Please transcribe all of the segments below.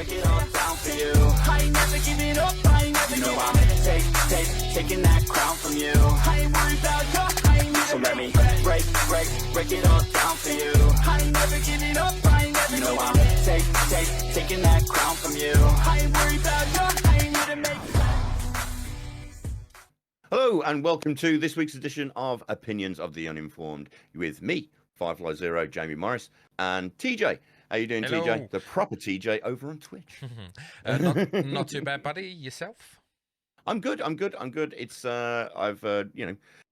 break it all down for you. I ain't never giving up, I ain't never giving up. Taking that crown from you. I ain't worried about you, I ain't so let me break it all down for you. I ain't never giving up, I ain't never giving up. Taking that crown from you. I ain't worried about you, I ain't here to make. Hello and welcome to this week's edition of Opinions of the Uninformed with me, Firefly Zero, Jamie Morris, and TJ. How you doing, Hello. TJ? The proper TJ over on Twitch. Not too bad, buddy. Yourself? I'm good. It's I've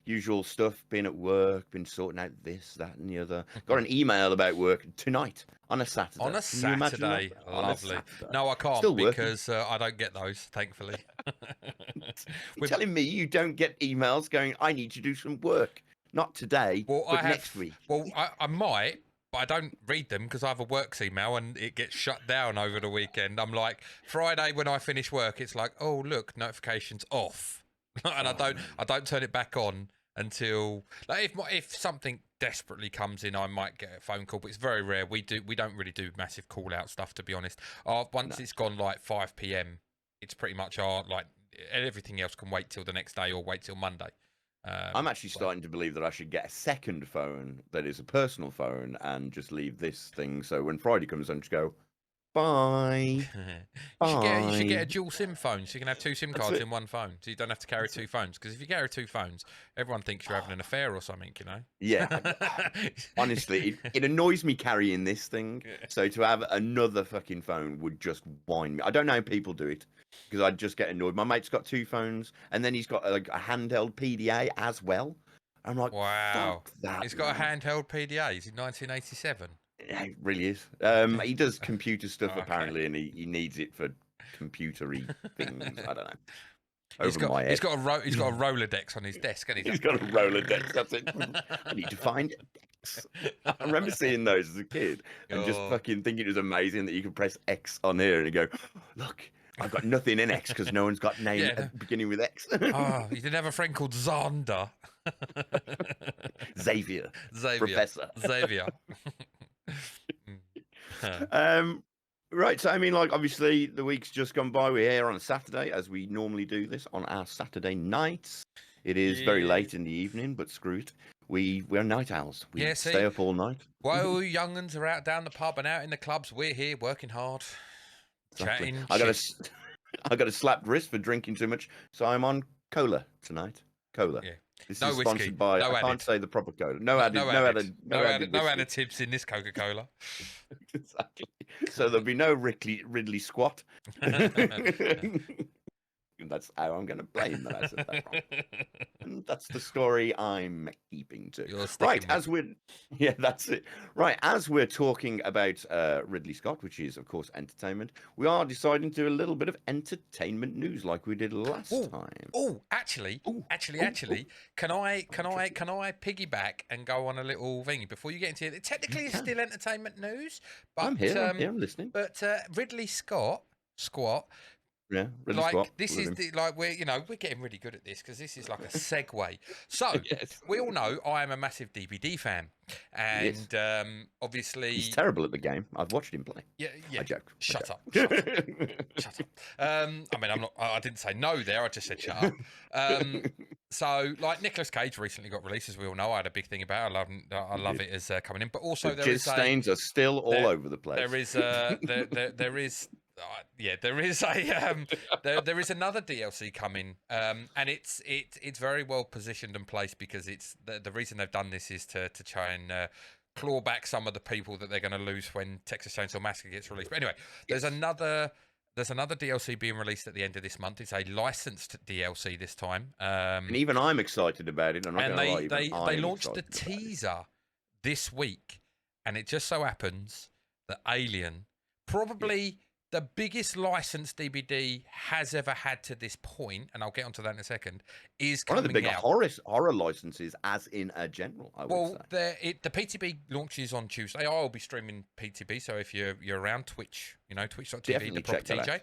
usual stuff. Been at work, been sorting out this, that, and the other. Got an email about work tonight on a Saturday. On a Saturday, lovely. No, I can't Still because I don't get those, thankfully. You're telling me you don't get emails going, I need to do some work. Not today, but next week. Well, I might, but I don't read them because I have a works email and it gets shut down over the weekend. I'm like, Friday when I finish work, it's like, oh, look, notifications off. And I don't turn it back on until, like, if something desperately comes in, I might get a phone call, but it's very rare. We don't really do massive call out stuff, to be honest. Once it's gone like 5 p.m, it's pretty much like everything else can wait till the next day or wait till Monday. I'm actually starting to believe that I should get a second phone that is a personal phone and just leave this thing. So when Friday comes, I just go, bye. You should get a dual SIM phone, so you can have two SIM cards in one phone, so you don't have to carry two phones. Because if you carry two phones, everyone thinks you're having an affair or something, you know. Yeah, honestly, it annoys me carrying this thing. So to have another fucking phone would just wind me. I don't know how people do it because I'd just get annoyed. My mate's got two phones, and then he's got like a handheld PDA as well. I'm like, wow, fuck that. He's got a handheld PDA. He's in 1987. Yeah, it really is. He does computer stuff apparently, and he needs it for computery things. I don't know. He's got a Rolodex on his desk, hasn't he? He's got a Rolodex. That's it. I need to find X. I remember seeing those as a kid and just fucking thinking it was amazing that you could press X on here and go, look, I've got nothing in X because no one's got name beginning with X. Oh, you didn't have a friend called Zonda. Xavier. Professor. Xavier. Right, so I mean, like, obviously the week's just gone by. We're here on a Saturday, as we normally do this on our Saturday nights. It is very late in the evening, but screw it. We're night owls. We stay up all night. While you young'uns are out down the pub and out in the clubs, we're here working hard, chatting. I got a slapped wrist for drinking too much, so I'm on cola tonight. Cola. Yeah. This is sponsored by. I can't say the proper cola. No additives in this Coca-Cola. Exactly. So there'll be no Ridley squat. That's how I'm going to blame that I said that wrong. And that's the story I'm keeping to. Right, that's it. Right, as we're talking about Ridley Scott, which is of course entertainment, we are deciding to do a little bit of entertainment news like we did last time. Actually, can I piggyback and go on a little thing before you get into it? Technically, it's still entertainment news, but I'm here. I'm listening. But Ridley Scott. Yeah, really like this is we're getting really good at this because this is like a segue. So we all know I am a massive DVD fan, and obviously he's terrible at the game. I've watched him play. Yeah. I joke. Shut up. I mean, I didn't say no there. I just said shut up. So like Nicolas Cage recently got released, as we all know. I had a big thing about it. I love it as coming in, but also the jizz stains are still all over the place. There is there is another DLC coming, and it's very well positioned and placed because it's the reason they've done this is to try and claw back some of the people that they're going to lose when Texas Chainsaw Massacre gets released. But anyway, there's another DLC being released at the end of this month. It's a licensed DLC this time, and even I'm excited about it. They launched a teaser this week, and it just so happens that Alien probably the biggest licensed DVD has ever had to this point, and I'll get onto that in a second, is coming out. One of the bigger horror licenses, as in a general, I would say. The PTB launches on Tuesday. I'll be streaming PTB, so if you're around Twitch, twitch.tv, the proper TJ,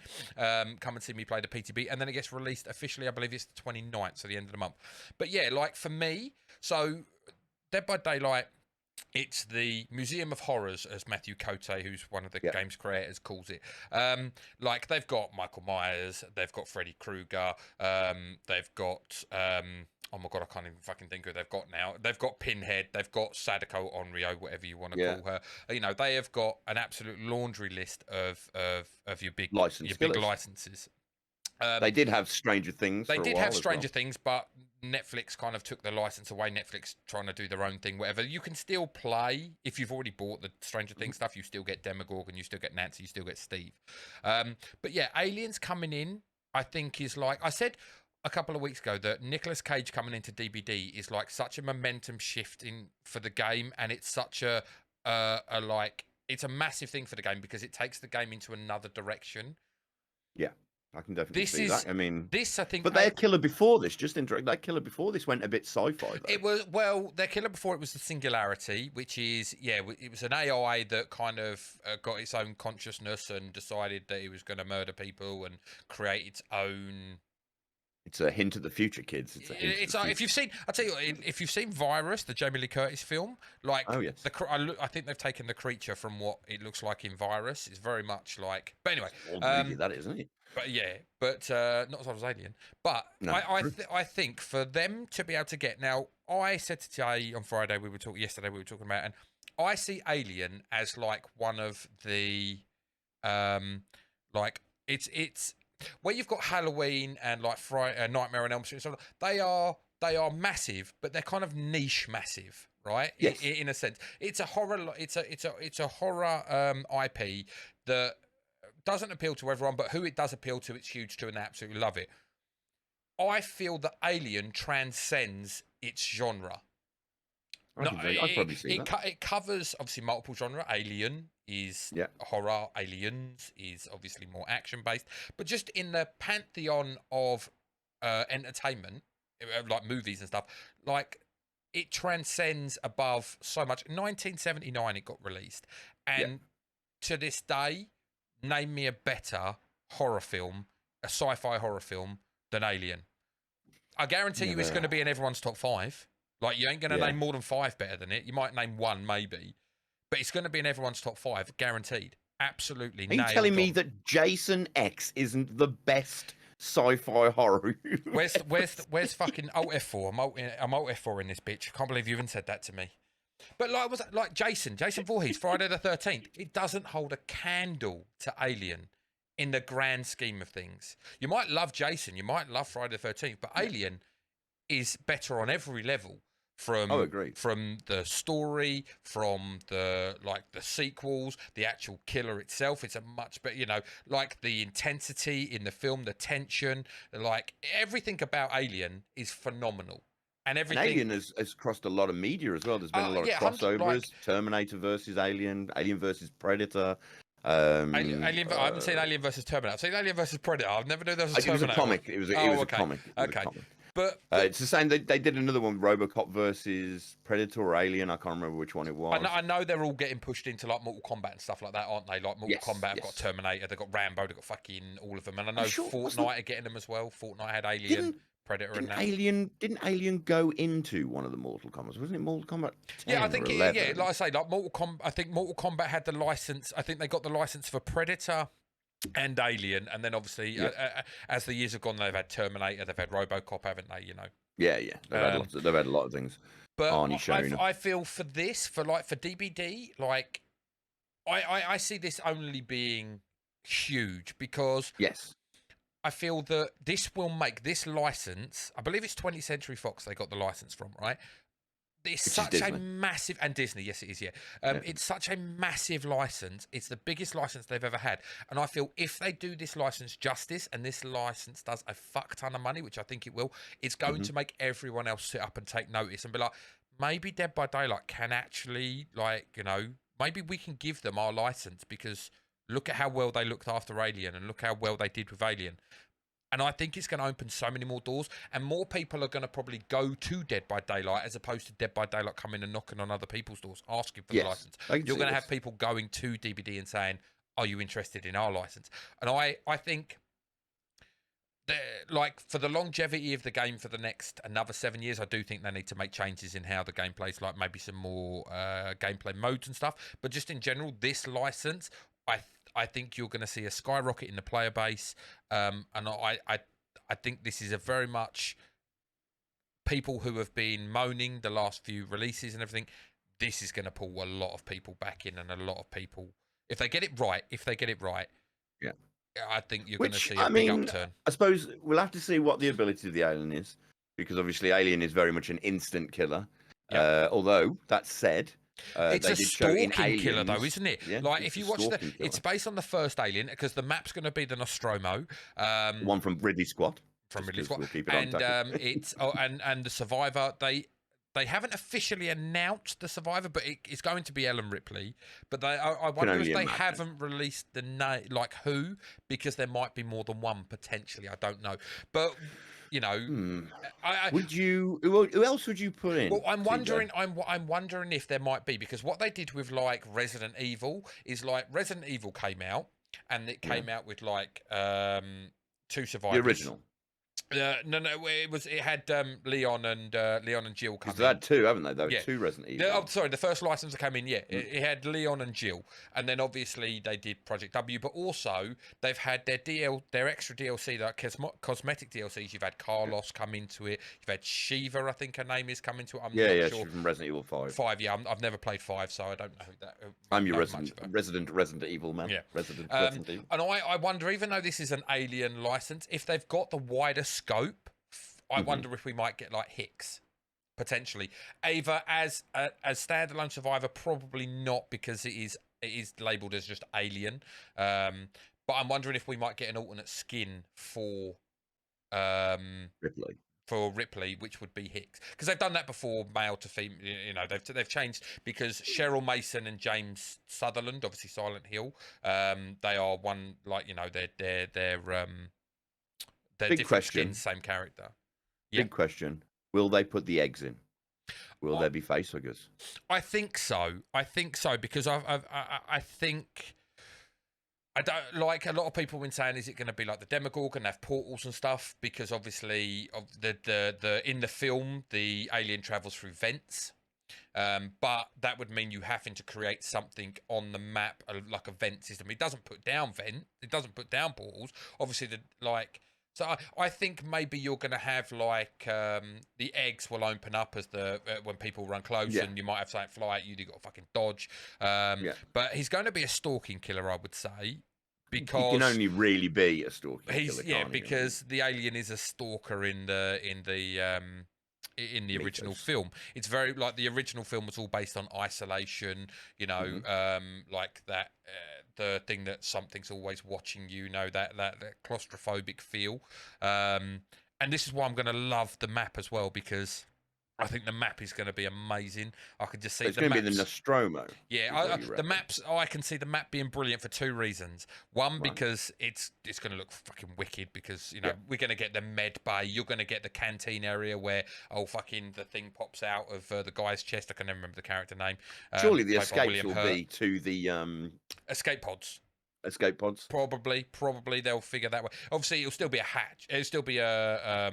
come and see me play the PTB, and then it gets released officially, I believe it's the 29th, so the end of the month. But yeah, like for me, so Dead by Daylight It's the Museum of Horrors, as Matthew Cote, who's one of the game's creators, calls it. Like, they've got Michael Myers, they've got Freddy Krueger, they've got oh my god, I can't even fucking think who they've got now. They've got Pinhead, they've got Sadako Onryo, whatever you want to call her. You know, they have got an absolute laundry list of your big licenses. They did have Stranger Things. They did have Stranger Things, but Netflix kind of took the license away. Netflix trying to do their own thing, whatever. You can still play if you've already bought the Stranger Things stuff. You still get Demogorgon, you still get Nancy, you still get Steve. But yeah, Aliens coming in, I think, is like I said a couple of weeks ago that Nicolas Cage coming into DBD is like such a momentum shift for the game, and it's such a like it's a massive thing for the game because it takes the game into another direction. Yeah. I can definitely see that. I mean, this I think, but their killer before this, their killer before this went a bit sci-fi. Though. It was their killer before it was the Singularity, which is it was an AI that kind of got its own consciousness and decided that it was going to murder people and create its own. It's a hint of the future, kids. It's like, if you've seen, I'll tell you, if you've seen Virus, the Jamie Lee Curtis film, like, oh yes, I think they've taken the creature from what it looks like in Virus. It's very much like, but anyway, that isn't it? But not as old as Alien. But no, I think for them to be able to get now, I said to Jay on Friday yesterday we were talking about, and I see Alien as like one of the, like it's where you've got Halloween and like Nightmare on Elm Street and stuff. They are massive, but they're kind of niche massive, right? Yes. In a sense, it's a horror. It's a horror IP that doesn't appeal to everyone, but who it does appeal to, it's huge to, and they absolutely love it. I feel that Alien transcends its genre. I'd probably see that. It covers obviously multiple genre. Alien is horror. Aliens is obviously more action based, but just in the pantheon of entertainment, like movies and stuff, like it transcends above so much. In 1979, it got released, and to this day, name me a better horror film, a sci-fi horror film, than Alien. I guarantee you it's going to be in everyone's top 5. Like, you ain't going to name more than 5 better than it. You might name 1, maybe. But it's going to be in everyone's top 5, guaranteed. Absolutely. Are you telling me that Jason X isn't the best sci-fi horror? Where's fucking Alt F4? I'm Alt F4 in this bitch. I can't believe you even said that to me. But like Jason Voorhees, Friday the 13th, it doesn't hold a candle to Alien in the grand scheme of things. You might love Jason, you might love Friday the 13th, but Alien is better on every level. From the story, from the sequels, the actual killer itself. It's a much better, like the intensity in the film, the tension, like everything about Alien is phenomenal. And Alien has crossed a lot of media as well. There's been a lot of crossovers. Terminator versus Alien, Alien versus Predator. I haven't seen Alien versus Terminator. I've seen Alien versus Predator. I've never knew there was a Terminator. It was a comic. It was a comic. Okay. But it's the same. They did another one, RoboCop versus Predator or Alien. I can't remember which one it was. I know they're all getting pushed into like Mortal Kombat and stuff like that, aren't they? Like Mortal Kombat have got Terminator, they've got Rambo, they've got fucking all of them. And I know Fortnite are getting them as well. Fortnite had Alien, Predator, and that. Didn't Alien go into one of the Mortal Kombats? Wasn't it Mortal Kombat 10 Yeah, I think like I say, like Mortal Kombat. I think Mortal Kombat had the license. I think they got the license for Predator and Alien, and then obviously as the years have gone, they've had Terminator, they've had RoboCop, haven't they? Yeah. They've had a lot of things. But I feel for this, for DBD, like I see this only being huge because I feel that this will make this license. I believe it's 20th Century Fox they got the license from, right? It's such a massive, and Disney, yes it is, it's such a massive license. It's the biggest license they've ever had, and I feel if they do this license justice, and this license does a fuck ton of money, which I think it will, it's going to make everyone else sit up and take notice and be like, maybe Dead by Daylight can actually, maybe we can give them our license because look at how well they looked after Alien and look how well they did with Alien. And I think it's going to open so many more doors, and more people are going to probably go to Dead by Daylight as opposed to Dead by Daylight coming and knocking on other people's doors asking for the license. You're going to have people going to DBD and saying, "Are you interested in our license?" And I think like for the longevity of the game for the next another 7 years, I do think they need to make changes in how the game plays, like maybe some more gameplay modes and stuff. But just in general, this license, I think you're going to see a skyrocket in the player base, and I think this is a very much people who have been moaning the last few releases and everything. This is going to pull a lot of people back in, and a lot of people, if they get it right, yeah. I think you're going to see a big upturn. I suppose we'll have to see what the ability of the alien is, because obviously Alien is very much an instant killer. Yep. Although, that said, it's a stalking killer, though, isn't it? Yeah, like, if you watch it's based on the first Alien, because the map's going to be the Nostromo. One from Ridley Scott. From Ridley Scott. We'll it's and the Survivor, they haven't officially announced the Survivor, but it's going to be Ellen Ripley. But I wonder if they haven't released the name, like who, because there might be more than one potentially. I don't know, but you know, who else would you put in? Well, I'm wondering if there might be, because what they did with like Resident Evil is like Resident Evil came out, and it came out with like 2 survivors. The original. No, it had Leon and Jill come in. They've had 2, haven't they? There were 2 Resident Evil. Sorry, the first license that came in, it had Leon and Jill, and then obviously they did Project W, but also they've had their extra DLC, like cosmetic DLCs. You've had Carlos come into it. You've had Shiva, I think her name is, come into it. I'm not sure. She's from Resident Evil 5. 5, yeah. I've never played 5, so I don't know who that. I'm your Resident Evil man. Yeah, Resident Evil. And I wonder, even though this is an Alien license, if they've got the wider scope, I wonder if we might get like Hicks potentially, either as standalone Survivor, probably not, because it is labeled as just Alien. But I'm wondering if we might get an alternate skin for Ripley, which would be Hicks, because they've done that before, male to female. You know, they've changed, because Cheryl Mason and James Sutherland, obviously Silent Hill, they are one, like, you know, they're different skins, same character. Big question: will they put the eggs in? Will there be facehuggers? I think so. Because I think. I don't, like, a lot of people have been saying, is it going to be like the Demogorgon, have portals and stuff? Because obviously, of the in the film, the alien travels through vents. But that would mean you having to create something on the map, like a vent system. It doesn't put down portals. Obviously, so I think maybe you're going to have like the eggs will open up as when people run close, and you might have something fly at you. You got to fucking dodge. But he's going to be a stalking killer, I would say, because he can only really be a stalking killer. Because the alien is a stalker in the original film. It's very, like, the original film was all based on isolation, you know, like that, the thing that something's always watching you, know, that claustrophobic feel. And this is why I'm going to love the map as well, because I think the map is going to be amazing. I can just see it's going to be the Nostromo. Yeah, the maps. I can see the map being brilliant for 2 reasons. One, because it's going to look fucking wicked, because, you know, we're going to get the med bay. You're going to get the canteen area where the thing pops out of the guy's chest. I can never remember the character name. Surely the escapes will be to the escape pods. Escape pods. Probably they'll figure that way. Obviously, it'll still be a hatch. It'll still be a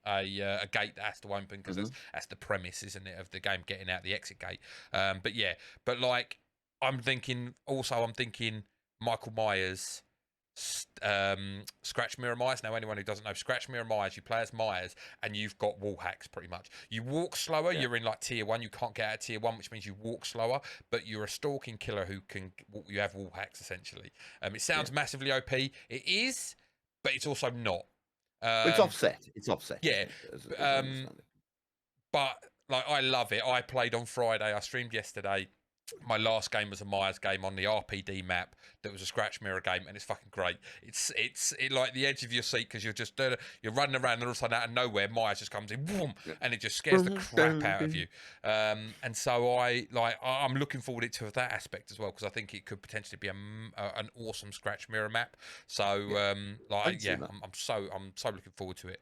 gate that has to open, because that's the premise, isn't it, of the game, getting out the exit gate. But like, I'm thinking Michael Myers, Scratch Mirror Myers. Now, anyone who doesn't know, Scratch Mirror Myers, you play as Myers, and you've got wall hacks pretty much. You walk slower. You're in like tier 1. You can't get out of tier 1, which means you walk slower. But you're a stalking killer who you have wall hacks essentially. It sounds massively OP. It is, but it's also not. It's offset. Yeah. But like, I love it. I played on Friday. I streamed yesterday. My last game was a Myers game on the RPD map that was a Scratch Mirror game, and it's fucking great. It's like the edge of your seat, because you're running around, and all of a sudden, out of nowhere, Myers just comes in, boom, and it just scares the crap out of you. And so I'm looking forward to that aspect as well, because I think it could potentially be an awesome Scratch Mirror map. So I'm so looking forward to it.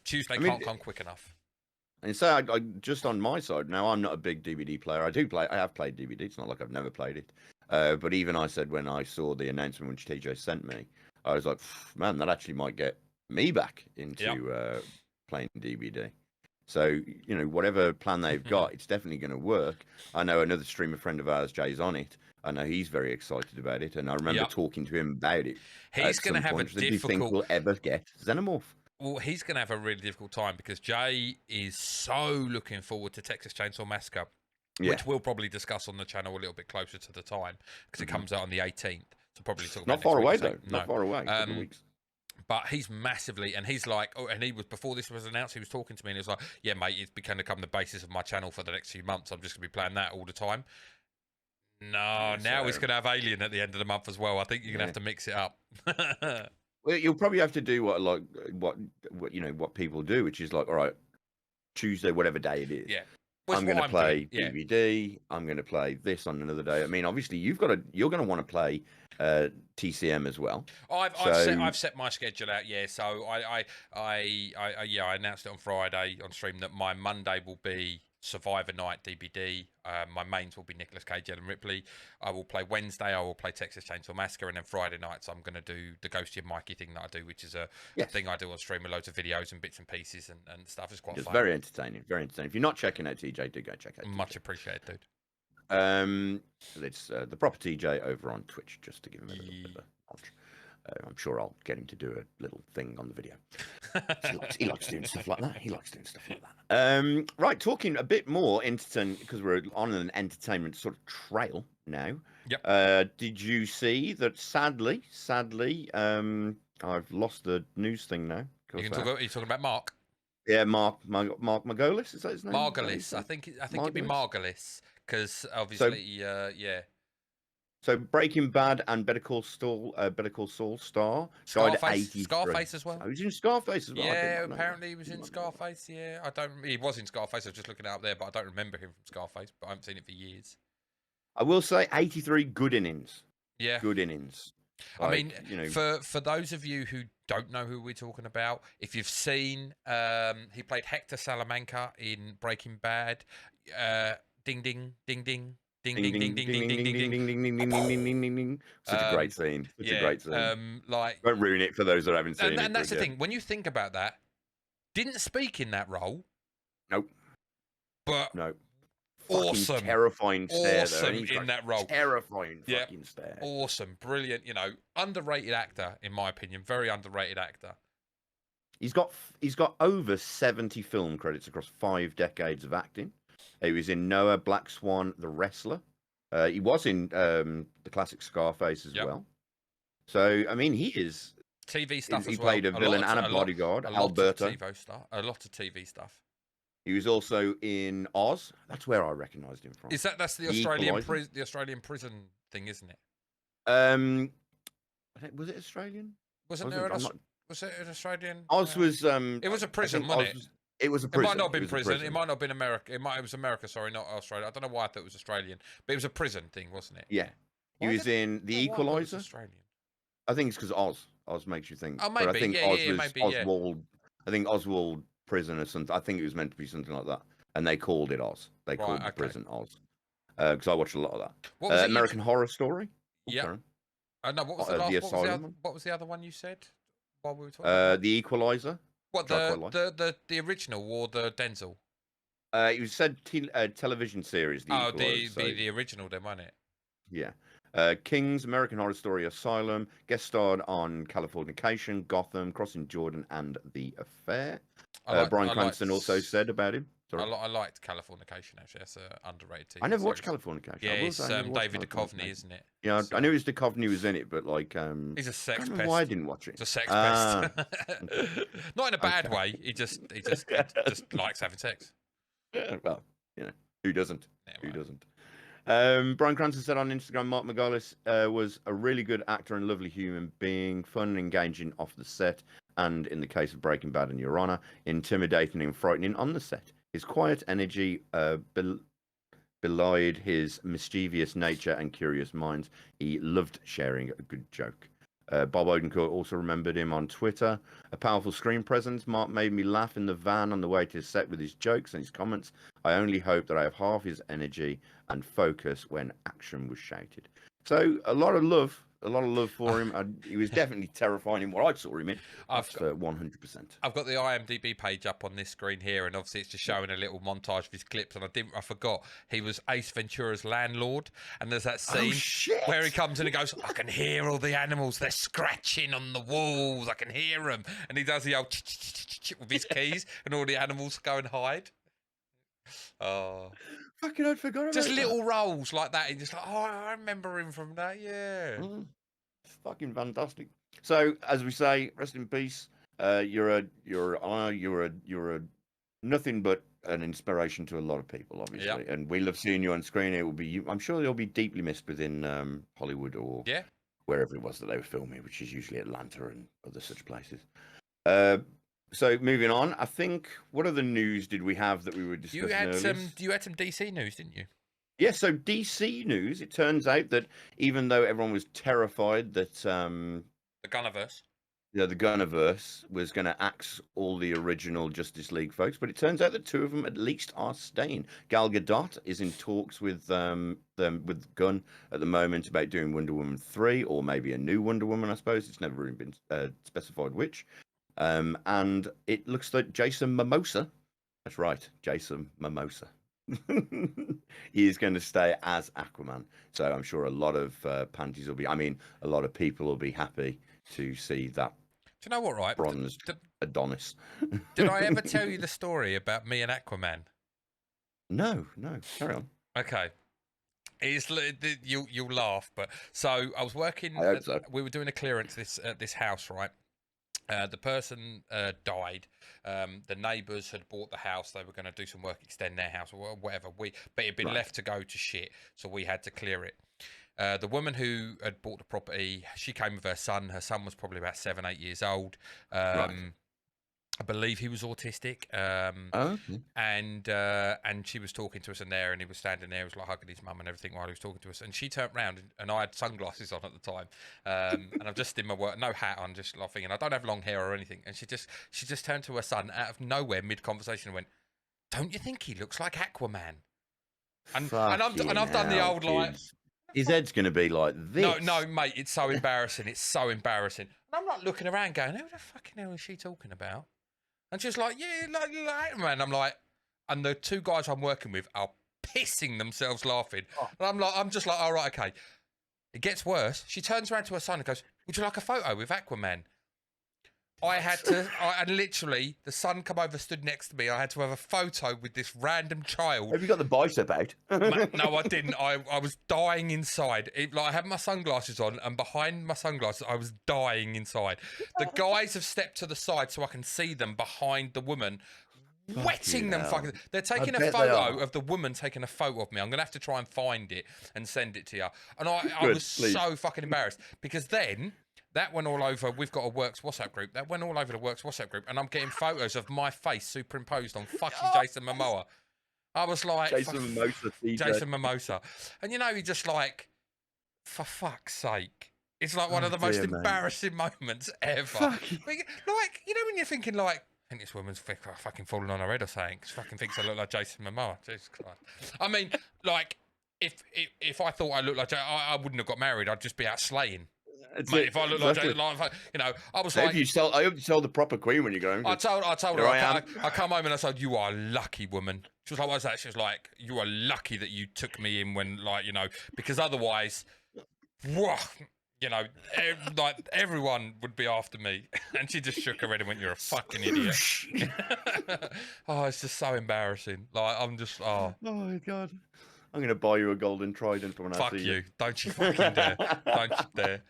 Tuesday can't come quick enough. And so, I just on my side now, I'm not a big DVD player. I have played DVD. It's not like I've never played it. But even I said, when I saw the announcement which TJ sent me, I was like, man, that actually might get me back into playing DBD. So, whatever plan they've got, it's definitely going to work. I know another streamer friend of ours, Jay's on it. I know he's very excited about it, and I remember talking to him about it. He's going to have a difficult. Do you think we'll ever get Xenomorph? Well, he's going to have a really difficult time because Jay is so looking forward to Texas Chainsaw Massacre, which we'll probably discuss on the channel a little bit closer to the time because it comes out on the 18th. So probably talk about not far away though. Not far away. A couple of weeks. But he's massively, and he's like, and he was, before this was announced, he was talking to me and he was like, yeah, mate, it's going to become the basis of my channel for the next few months. I'm just going to be playing that all the time. No, now he's going to have Alien at the end of the month as well. I think you're going to have to mix it up. Well, you'll probably have to do what people do, which is like, all right, Tuesday, whatever day it is. Yeah. I'm going to play DVD. I'm going to play this on another day. I mean, obviously, you're going to want to play TCM as well. I've set my schedule out. Yeah, so I announced it on Friday on stream that my Monday will be Survivor Night DBD. My mains will be Nicolas Cage, Ellen Ripley. I will play Wednesday. I will play Texas Chainsaw Massacre, and then Friday nights I'm going to do the Ghosty and Mikey thing that I do, which is a thing I do on stream with loads of videos and bits and pieces and stuff. It's quite fun. Very entertaining. Very entertaining. If you're not checking out TJ, do go check out TJ. Much appreciated, dude. It's the proper TJ over on Twitch, just to give him a little bit of a notch. I'm sure I'll get him to do a little thing on the video. He likes doing stuff like that. Right, talking a bit more entertainment, because we're on an entertainment sort of trail now. Yep. Did you see that? Sadly, I've lost the news thing now. You're talking about Mark. Yeah, Mark Margolis, is that his name? Margolis. I think it'd be Margolis, because obviously, So Breaking Bad and Better Call Saul star died at 83. Scarface as well. Oh, he was in Scarface as well. Yeah, apparently he was in Scarface. Yeah, he was in Scarface. I was just looking it up there, but I don't remember him from Scarface. But I haven't seen it for years. I will say 83 good innings. Yeah, good innings. I mean, for those of you who don't know who we're talking about, if you've seen, he played Hector Salamanca in Breaking Bad. Ding ding ding ding. Ding ding ding ding ding ding ding ding ding ding ding ding ding ding. Such a great scene. Such a great scene. Like, won't ruin it for those that haven't seen it. And that's the thing. When you think about that, didn't speak in that role. Nope. But no. Awesome, terrifying stare. Awesome in that role. Terrifying fucking stare. Awesome, brilliant. Underrated actor in my opinion. Very underrated actor. He's got over 70 film credits across 5 decades of acting. He was in Noah, Black Swan, The Wrestler. He was in the classic Scarface as well. So, I mean, he is... TV stuff he as well. played a villain and a bodyguard, Alberto. A lot of TV stuff. He was also in Oz. That's where I recognised him from. That's the Australian prison thing, isn't it? Was it Australian? Was it an Australian? Oz was... it was a prison, wasn't it? It was a prison. It might not have been prison. It might not have been America. It was America, sorry, not Australia. I don't know why I thought it was Australian. But it was a prison thing, wasn't it? Yeah. He was in The Equalizer. I think it's because Oz makes you think. Oh, maybe. But I think Oz was Oswald. I think Oswald Prison or something. I think it was meant to be something like that. And they called it Oz. They called the prison Oz. Because I watched a lot of that. American Horror Story. Yeah. No, what was the last what was the other one you said while we were talking? The Equalizer. What, the original or the Denzel? It was said television series. The original then, wasn't it? Yeah. Kings, American Horror Story Asylum, guest starred on Californication, Gotham, Crossing Jordan, and The Affair. Bryan Cranston also said about him. I liked Californication, actually. That's an underrated TV I never watched Californication. Yeah, it's David Duchovny, isn't it? Yeah, I knew it was Duchovny was in it, but like... he's a sex pest. Why I didn't watch it. He's a sex pest. Not in a bad way. He just likes having sex. Yeah, well, who doesn't? Yeah, who doesn't? Bryan Cranston said on Instagram, Mark Margolis was a really good actor and lovely human being, fun and engaging off the set, and in the case of Breaking Bad and Your Honor, intimidating and frightening on the set. His quiet energy belied his mischievous nature and curious minds. He loved sharing a good joke. Bob Odenkirk also remembered him on Twitter. A powerful screen presence. Mark made me laugh in the van on the way to his set with his jokes and his comments. I only hope that I have half his energy and focus when action was shouted. So a lot of love a lot of love for him. He was definitely terrifying in what I saw him in. That's 100%. I've got the IMDb page up on this screen here, and obviously it's just showing a little montage of his clips. And I forgot he was Ace Ventura's landlord. And there's that scene where he comes in and goes, "I can hear all the animals. They're scratching on the walls. I can hear them." And he does the old with his keys, and all the animals go and hide. Oh, fucking, I forgot about just that. little roles like that. He's just like, "Oh, I remember him from that." Yeah, it's fucking fantastic. So, as we say, rest in peace. You're a nothing but an inspiration to a lot of people, obviously, and we love seeing you on screen. It will be, I'm sure, you'll be deeply missed within Hollywood or wherever it was that they were filming, which is usually Atlanta and other such places. So moving on, I think, what other news did we have that we were discussing earlier? You had some DC news, didn't you? Yeah, so DC news, it turns out that even though everyone was terrified that the Gunniverse, the Gunniverse was going to axe all the original Justice League folks, but it turns out that 2 of them at least are staying. Gal Gadot is in talks with Gunn at the moment about doing Wonder Woman 3, or maybe a new Wonder Woman, I suppose. It's never really been specified which. And it looks like Jason Momoa, that's right, Jason Momoa, he is going to stay as Aquaman. So I'm sure a lot of panties will be, a lot of people will be happy to see that. Do you know what, right? Bronzed Adonis. Did I ever tell you the story about me and Aquaman? No, carry on. Okay. You'll laugh, but so I was working. I hope so. We were doing a clearance at this house, right? The person died. The neighbours had bought the house. They were going to do some work, extend their house or whatever. But it had been left to go to shit, so we had to clear it. The woman who had bought the property, she came with her son. Her son was probably about 7, 8 years old. I believe he was autistic. And she was talking to us in there, and he was standing there, he was like hugging his mum and everything while he was talking to us. And she turned around, and I had sunglasses on at the time, and I'm just in my work, no hat on, just laughing, and I don't have long hair or anything. And she just turned to her son out of nowhere, mid conversation, and went, "Don't you think he looks like Aquaman?" And I've done the old like. His head's going to be like this. No, mate, it's so embarrassing. It's so embarrassing. And I'm like looking around going, who the fucking hell is she talking about? And she's like, yeah, like man. I'm like, and the 2 guys I'm working with are pissing themselves laughing. And I'm just like, all right, okay. It gets worse. She turns around to her son and goes, "Would you like a photo with Aquaman?" I literally, the son come over, stood next to me. I had to have a photo with this random child. Have you got the bicep out? No, I didn't. I was dying inside. I had my sunglasses on, and behind my sunglasses, I was dying inside. The guys have stepped to the side so I can see them behind the woman, wetting them. They're taking a photo of the woman taking a photo of me. I'm going to have to try and find it and send it to you. And I was so fucking embarrassed because then... that went all over. We've got a Works WhatsApp group. That went all over the Works WhatsApp group, and I'm getting photos of my face superimposed on fucking Jason Momoa. I was like, Jason Momoa, and you're just like, for fuck's sake, it's like one of the most embarrassing moments ever. Like, when you're thinking like, I think this woman's fucking falling on her head or something. She fucking thinks I look like Jason Momoa. Jesus Christ. I mean, like, if I thought I looked like I wouldn't have got married. I'd just be out slaying. Mate, if I look like, I was like, I hope you tell the proper queen when you go home. I told her, I come home and I said, "You are a lucky woman." She was like, "What's that?" She was like, "You are lucky that you took me in when, because otherwise, everyone would be after me." And she just shook her head and went, "You're a fucking idiot." Oh, it's just so embarrassing. Like, I'm just, oh my God. I'm going to buy you a golden trident when I see you. Fuck you. Don't you fucking dare. Don't you dare.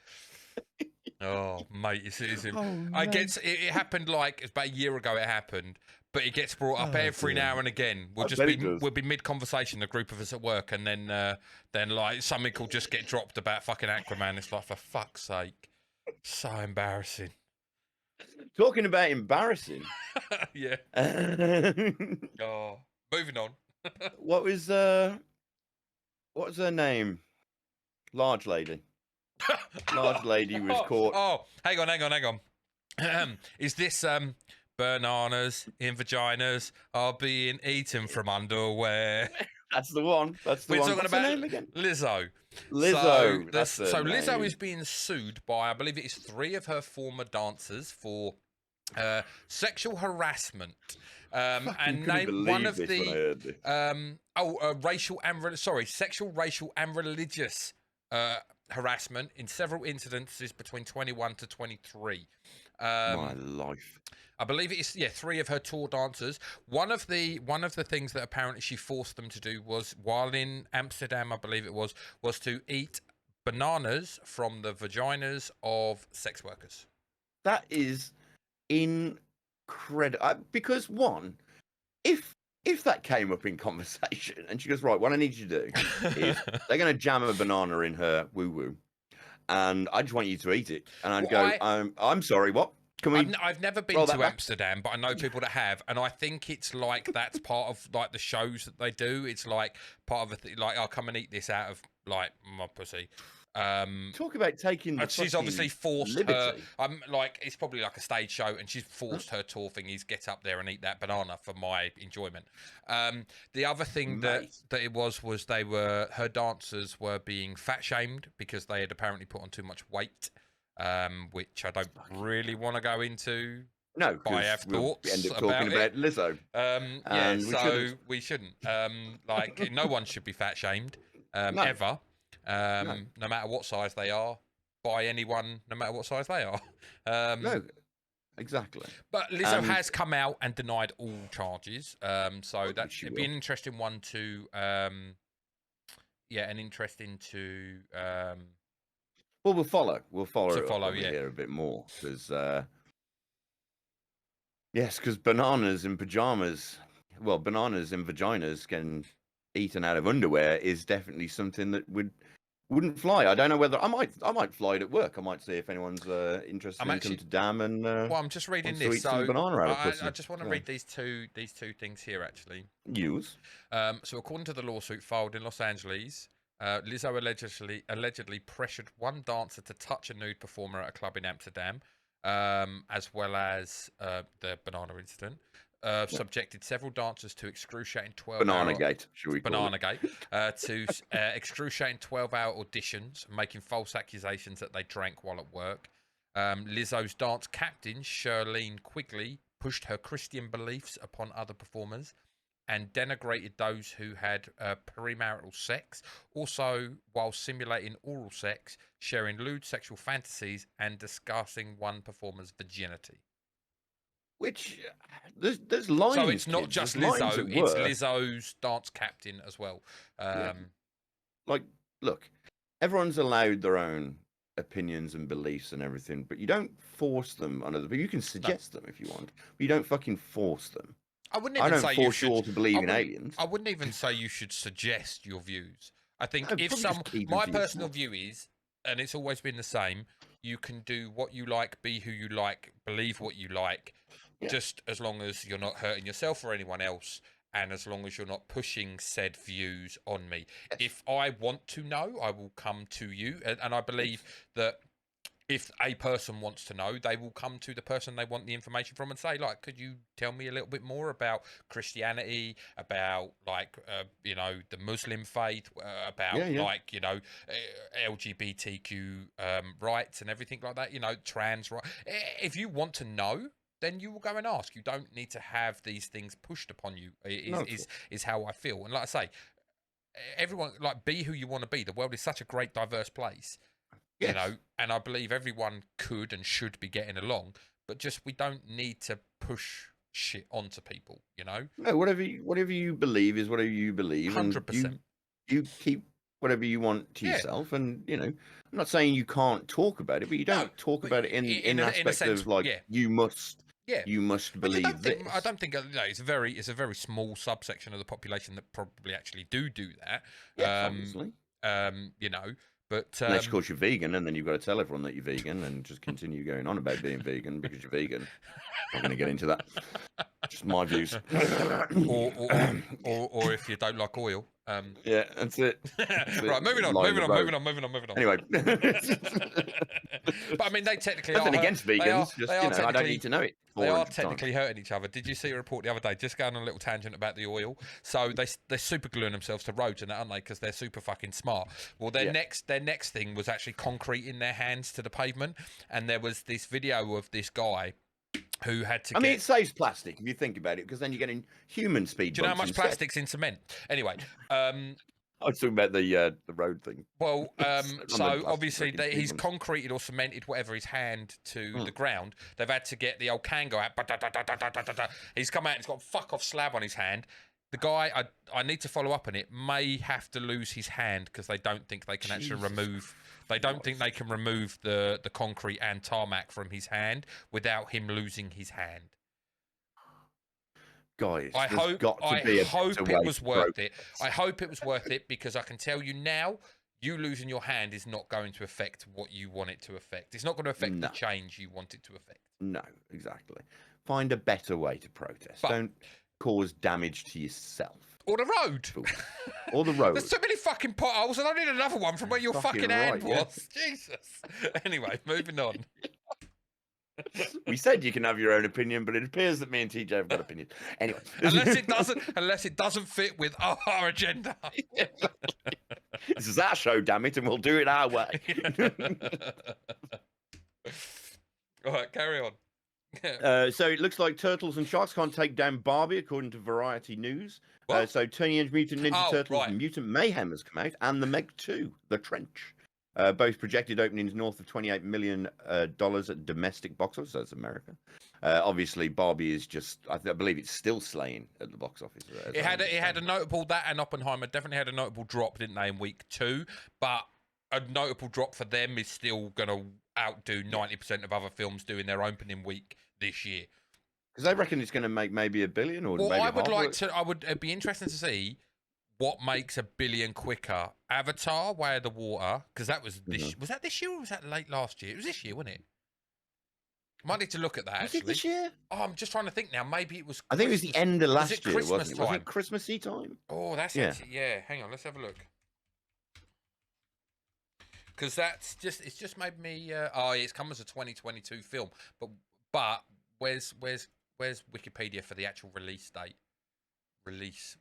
Oh, mate, it happened it's about a year ago it happened, but it gets brought up every now and again. We'll be mid-conversation, a group of us at work, and then something will just get dropped about fucking Aquaman. It's like, for fuck's sake. So embarrassing. Talking about embarrassing. Yeah. Oh, moving on. What was her name? Large lady. Large lady was caught. Oh, hang on. Is this bananas in vaginas are being eaten from underwear? That's the one. That's the We're one. talking What's the about name again? Lizzo. Lizzo. So Lizzo is being sued by, I believe it is 3 of her former dancers for sexual harassment. And name one of the sexual, racial, and religious harassment in several incidences between 21 to 23. My life. I believe it is 3 of her tour dancers. One of the things that apparently she forced them to do was, while in Amsterdam, I believe it was to eat bananas from the vaginas of sex workers. That is incredible. Because one, if that came up in conversation and she goes, right, what I need you to do is they're going to jam a banana in her woo woo, and I just want you to eat it, and I'd go, I'm sorry, what? Can we? I've never been to Amsterdam, but I know people that have, and I think it's like that's part of like the shows that they do. It's like part of a thing, like I'll come and eat this out of like my pussy. Talk about taking the she's obviously forced liberty. her. Like it's probably like a stage show, and she's forced her tour thingies get up there and eat that banana for my enjoyment. The other thing that it was her dancers were being fat shamed because they had apparently put on too much weight, which I don't really want to go into. No, I have thoughts. End up talking about Lizzo. So we shouldn't. Like no one should be fat shamed ever. No matter what size they are, by anyone, no matter what size they are. No, exactly. But Lizzo has come out and denied all charges. So it'd be an interesting one to, an interesting to. Well, we'll follow. We'll follow here a bit more because, because bananas in pajamas, bananas in vaginas getting eaten out of underwear is definitely something that wouldn't fly. I don't know whether I might fly it at work. I might see if anyone's interested in coming to Dam and. I'm just reading this. So banana out of I just want to read these two things here actually. Use. So according to the lawsuit filed in Los Angeles, Lizzo allegedly pressured one dancer to touch a nude performer at a club in Amsterdam, as well as the banana incident. Subjected several dancers to excruciating 12-hour... BananaGate, should we call it? BananaGate. To excruciating 12-hour auditions, making false accusations that they drank while at work. Lizzo's dance captain, Shirlene Quigley, pushed her Christian beliefs upon other performers and denigrated those who had premarital sex, also while simulating oral sex, sharing lewd sexual fantasies, and discussing one performer's virginity. Which there's lines. So it's not just Lizzo; it's Lizzo's dance captain as well. Like, look, everyone's allowed their own opinions and beliefs and everything, but you don't force them on other people. You can suggest them if you want, but you don't fucking force them. I don't force you all to believe in aliens. I wouldn't even say you should suggest your views. I think my personal view is, and it's always been the same, you can do what you like, be who you like, believe what you like, just as long as you're not hurting yourself or anyone else, and as long as you're not pushing said views on me. If I want to know, I will come to you, and I believe that if a person wants to know, they will come to the person they want the information from and say, like, could you tell me a little bit more about Christianity, about, like, the Muslim faith, about, like, LGBTQ rights and everything like that, trans rights. If you want to know, then you will go and ask. You don't need to have these things pushed upon you, is how I feel. And like I say, everyone, like, be who you want to be. The world is such a great, diverse place. Yes. And I believe everyone could and should be getting along, but just we don't need to push shit onto people, No, whatever you believe is whatever you believe. 100%. You keep whatever you want to yourself, and I'm not saying you can't talk about it, but you don't talk about it in aspect of like you must. Yeah, you must believe this. I don't think it's a very small subsection of the population that probably actually do that. Yeah, obviously. But unless, of course, you're vegan, and then you've got to tell everyone that you're vegan and just continue going on about being vegan because you're vegan. I'm not going to get into that. Just my views. or if you don't like oil. Yeah, that's it. Right, moving on. Anyway. But I mean, they technically Nothing are against vegans. I don't need to know it. They are technically hurting each other. Did you see a report the other day? Just going on a little tangent about the oil. So they're super gluing themselves to roads and that, aren't they? Because they're super fucking smart. Well, their next thing was actually concreting their hands to the pavement, and there was this video of this guy who had to. I mean, it saves plastic if you think about it, because then you're getting human speed. Do you know how much plastic's in cement? Anyway, I was talking about the road thing. Well, so obviously he's concreted or cemented whatever his hand to the ground. They've had to get the old Kango out. He's come out and he's got a fuck off slab on his hand. The guy, I need to follow up on it, may have to lose his hand because they don't think they can actually remove. They don't think they can remove the concrete and tarmac from his hand without him losing his hand. Guys, I hope it was worth it. I hope it was worth it because I can tell you now, you losing your hand is not going to affect what you want it to affect. It's not going to affect the change you want it to affect. No, exactly. Find a better way to protest. Don't cause damage to yourself. Or the road. Or the road. There's so many fucking potholes, and I need another one from where your fucking hand was. Yeah. Jesus. Anyway, moving on. We said you can have your own opinion, but it appears that me and TJ have got opinions. Anyway, unless it doesn't fit with our agenda. This is our show, damn it, and we'll do it our way. All right, carry on. So it looks like Turtles and Sharks can't take down Barbie, according to Variety News. So Teenage Mutant Ninja Turtles Mutant Mayhem has come out, and the Meg 2, The Trench. Both projected openings north of $28 million at domestic box office. That's America. Obviously, Barbie is just, I believe it's still slaying at the box office. It had a notable, that and Oppenheimer definitely had a notable drop, didn't they, in week 2? But a notable drop for them is still going to outdo 90% of other films doing their opening week this year. Because they reckon it's going to make maybe $1 billion or maybe it'd be interesting to see what makes $1 billion quicker. Avatar, Way of the Water, because that was this. Was that this year or was that late last year? It was this year, wasn't it? I might need to look at that. Was it this year? Oh, I'm just trying to think now. Maybe it was. I think it was the end of last year. Christmas time? Was it Christmassy time? Oh, that's actually, yeah. Hang on, let's have a look. Because it's just made me. It's come as a 2022 film, but where's Wikipedia for the actual release date? Release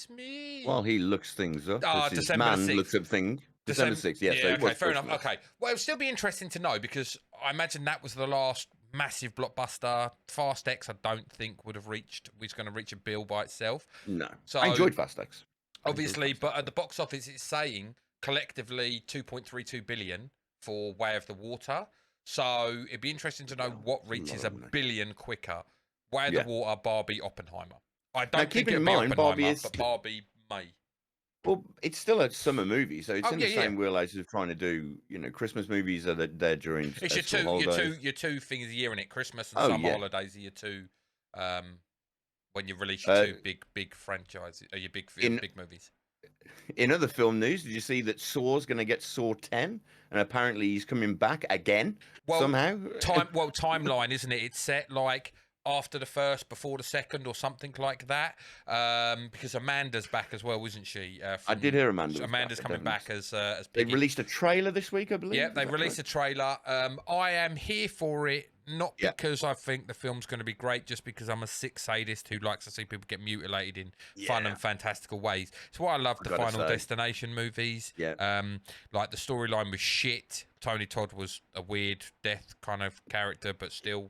me. Well, he looks things up. December man 6th. Looks at things. December 6th, yes. Yeah, okay, fair enough. Okay. Well, it would still be interesting to know because I imagine that was the last massive blockbuster. Fast X, I don't think was going to reach a bill by itself. No. So I enjoyed Fast X. Obviously, but at the box office, it's saying collectively 2.32 billion for Way of the Water. So it'd be interesting to know what reaches $1 billion quicker. Way of the Water, Barbie, Oppenheimer. I don't think it'll be Oppenheimer, but Barbie may. Well, it's still a summer movie, so it's in the same wheelhouse as trying to do, Christmas movies are there during it's your two things a year in it. Christmas and summer holidays are your two. When you release your two big franchises, or your big movies. In other film news, did you see that Saw's going to get Saw 10, and apparently he's coming back again somehow? Timeline, isn't it? It's set like after the first, before the second, or something like that. Because Amanda's back as well, isn't she? I did hear Amanda's coming back as Piggy. They released a trailer this week, I believe. Yeah, they released a trailer. I am here for it. Not because I think the film's going to be great, just because I'm a sick sadist who likes to see people get mutilated in fun and fantastical ways. It's why I love the Final Destination movies. Yeah. Like the storyline was shit. Tony Todd was a weird death kind of character, but still,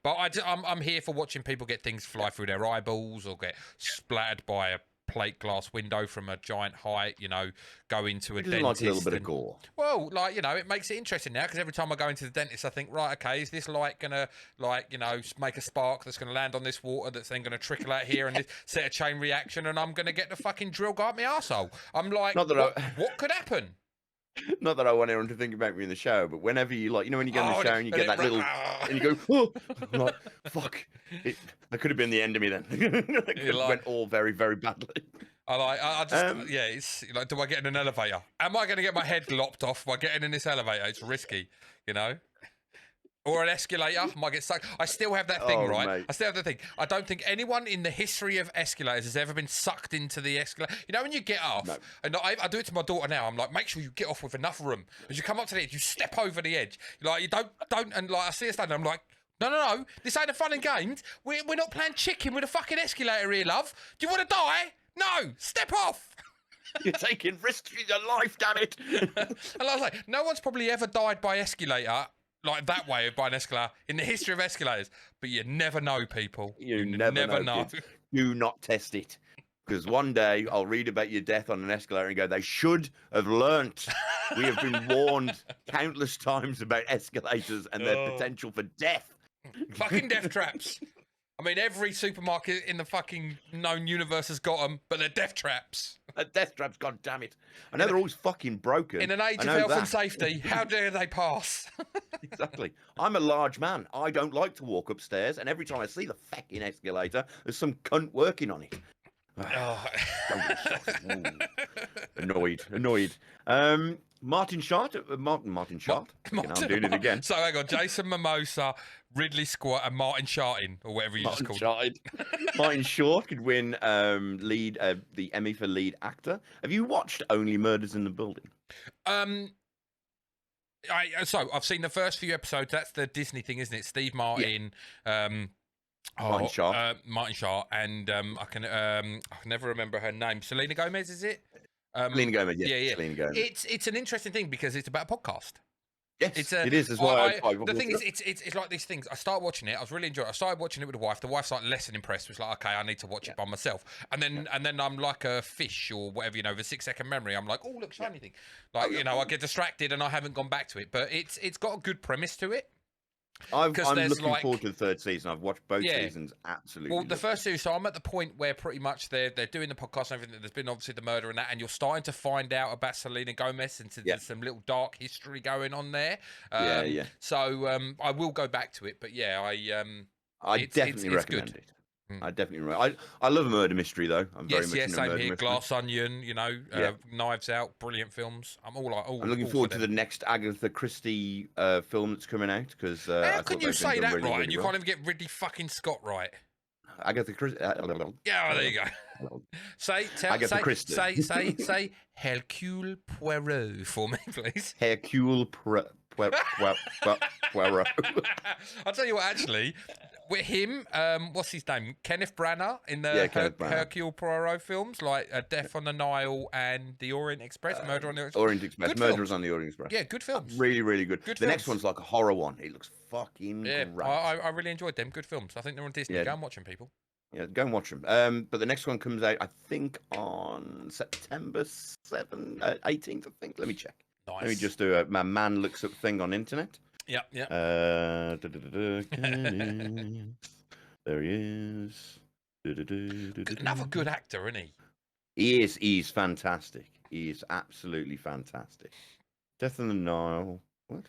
But I'm here for watching people get things fly through their eyeballs or get splattered by a plate glass window from a giant height, go into a dentist. Like a little bit of gore. Well, it makes it interesting now because every time I go into the dentist, I think, right, okay, is this light gonna, make a spark that's gonna land on this water that's then gonna trickle out here and this set a chain reaction, and I'm gonna get the fucking drill go up my arsehole. I'm like, what could happen? Not that I want everyone to think about me in the shower, but whenever you when you get in the shower and you get that little, and you go, oh, I'm like, fuck, that could have been the end of me then. It went all very, very badly. It's like, do I get in an elevator? Am I going to get my head lopped off by getting in this elevator? It's risky, Or an escalator, might get stuck. I still have that thing, right? Mate. I still have the thing. I don't think anyone in the history of escalators has ever been sucked into the escalator. You know when you get off, and I do it to my daughter now. I'm like, make sure you get off with enough room. As you come up to the edge, you step over the edge. Like you don't, and like I see her standing, I'm like, no, this ain't a fun and games. We're not playing chicken with a fucking escalator here, love. Do you want to die? No, step off. You're taking risks with your life, damn it. And I was like, no one's probably ever died by escalator. Like that way by an escalator in the history of escalators, but you never know, people. You never know. Do not test it, because one day I'll read about your death on an escalator and go, they should have learnt. We have been warned countless times about escalators and their potential for death. Fucking death traps. I mean, every supermarket in the fucking known universe has got them, but they're death traps. Death traps, god damn it. I know they're always fucking broken. In an age of health and safety, how dare they pass? Exactly. I'm a large man. I don't like to walk upstairs, and every time I see the fucking escalator, there's some cunt working on it. Annoyed. Martin Short. Martin Short. I'm doing it again. So I got Jason Momoa, Ridley Scott, and Martin Shorting, or whatever you just called it. Martin Short could win the Emmy for lead actor. Have you watched Only Murders in the Building? So I've seen the first few episodes. That's the Disney thing, isn't it? Steve Martin. Martin Short. Martin Short, and I can never remember her name. Selena Gomez, is it? Selena Gomez, yeah. Selena Gomez. It's an interesting thing because it's about a podcast. Yes, it is as well. The thing is, it's like these things. I started watching it. I was really enjoying it. I started watching it with the wife. The wife's like less than impressed. It was like, okay, I need to watch it by myself. And then I'm like a fish or whatever, the 6-second memory. I'm like, oh, look, shiny thing. Like, I get distracted and I haven't gone back to it. But it's got a good premise to it. I'm looking forward to the third season. I've watched both seasons. Absolutely. Well, the first two, so I'm at the point where pretty much they're doing the podcast and everything. There's been obviously the murder and that, and you're starting to find out about Selena Gomez and there's some little dark history going on there. So I will go back to it, but I definitely recommend it. I definitely. I love a murder mystery though. I'm very much into same murder here. mystery. Glass Onion, Knives Out, brilliant films. I'm looking forward to the next Agatha Christie film that's coming out because. How can you say that right and you well. can't even get Ridley fucking Scott right? Agatha Christie. Yeah, there you go. Say Hercule Poirot for me, please. Hercule Poirot. I'll tell you what, actually, with him, what's his name? Kenneth Branagh in the Hercule Poirot films, like Death on the Nile and The Orient Express, Murder on the Express. Murderers on the Orient Express. Yeah, good films. Really, really good. The next one's like a horror one. It looks fucking great. I really enjoyed them. Good films. I think they're on Disney. Go and watch them, people. Yeah, go and watch them. But the next one comes out, I think, on September 18th, I think. Let me check. Nice. Let me just do my man looks up thing on internet. Yeah. There he is. Another good actor, isn't he? He is. He's fantastic. He is absolutely fantastic. Death on the Nile. What?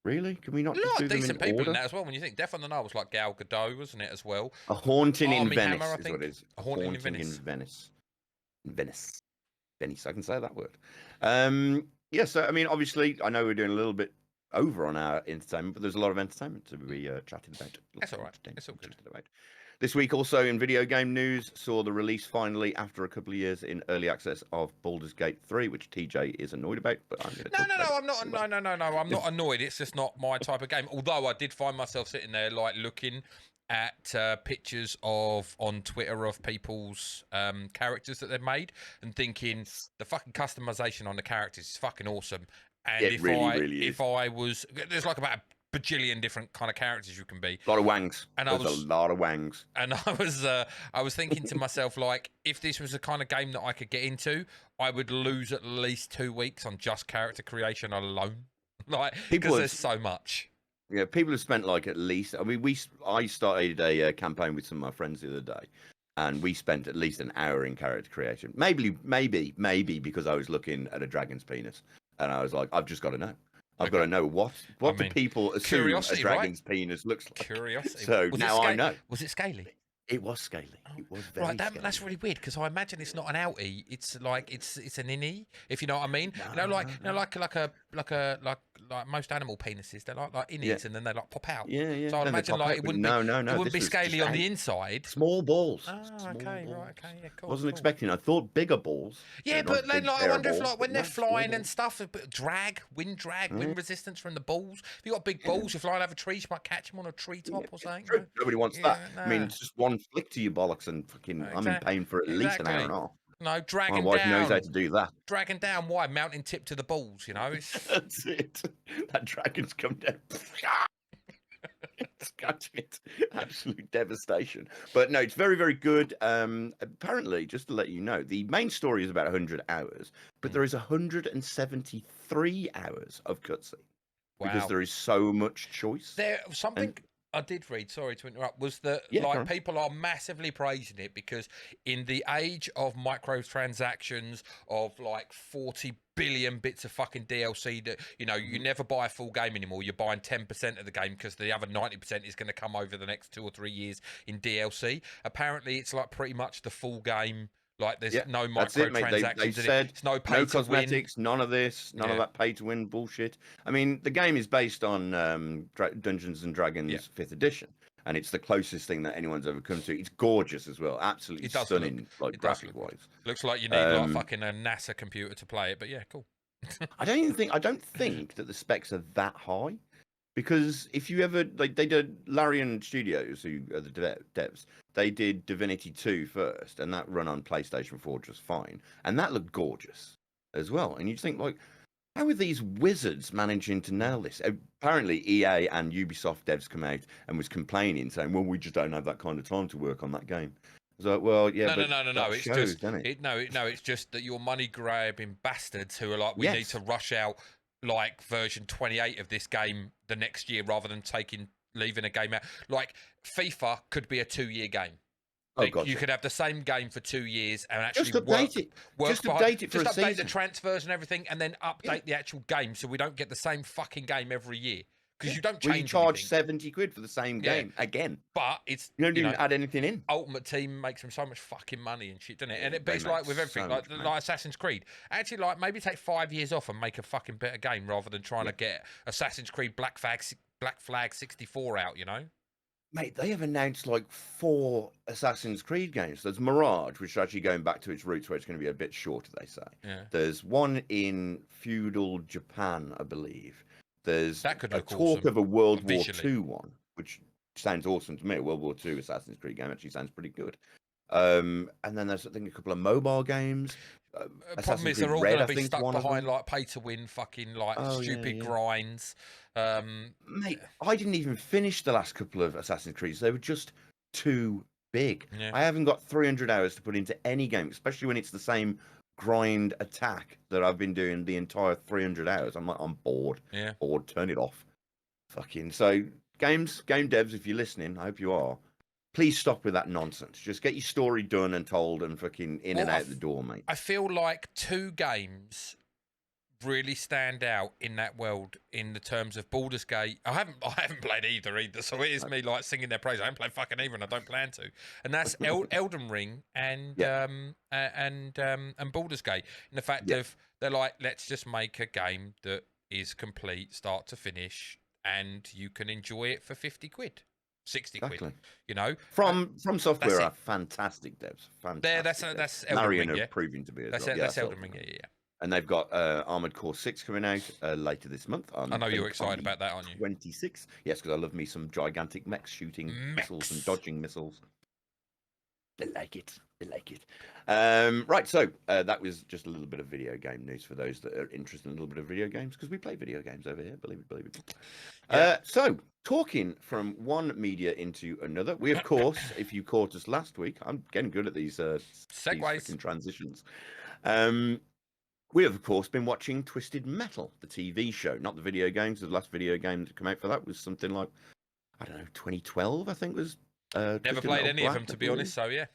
Really? Can we not just do them in decent people order? in that as well. When you think Death on the Nile was like Gal Gadot, wasn't it, as well? A Haunting in Venice Hammer, is what it is. A Haunting in Venice. Venice. I can say that word. So I mean, obviously, I know we're doing a little bit over on our entertainment, but there's a lot of entertainment to be chatted about. That's all right. It's all good. This week, also in video game news, saw the release finally after a couple of years in early access of Baldur's Gate 3, which TJ is annoyed about. But I'm going to I'm not. I'm not annoyed. It's just not my type of game. Although I did find myself sitting there, like looking at pictures on Twitter of people's characters that they've made and thinking the fucking customization on the characters is fucking awesome. And if I was, there's like about a bajillion different kind of characters you can be. A lot of wangs. And a lot of wangs. And I was thinking to myself, like, if this was the kind of game that I could get into, I would lose at least 2 weeks on just character creation alone. Like, because there's so much. Yeah, people have spent like at least. I mean, I started a campaign with some of my friends the other day, and we spent at least an hour in character creation. Maybe because I was looking at a dragon's penis, and I was like, I've just got to know. I've got to know what do people assume a dragon's penis looks like. Curiosity. So now I know. Was it scaly? It was scaly. It was very scaly. That's really weird because I imagine it's not an outie. It's like it's an innie, if you know what I mean. like most animal penises, they're like innies, and then they like pop out. Yeah, yeah. So I'd then imagine like it wouldn't be it wouldn't be scaly on the inside. Small balls. Oh, small okay, balls. right, okay, yeah, cool. Wasn't expecting. I thought bigger balls. Yeah, but then like, I wonder if like when they're flying and balls. stuff, wind resistance from the balls. If you got big balls, you're flying over trees, you might catch them on a treetop or something. True. Nobody wants that. Nah. I mean, it's just one flick to your bollocks and fucking, I'm in pain for at least an hour and a half. No, dragging My wife down. knows how to do that. Dragging down, why? Mountain tip to the balls, you know? That's it. That dragon's come down. It's catching it. Absolute devastation. But no, it's very, very good. Apparently, just to let you know, the main story is about 100 hours, but there is 173 hours of cutscene. Wow. Because there is so much choice. Something I did read, sorry to interrupt, was that people are massively praising it because in the age of microtransactions of like 40 billion bits of fucking DLC that, you know, you never buy a full game anymore. You're buying 10% of the game because the other 90% is going to come over the next 2 or 3 years in DLC. Apparently, it's like pretty much the full game. Like there's no microtransactions. They said it's no pay no to cosmetics, win. none of this, none of that pay to win bullshit. I mean, the game is based on Dungeons and Dragons 5th edition, and it's the closest thing that anyone's ever come to. It's gorgeous as well, absolutely stunning, like graphic wise. Looks like you need like fucking a NASA computer to play it, but yeah, cool. I don't think that the specs are that high. Because if you ever, like, they did Larian Studios, who are the devs, they did Divinity 2 first, and that run on PlayStation 4 just fine. And that looked gorgeous as well. And you think, like, how are these wizards managing to nail this? Apparently, EA and Ubisoft devs come out and was complaining, saying, well, we just don't have that kind of time to work on that game. I was like, well, yeah, no. It's shows, just, it's just that your money grabbing bastards who are like, we need to rush out like version 28 of this game the next year rather than leaving a game out. Like FIFA could be a 2-year game. You could have the same game for 2 years and actually update it for update the transfers and everything, and then update the actual game so we don't get the same fucking game every year. Because you don't change you charge 70 quid for the same game again. But it's you don't even add anything in. Ultimate Team makes them so much fucking money and shit, doesn't it? But it's like with everything, like Assassin's Creed. Actually, like maybe take 5 years off and make a fucking better game rather than trying to get Assassin's Creed Black Flag 64 out, you know? Mate, they have announced like 4 Assassin's Creed games. There's Mirage, which is actually going back to its roots where it's going to be a bit shorter, they say. Yeah. There's one in feudal Japan, I believe. There's a talk of a World War II one, which sounds awesome to me. A World War II Assassin's Creed game actually sounds pretty good. And then there's, I think, a couple of mobile games. Problem is they're all going to be stuck behind like pay-to-win fucking like stupid grinds. Mate, I didn't even finish the last couple of Assassin's Creeds. They were just too big. Yeah. I haven't got 300 hours to put into any game, especially when it's the same grind attack that I've been doing the entire 300 hours. I'm like, I'm bored. Yeah. Bored. Turn it off. Fucking. So, game devs, if you're listening, I hope you are. Please stop with that nonsense. Just get your story done and told and fucking in and out the door, mate. I feel like 2 games really stand out in that world in the terms of Baldur's Gate. I haven't played either, so it is me like singing their praise. I haven't played fucking either, and I don't plan to. And that's Elden Ring and Baldur's Gate. And the fact of they're like, let's just make a game that is complete, start to finish, and you can enjoy it for 50 quid. 60 quid, you know. From Software are fantastic devs. Fantastic. That's Elden Ring, are proving to be as well. That's Elden Ring, yeah. And they've got Armored Core 6 coming out later this month. I know you're excited about that, aren't you? 26. Yes, because I love me some gigantic mechs shooting missiles and dodging missiles. They like it. Right, so that was just a little bit of video game news for those that are interested in a little bit of video games, because we play video games over here, believe it. So, talking from one media into another, we, of course, if you caught us last week, I'm getting good at these segues and transitions. We have, of course, been watching Twisted Metal, the TV show, not the video games. The last video game that came out for that was something like, I don't know, 2012, I think was. Never played any of them, to be honest, so yeah.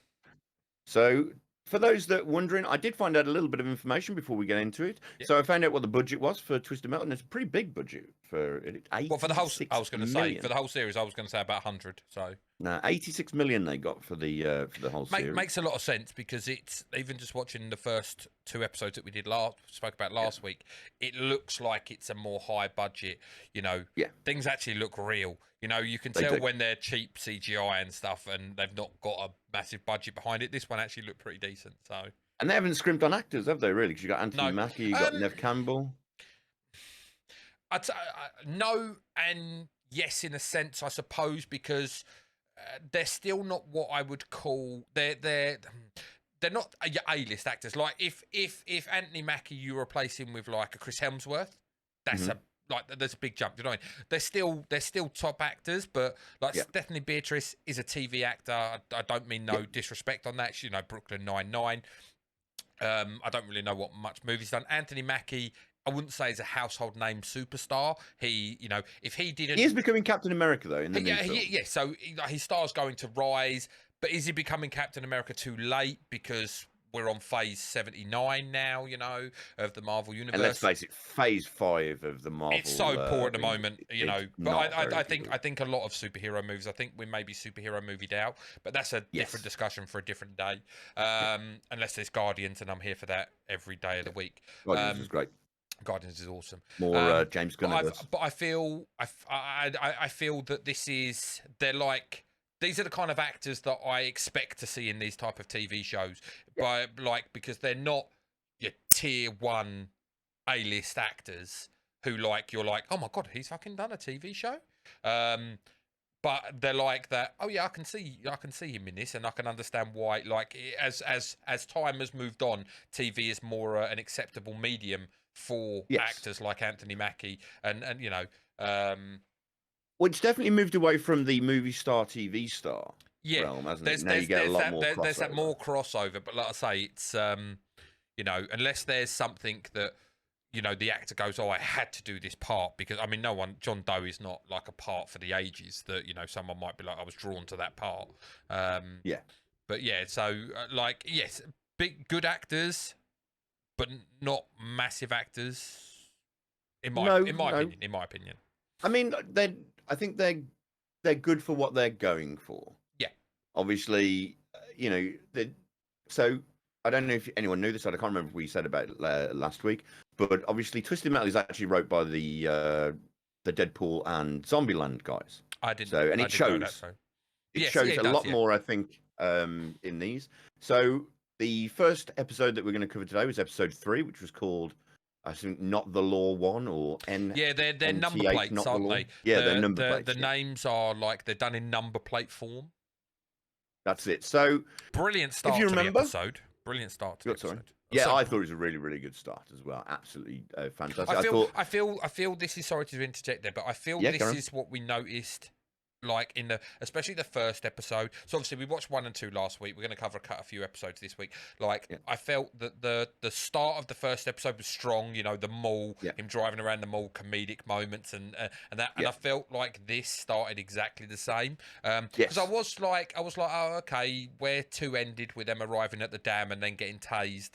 So, for those that are wondering, I did find out a little bit of information before we get into it. Yep. So I found out what the budget was for Twisted Metal, and it's a pretty big budget for it. Well, for the whole, I was going to say million. for the whole series, I was going to say about 100. So no, 86 million they got for the whole series. Makes a lot of sense because it's even just watching the first 2 episodes that we did spoke about last week. It looks like it's a more high budget. You know, things actually look real. You know, you can tell when they're cheap CGI and stuff, and they've not got a massive budget behind it. This one actually looked pretty decent. So, and they haven't scrimped on actors, have they? Really? Because you got Anthony Mackie, you got Nev Campbell. No and yes, in a sense, I suppose, because they're still not what I would call they're not your A-list actors. Like if Anthony Mackie you replace him with like a Chris Hemsworth, that's there's a big jump. You know what I mean? They're still top actors, but like Stephanie Beatrice is a TV actor. I don't mean no disrespect on that. You know, Brooklyn Nine-Nine. I don't really know what much movies done. Anthony Mackie, I wouldn't say he's a household name superstar. He, you know, if he didn't, he is becoming Captain America though. In the new film. So his star's going to rise, but is he becoming Captain America too late because we're on phase 79 now? You know, of the Marvel universe. And let's face it, phase 5 of the Marvel. It's so poor at the moment, you know. But I think a lot of superhero movies. I think we may be superhero movied out, but that's a different discussion for a different day. Unless there's Guardians, and I'm here for that every day of the week. Guardians is great. Guardians is awesome. More James Gunn. But I feel that they're like, these are the kind of actors that I expect to see in these type of TV shows. Because they're not your tier 1 A-list actors who you're like, oh my god, he's fucking done a TV show. But they're like that. Oh yeah, I can see him in this, and I can understand why. Like as time has moved on, TV is more an acceptable medium for actors like Anthony Mackie, and you know, well, it's definitely moved away from the movie star, TV star realm, hasn't it? Now you get a lot more crossover. There's that more crossover, but like I say, it's you know, unless there's something that, you know, the actor goes, oh, I had to do this part, because I mean, John Doe is not like a part for the ages that, you know, someone might be like, I was drawn to that part. But yeah, so yes, good actors, but not massive actors. In my opinion. I mean, I think they're good for what they're going for. Yeah. Obviously, you know, so I don't know if anyone knew this. I can't remember what we said about it last week, but obviously, Twisted Metal is actually wrote by the Deadpool and Zombieland guys. I didn't. So, and it shows. It shows a lot more, I think, in these. So the first episode that we're going to cover today was episode 3, which was called, I think, Not the Law 1 or N. Yeah, they're number plates, aren't they? Yeah, they're number plates. The names are like they're done in number plate form. That's it. So brilliant start to the episode. Brilliant start to the episode. Yeah, I thought it was a really, really good start as well. Absolutely fantastic. I feel this is, sorry to interject there, but I feel this is what we noticed, like especially the first episode. So obviously we watched 1 and 2 last week. We're going to cover a few episodes this week. I felt that the start of the first episode was strong. You know, the mall, him driving around the mall, comedic moments, and that. And I felt like this started exactly the same. Because I was like, oh, okay, where 2 ended with them arriving at the dam and then getting tased.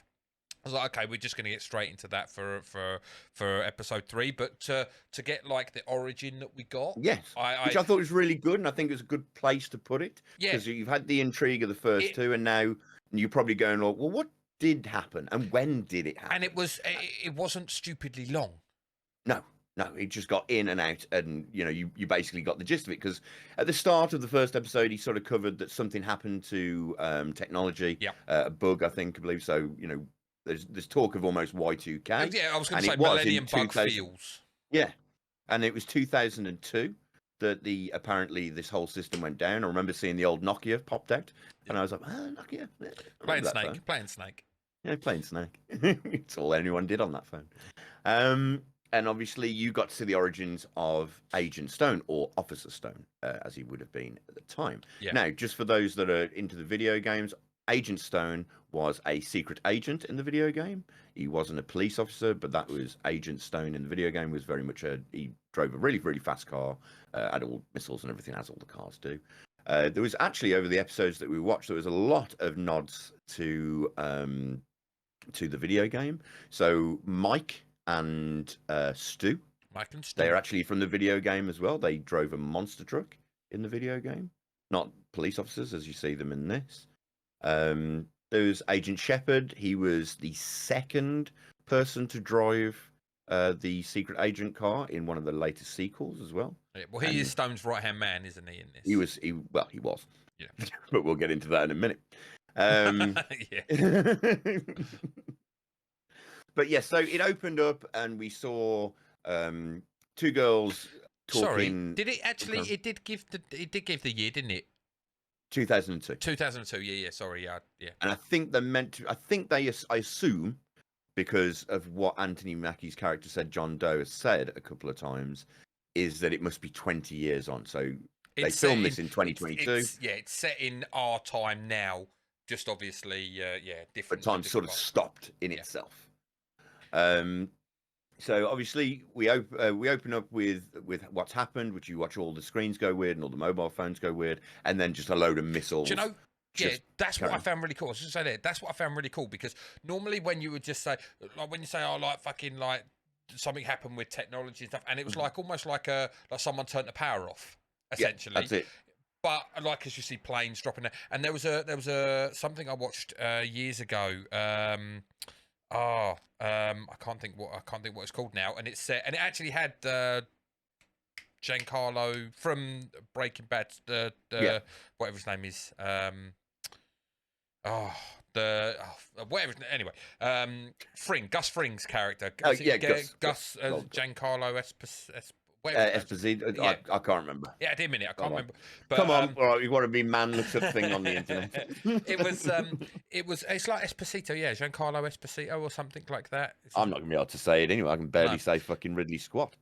I was like, okay, we're just going to get straight into that for episode 3, but to get like the origin that we got, which I thought was really good, and I think it was a good place to put it, because you've had the intrigue of the first 2, and now you're probably going, well, what did happen, and when did it happen? And it wasn't stupidly long. No, it just got in and out, and you know, you basically got the gist of it, because at the start of the first episode, he sort of covered that something happened to technology, a bug, I believe. So, you know, there's talk of almost Y2K. Yeah, I was going to say Millennium Bug feels. Yeah, and it was 2002 that apparently this whole system went down. I remember seeing the old Nokia popped out, and I was like, Nokia. Playing Snake. Yeah, playing Snake. It's all anyone did on that phone. And obviously you got to see the origins of Agent Stone, or Officer Stone, as he would have been at the time. Yeah. Now, just for those that are into the video games, Agent Stone was a secret agent in the video game. He wasn't a police officer, but that was Agent Stone in the video game. Was very much he drove a really, really fast car, had all missiles and everything, as all the cars do. There was actually, over the episodes that we watched, there was a lot of nods to the video game. So Mike and Stu Mike and Stu. They're actually from the video game as well. They drove a monster truck in the video game, not police officers as you see them in this. There's Agent Shepard. He was the second person to drive the secret agent car in one of the latest sequels as well. Yeah, well, he is Stone's right-hand man, isn't he, in this? He was. Yeah. But we'll get into that in a minute. Yeah. But yeah, so it opened up and we saw two girls talking. Sorry, did it actually? It did give the year, didn't it? 2002. 2002. Yeah. Sorry, yeah. And I think they're meant to. I assume, because of what Anthony Mackie's character said, John Doe has said a couple of times, is that it must be 20 years on. So they filmed this in 2022. It's set in our time now. Just obviously, different. But time sort of stopped in itself. So obviously we open up with what's happened, which you watch all the screens go weird and all the mobile phones go weird, and then just a load of missiles. Do you know? Yeah, that's what I found really cool. I was just say that. That's what I found really cool because normally when you would just say, like when you say, "Oh, like fucking like something happened with technology and stuff," and it was like almost like someone turned the power off, essentially. Yeah, that's it. But like as you see planes dropping there, and there was a something I watched years ago. I can't think what it's called now, and it's and it actually had Giancarlo from Breaking Bad, whatever his name is, whatever. Anyway, Gus Fring's character. Gus. Giancarlo Esposito. Yeah. I can't remember. Yeah, I did a minute. I can't remember. But, come on, all right, you want to be man looks up thing on the internet. It's like Esposito, yeah, Giancarlo Esposito or something like that. I'm not gonna be able to say it anyway. I can barely say fucking Ridley Squat.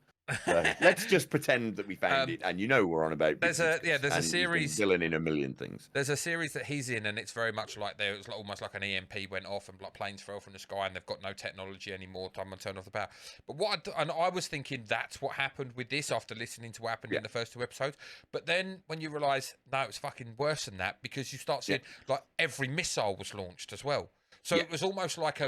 So let's just pretend that we found it, and we're on about. There's a series villain in a million things. There's a series that he's in, and it's very much like there. It's almost like an EMP went off, and like planes fell from the sky, and they've got no technology anymore. Time to turn off the power. But I was thinking that's what happened with this after listening to what happened in the first two episodes. But then when you realise no, it's fucking worse than that because you start seeing like every missile was launched as well. So it was almost like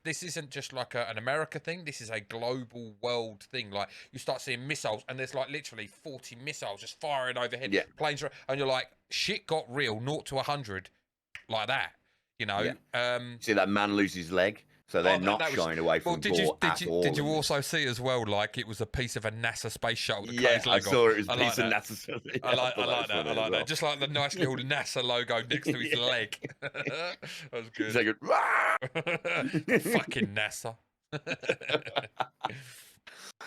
this isn't just like an America thing. This is a global world thing. Like you start seeing missiles and there's like literally 40 missiles just firing overhead. Yeah. Planes and you're like, shit got real, 0 to 100 like that, you know? Yeah. See that man lose his leg? So they're not shying away from ball at all. Did you also see as well, like it was a piece of a NASA space shuttle? Yes, I saw it was a piece of NASA. Yeah, I like that. Just like the nice little NASA logo next to his leg. That was good. Fucking NASA.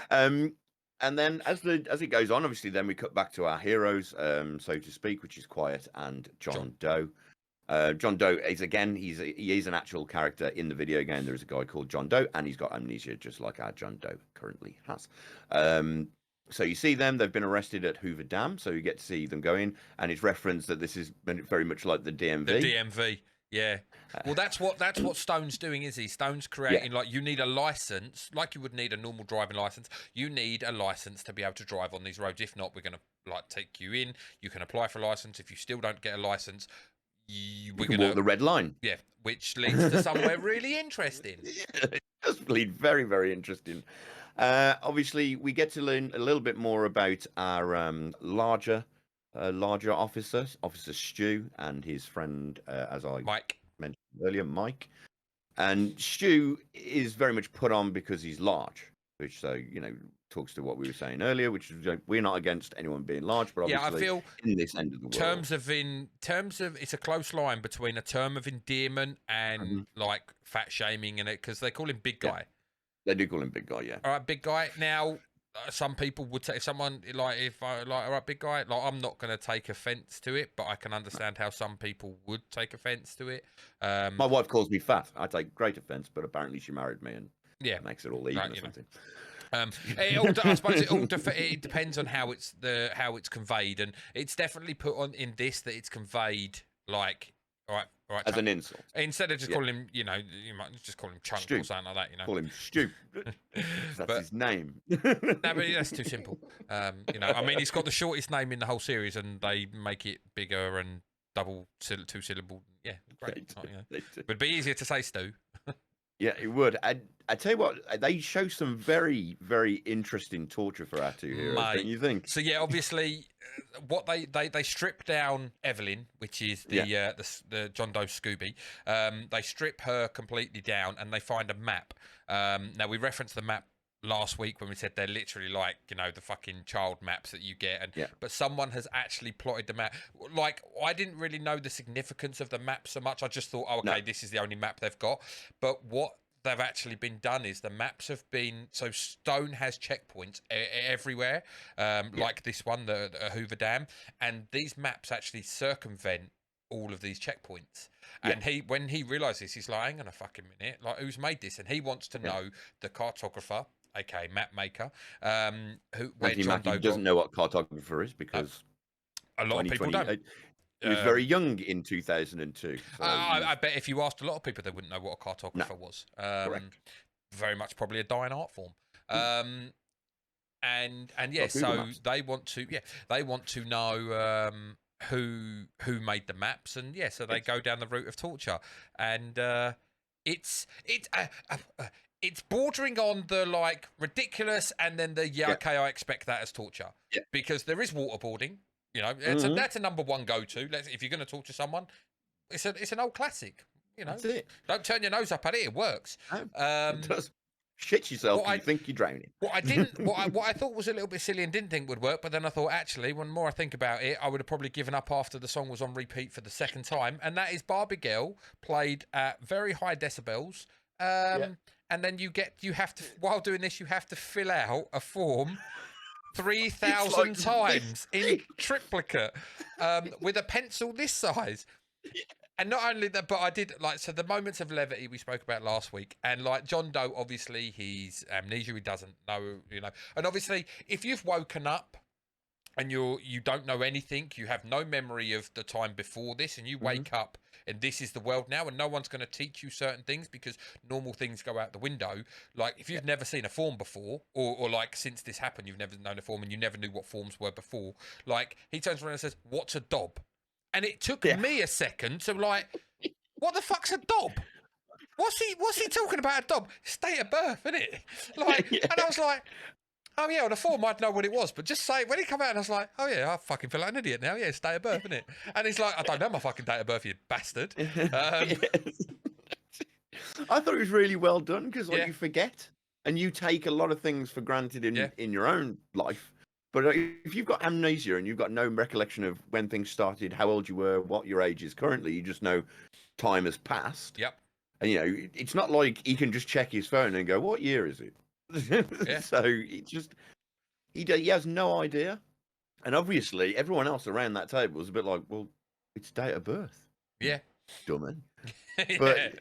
And then as it goes on, obviously, then we cut back to our heroes, so to speak, which is Quiet and John Doe. John Doe is he is an actual character in the video game. There is a guy called John Doe, and he's got amnesia just like our John Doe currently has. So you see them; they've been arrested at Hoover Dam, so you get to see them go in, and it's referenced that this is very much like the DMV. The DMV, yeah. Well, that's what Stone's doing, is he? Stone's creating like you need a license, like you would need a normal driving license. You need a license to be able to drive on these roads. If not, we're going to like take you in. You can apply for a license. If you still don't get a license, we're going to walk the red line. Yeah, which leads to somewhere really interesting. Yeah, it does lead very, very interesting. Obviously, we get to learn a little bit more about our larger officer, Officer Stu, and his friend, as I mentioned earlier, Mike. And Stu is very much put on because he's large, which talks to what we were saying earlier, which is we're not against anyone being large, but obviously I feel in this end of the world, in terms of it's a close line between a term of endearment and like fat shaming in it, because they call him big guy. Yeah. They do call him big guy, yeah. All right, big guy. Now, some people would take someone all right, big guy. Like, I'm not going to take offence to it, but I can understand how some people would take offence to it. My wife calls me fat. I take great offence, but apparently she married me, and makes it all even or something. I suppose it depends on how it's conveyed, and it's definitely put on in this that it's conveyed like all right as an insult instead of just calling him. You might just call him Chunk or something like that. Call him Stu. That's his name. No, but that's too simple. I mean, he's got the shortest name in the whole series, and they make it bigger and two syllable. Yeah, great. But it'd be easier to say Stu. Yeah, it would. I tell you what, they show some very, very interesting torture for our two heroes, don't you think? So yeah, obviously, what they strip down Evelyn, which is the John Doe Scooby. They strip her completely down, and they find a map. Now we referenced the map last week when we said they're literally like, you know, the fucking child maps that you get, and but someone has actually plotted the map. Like, I didn't really know the significance of the map so much. I just thought, oh, okay, this is the only map they've got. But what they've actually been done is the maps have been, so Stone has checkpoints everywhere, like this one, the Hoover Dam, and these maps actually circumvent all of these checkpoints. And when he realizes, he's like, hang on a fucking minute, like, who's made this? And he wants to know the cartographer, aka map maker, where John Doe doesn't know what cartographer is, because a lot of people don't. He was very young in 2002. So I bet if you asked a lot of people, they wouldn't know what a cartographer was. Correct. Very much probably a dying art form. And yeah, so they want to know who made the maps, and so they go down the route of torture, and it's bordering on the like ridiculous, and then the okay, I expect that as torture, because there is waterboarding. You know, that's a number one go-to. If you're going to torture someone, it's an old classic. You know, that's it. Don't turn your nose up at it. It works. It does. Shit yourself. You think you're drowning. What I thought was a little bit silly and didn't think would work, but then I thought, actually, when more I think about it, I would have probably given up after the song was on repeat for the second time. And that is Barbie Girl played at very high decibels. And then you have to, while doing this, you have to fill out a form 3,000 times in triplicate with a pencil this size. And not only that, but I did so the moments of levity we spoke about last week, and like John Doe, obviously he's amnesia, he doesn't know, you know, and obviously if you've woken up and you don't know anything, you have no memory of the time before this, and you wake up and this is the world now, and no one's going to teach you certain things because normal things go out the window. Like if you've never seen a form before, or like since this happened, you've never known a form and you never knew what forms were before. Like he turns around and says, "What's a dob?" And it took me a second to like, what the fuck's a dob? What's he talking about a dob? State of birth, isn't it? Like, and I was like, oh yeah, on a form I'd know what it was, but just say, when he come out, and I was like, oh yeah, I fucking feel like an idiot now. Yeah, it's date of birth, isn't it? And he's like, I don't know my fucking date of birth, you bastard. I thought it was really well done, because you forget, and you take a lot of things for granted in your own life. But if you've got amnesia and you've got no recollection of when things started, how old you were, what your age is currently, you just know time has passed. Yep. And you know, it's not like he can just check his phone and go, "What year is it?" So it's just he has no idea, and obviously everyone else around that table was a bit like, "Well, it's date of birth." Yeah, dummy. But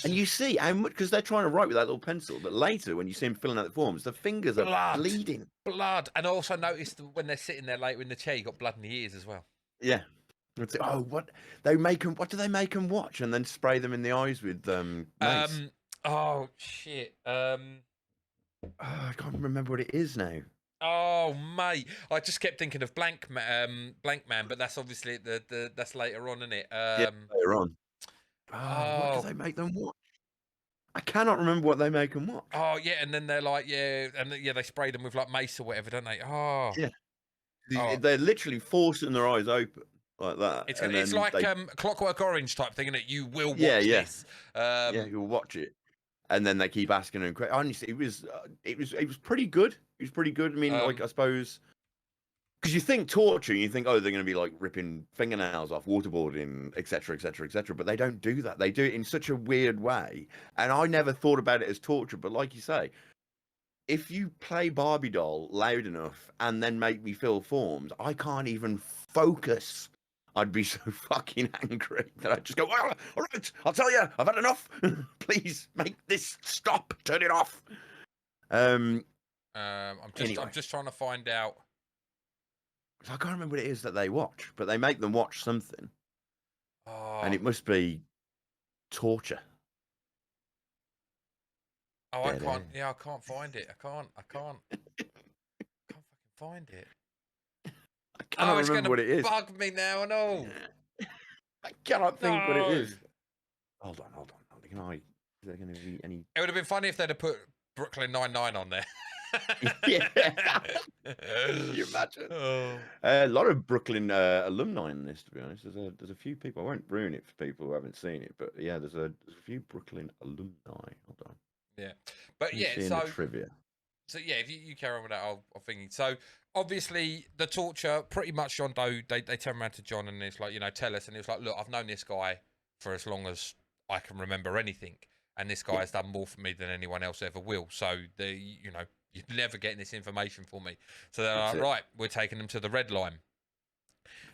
and you see how much, because they're trying to write with that little pencil, but later when you see him filling out the forms, the fingers are bleeding. Blood, and I also noticed when they're sitting there later in the chair, you got blood in the ears as well. Yeah. Oh, what they make them? What do they make them watch, and then spray them in the eyes with mace? Oh shit. I can't remember what it is now. Oh mate, I just kept thinking of Blank Man, but that's obviously that's later on, isn't it? Later on. What do they make them watch? I cannot remember what they make them watch. Oh yeah, and then they're like, they spray them with like mace or whatever, don't they? Oh yeah. They're literally forcing their eyes open like that. It's like Clockwork Orange type thing, isn't it? You will watch this. You'll watch it, and then they keep asking them. Honestly, it was pretty good. It was pretty good. I mean, I suppose. Because you think torture, you think, oh, they're going to be like ripping fingernails off, waterboarding, etc., etc., etc. But they don't do that. They do it in such a weird way. And I never thought about it as torture. But like you say, if you play Barbie doll loud enough and then make me fill forms, I can't even focus. I'd be so fucking angry that I'd just go, oh, all right, I'll tell you, I've had enough. Please make this stop. Turn it off. I'm just trying to find out. I can't remember what it is that they watch, but they make them watch something. And it must be torture. Oh, I can't. Yeah, I can't find it. I can't fucking find it. I can't remember what it is. Bug me now and all. I cannot think what it is. Hold on. Can I? there going to be any? It would have been funny if they'd have put Brooklyn Nine-Nine on there. Yeah. Can you imagine? Oh. A lot of Brooklyn alumni in this, to be honest. There's a few people. I won't ruin it for people who haven't seen it, but yeah, there's a few Brooklyn alumni. Hold on. Yeah, but yeah, so trivia. So yeah, if you carry on with that, I'll thinking. So obviously the torture, pretty much John Doe. They turn around to John and it's like, tell us, and it's like, look, I've known this guy for as long as I can remember anything, and this guy has done more for me than anyone else ever will. So you're never getting this information for me. So they're like, right, we're taking them to the Red Line.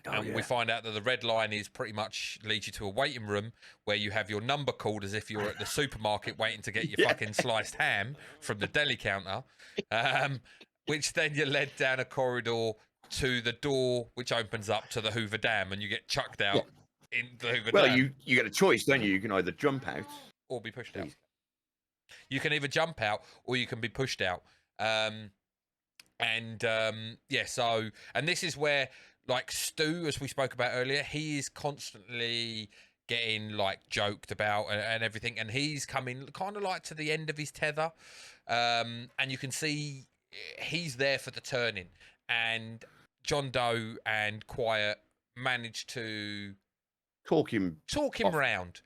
And we find out that the Red Line is pretty much leads you to a waiting room where you have your number called as if you're at the supermarket waiting to get your fucking sliced ham from the deli counter, which then you're led down a corridor to the door which opens up to the Hoover Dam, and you get chucked out in the Hoover Dam. Well, you get a choice, don't you? You can either jump out or be pushed out. You can either jump out or you can be pushed out. So and this is where, like, Stu, as we spoke about earlier, he is constantly getting like joked about and everything, and he's coming kind of like to the end of his tether, and you can see he's there for the turning, and John Doe and Quiet manage to talk him round.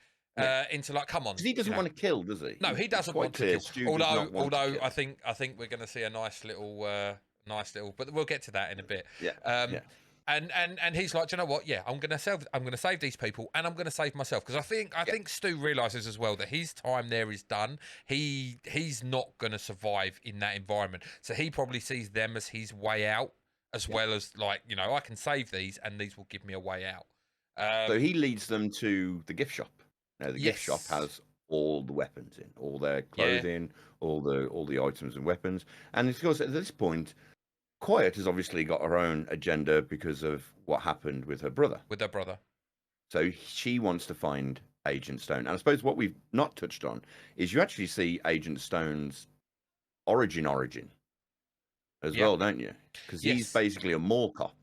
Into like, come on, because he doesn't want to kill, does he? No, he doesn't want to kill. Although I think we're going to see a nice little, but we'll get to that in a bit. Yeah. And he's like, do you know what? Yeah, I'm going to save these people, and I'm going to save myself, because I think Stu realizes as well that his time there is done. He's not going to survive in that environment, so he probably sees them as his way out, as well as like, I can save these, and these will give me a way out. So he leads them to the gift shop. Now the gift shop has all the weapons in, all their clothing, all the items and weapons, and of course at this point, Quiet has obviously got her own agenda because of what happened with her brother. So she wants to find Agent Stone. And I suppose what we've not touched on is you actually see Agent Stone's origin as well, don't you? Because he's basically a mall cop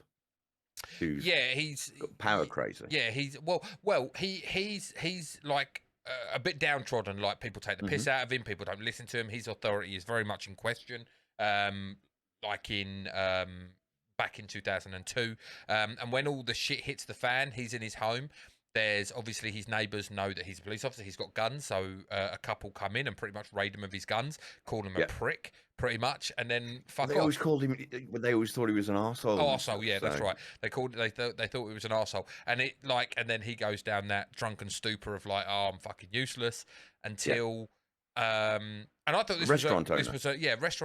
who's he's power crazy. Yeah, he's like a bit downtrodden. Like, people take the piss out of him. People don't listen to him. His authority is very much in question. Like in back in 2002, and when all the shit hits the fan, he's in his home. There's obviously his neighbours know that he's a police officer. He's got guns, so a couple come in and pretty much raid him of his guns, call him a prick, pretty much, and then fuck off. Always called him. They always thought he was an arsehole. Oh, arsehole, yeah, that's right. They thought he was an arsehole, and and then he goes down that drunken stupor of like, oh, I'm fucking useless, until. And I thought this restaurant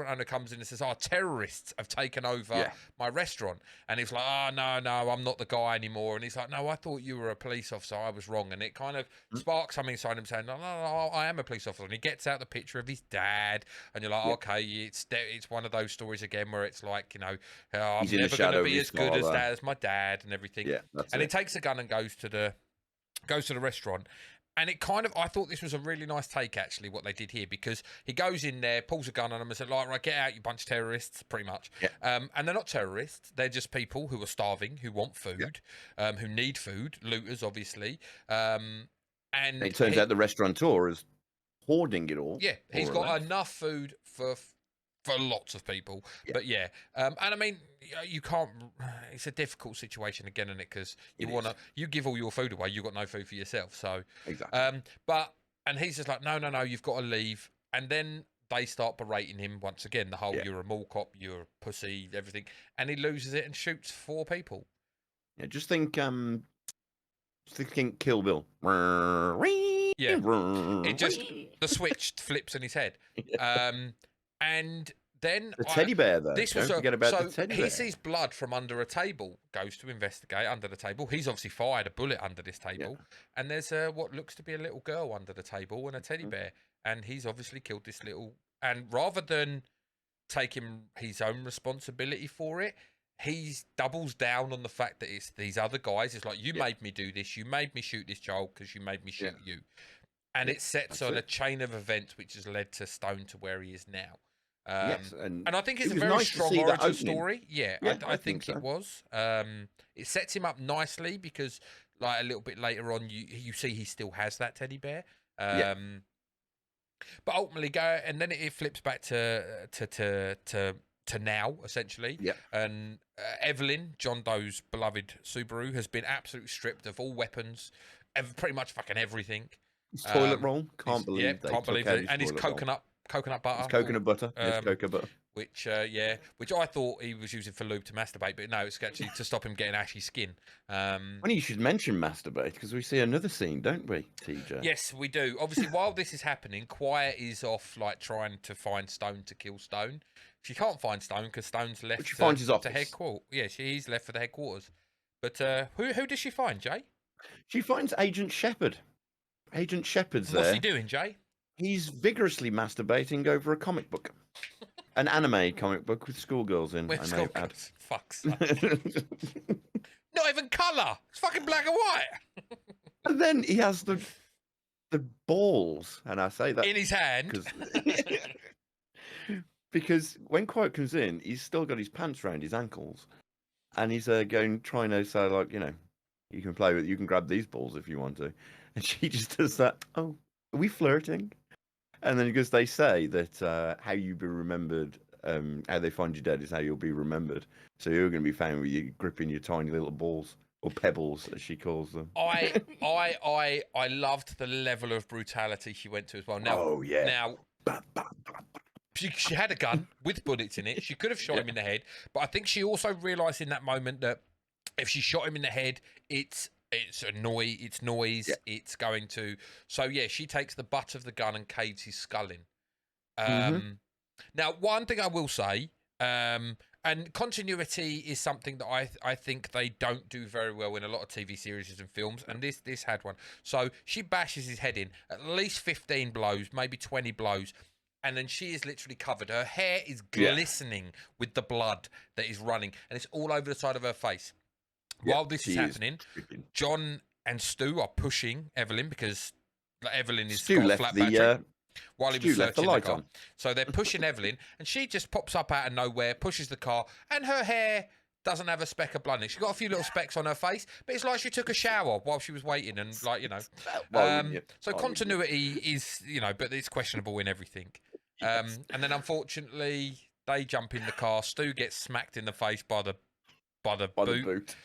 owner comes in and says, "Oh, terrorists have taken over my restaurant," and he's like, "Oh, no, I'm not the guy anymore." And he's like, "No, I thought you were a police officer. I was wrong." And it kind of sparks something inside him saying, "No, I am a police officer." And he gets out the picture of his dad, and you're like, "Okay, it's one of those stories again where it's like, I'm never going to be as good as my dad and everything." Yeah, and he takes a gun and goes to the restaurant. And it kind of, I thought this was a really nice take, actually, what they did here, because he goes in there, pulls a gun on them and said, like, right, get out, you bunch of terrorists, pretty much. Yeah. And they're not terrorists. They're just people who are starving, who want food, who need food, looters, obviously. And it turns out the restaurateur is hoarding it all. Yeah, he's got enough food for lots of people. Yeah. But and I mean, you can't, it's a difficult situation again, isn't it? Because you give all your food away, you've got no food for yourself. So exactly. And he's just like, no, you've got to leave. And then they start berating him once again, the whole you're a mall cop, you're a pussy, everything, and he loses it and shoots 4 people. Yeah, just think Kill Bill. Yeah, it just, the switch flips in his head. And then the teddy bear, though. Don't forget about the teddy bear. He sees blood from under a table, goes to investigate under the table. He's obviously fired a bullet under this table, and there's what looks to be a little girl under the table and a teddy bear, and he's obviously killed this little. And rather than take his own responsibility for it, he doubles down on the fact that it's these other guys. It's like, you made me do this, you made me shoot this child because you made me shoot you, and it sets on a chain of events which has led to Stone to where he is now. And I think it's a very strong origin story. Yeah, I think it was. It sets him up nicely because, like, a little bit later on, you see he still has that teddy bear. But ultimately, and then it flips back to now, essentially. Yeah. And Evelyn, John Doe's beloved Subaru, has been absolutely stripped of all weapons, pretty much fucking everything. His toilet roll. Can't believe they can't took believe out it. And his coconut butter. His coconut butter. His cocoa butter. Which I thought he was using for lube to masturbate, but no, it's actually to stop him getting ashy skin. Funny you should mention masturbate, because we see another scene, don't we, TJ? Yes, we do. Obviously, while this is happening, Quiet is off like trying to find Stone to kill Stone. She can't find Stone because Stone's left she finds his to office. headquarters. Yeah, he's left for the headquarters. But who does she find, Jay? She finds Agent Shepard. Agent Shepard's there. What's he doing, Jay? He's vigorously masturbating over a comic book. An anime comic book with schoolgirls in, I may add. Fuck's sake. Not even colour. It's fucking black and white. And then he has the balls, and I say that in his hand. Because when Quiet comes in, he's still got his pants around his ankles, and he's trying to say, like, you can grab these balls if you want to, and she just does that. Oh, are we flirting? And then because they say that how you be remembered, how they find you dead is how you'll be remembered. So you're going to be found with you gripping your tiny little balls, or pebbles, as she calls them. I loved the level of brutality she went to as well. Now, oh yeah. Now, she had a gun with bullets in it. She could have shot him in the head, but I think she also realised in that moment that if she shot him in the head, it's noise. It's going to. So yeah, she takes the butt of the gun and caves his skull in. Now, one thing I will say, and continuity is something that I think they don't do very well in a lot of TV series and films, and this had one. So she bashes his head in, at least 15 blows, maybe 20 blows, and then she is literally covered. Her hair is glistening with the blood that is running, and it's all over the side of her face. While this is happening, John and Stu are pushing Evelyn because Evelyn is Stu left flat the battery. While he was left the light on. So they're pushing Evelyn, and she just pops up out of nowhere, pushes the car, and her hair doesn't have a speck of blood in it. She's got a few little specks on her face, but it's like she took a shower while she was waiting, and so continuity is, but it's questionable in everything. Yes. And then unfortunately, they jump in the car. Stu gets smacked in the face by the boot,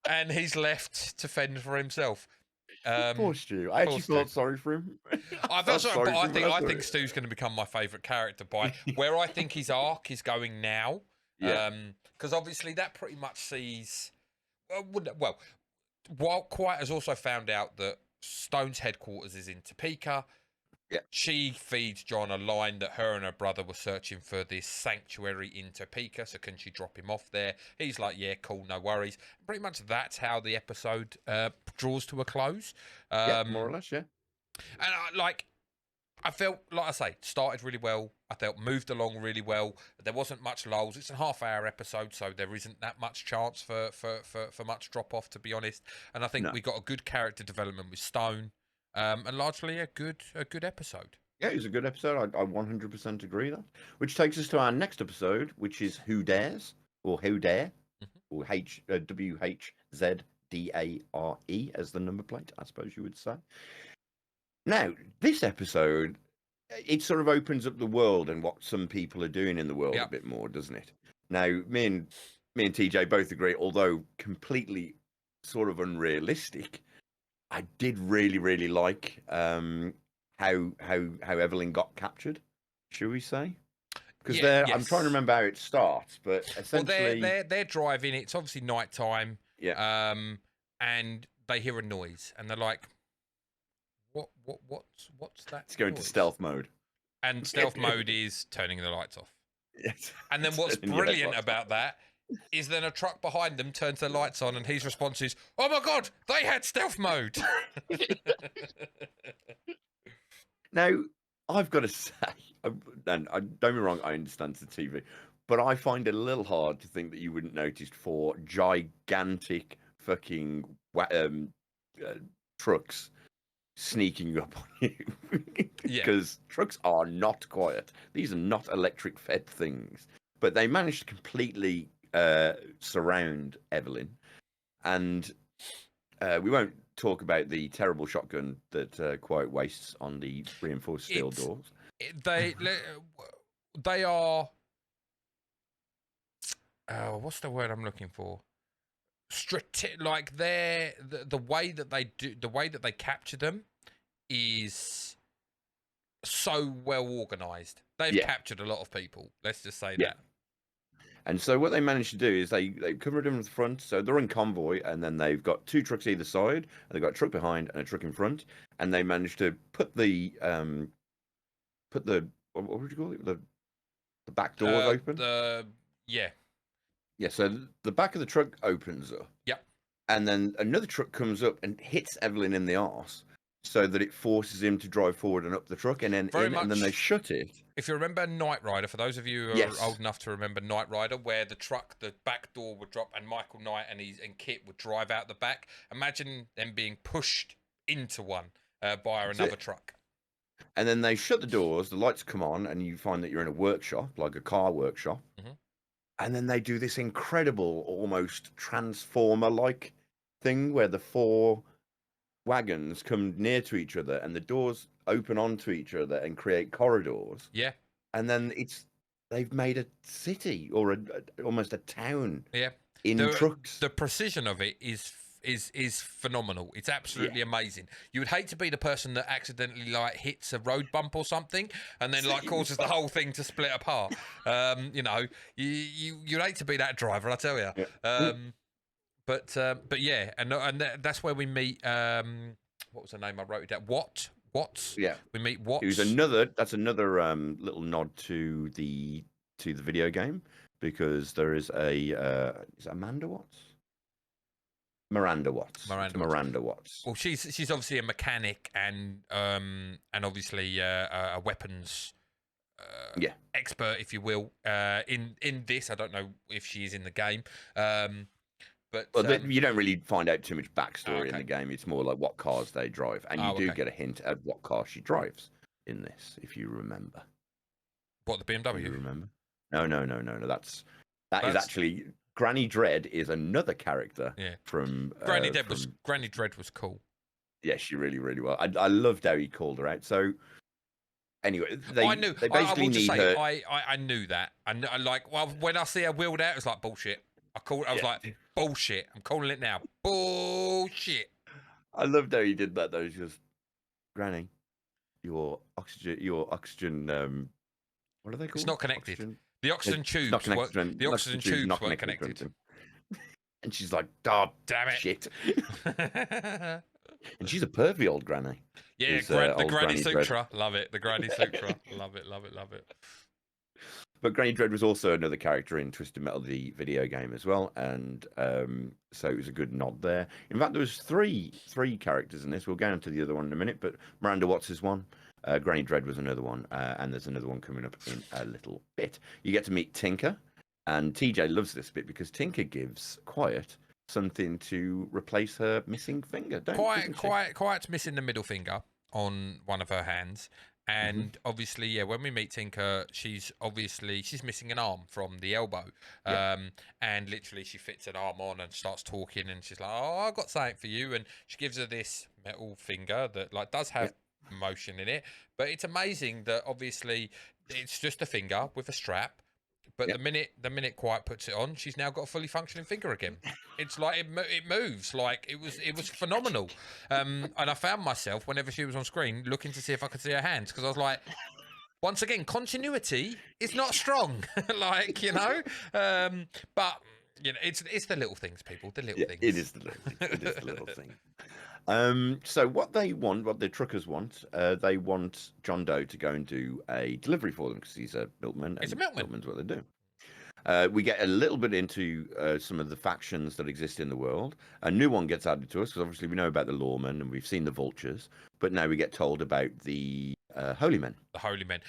and he's left to fend for himself. Poor Stu. I actually felt sorry for him. I felt sorry, but I think Stu's going to become my favourite character by where I think his arc is going now. Because obviously that pretty much sees. Well, while Quiet has also found out that Stone's headquarters is in Topeka. Yeah. She feeds John a line that her and her brother were searching for this sanctuary in Topeka, so can she drop him off there? He's like, yeah, cool, no worries. Pretty much that's how the episode draws to a close. More or less, yeah. And I felt, like I say, started really well. I felt moved along really well. There wasn't much lulls. It's a half-hour episode, so there isn't that much chance for much drop-off, to be honest. And I think we got a good character development with Stone. And largely a good episode. Yeah, it was a good episode. I 100% agree that. Which takes us to our next episode, which is Who Dares, or Who Dare, or WHZDARE as the number plate, I suppose you would say. Now, this episode, it sort of opens up the world and what some people are doing in the world a bit more, doesn't it? Now, me and TJ both agree, although completely sort of unrealistic. I did really, really like how Evelyn got captured, should we say? Because I'm trying to remember how it starts, but essentially, they're driving. It's obviously night time. Yeah. And they hear a noise, and they're like, "What's that?" It's going to stealth mode, and stealth mode is turning the lights off. Yes. And then what's brilliant about that is then a truck behind them turns their lights on, and his response is, "Oh my god, they had stealth mode." Now, I've got to say, and don't be wrong, I understand the TV, but I find it a little hard to think that you wouldn't notice for gigantic fucking trucks sneaking up on you. Because trucks are not quiet. These are not electric fed things. But they managed to completely surround Evelyn, and we won't talk about the terrible shotgun that Quiet wastes on the reinforced steel doors. they are. What's the word I'm looking for? Like the way that they do, the way that they capture them is so well organized. They've captured a lot of people. Let's just say that. And so what they managed to do is they covered them in the front, so they're in convoy, and then they've got 2 trucks either side, and they've got a truck behind and a truck in front, and they managed to put the what would you call it, the back doors open. So the back of the truck opens up. Yep. And then another truck comes up and hits Evelyn in the arse, so that it forces him to drive forward and up the truck, and then and then they shut it. If you remember Knight Rider, for those of you who are old enough to remember Knight Rider, where the back door would drop and Michael Knight and Kit would drive out the back. Imagine them being pushed into one by another truck. And then they shut the doors, the lights come on, and you find that you're in a workshop, like a car workshop. Mm-hmm. And then they do this incredible, almost Transformer-like thing where the 4 wagons come near to each other and the doors open onto each other and create corridors. Yeah. And then they've made a city or almost a town. Yeah. In trucks. The precision of it is phenomenal. It's absolutely amazing. You would hate to be the person that accidentally like hits a road bump or something and then like causes the whole thing to split apart. You know, you'd hate to be that driver, I tell you. Yeah. But yeah, and that's where we meet. What was the name? I wrote it down. Watts. Yeah, we meet Watts. That's another little nod to the video game, because there is is Amanda Watts? Miranda Watts. Well, she's obviously a mechanic and obviously a weapons expert, if you will. In this, I don't know if she is in the game. But you don't really find out too much backstory in the game. It's more like what cars they drive, and you do get a hint at what car she drives in this, if you remember. What, the BMW? You remember? No. That is actually Granny Dread is another character from Granny Dread was cool. Yeah, she really, really well. I loved how he called her out. So anyway, I knew. They basically need her. I knew that. When I see her wheeled out, it was like bullshit. I was like, bullshit. I'm calling it now. Bullshit. I loved how he did that though. He goes, Granny, your oxygen. What are they called? It's not connected. Oxygen? The oxygen tubes. The oxygen tubes weren't connected. And she's like, "Oh, damn it, shit." And she's a pervy old granny. Yeah, the Granny Sutra. Love it. The Granny Sutra. Love it. But Granny Dread was also another character in Twisted Metal, the video game as well, and so it was a good nod there. In fact, there was three characters in this. We'll go into the other one in a minute, but Miranda Watts is one. Granny Dread was another one, and there's another one coming up in a little bit. You get to meet Tinker, and TJ loves this bit because Tinker gives Quiet something to replace her missing finger. Quiet's missing the middle finger on one of her hands. And obviously, when we meet Tinker, she's missing an arm from the elbow. And literally she fits an arm on and starts talking, and she's like, "Oh, I've got something for you." And she gives her this metal finger that like does have motion in it. But it's amazing that obviously it's just a finger with a strap. But the minute Quiet puts it on, she's now got a fully functioning finger again. It's like it moves. Like it was phenomenal. And I found myself whenever she was on screen looking to see if I could see her hands, because I was like, once again, continuity is not strong. Like, you know. But you know, it's the little things, people. The little things. It is the little things. It is the little thing. So what the truckers want, they want John Doe to go and do a delivery for them because he's a milkman. He's a milkman. Milkman's what they do. We get a little bit into some of the factions that exist in the world. A new one gets added to us because obviously we know about the lawmen and we've seen the vultures, but now we get told about the holy men. The holy men.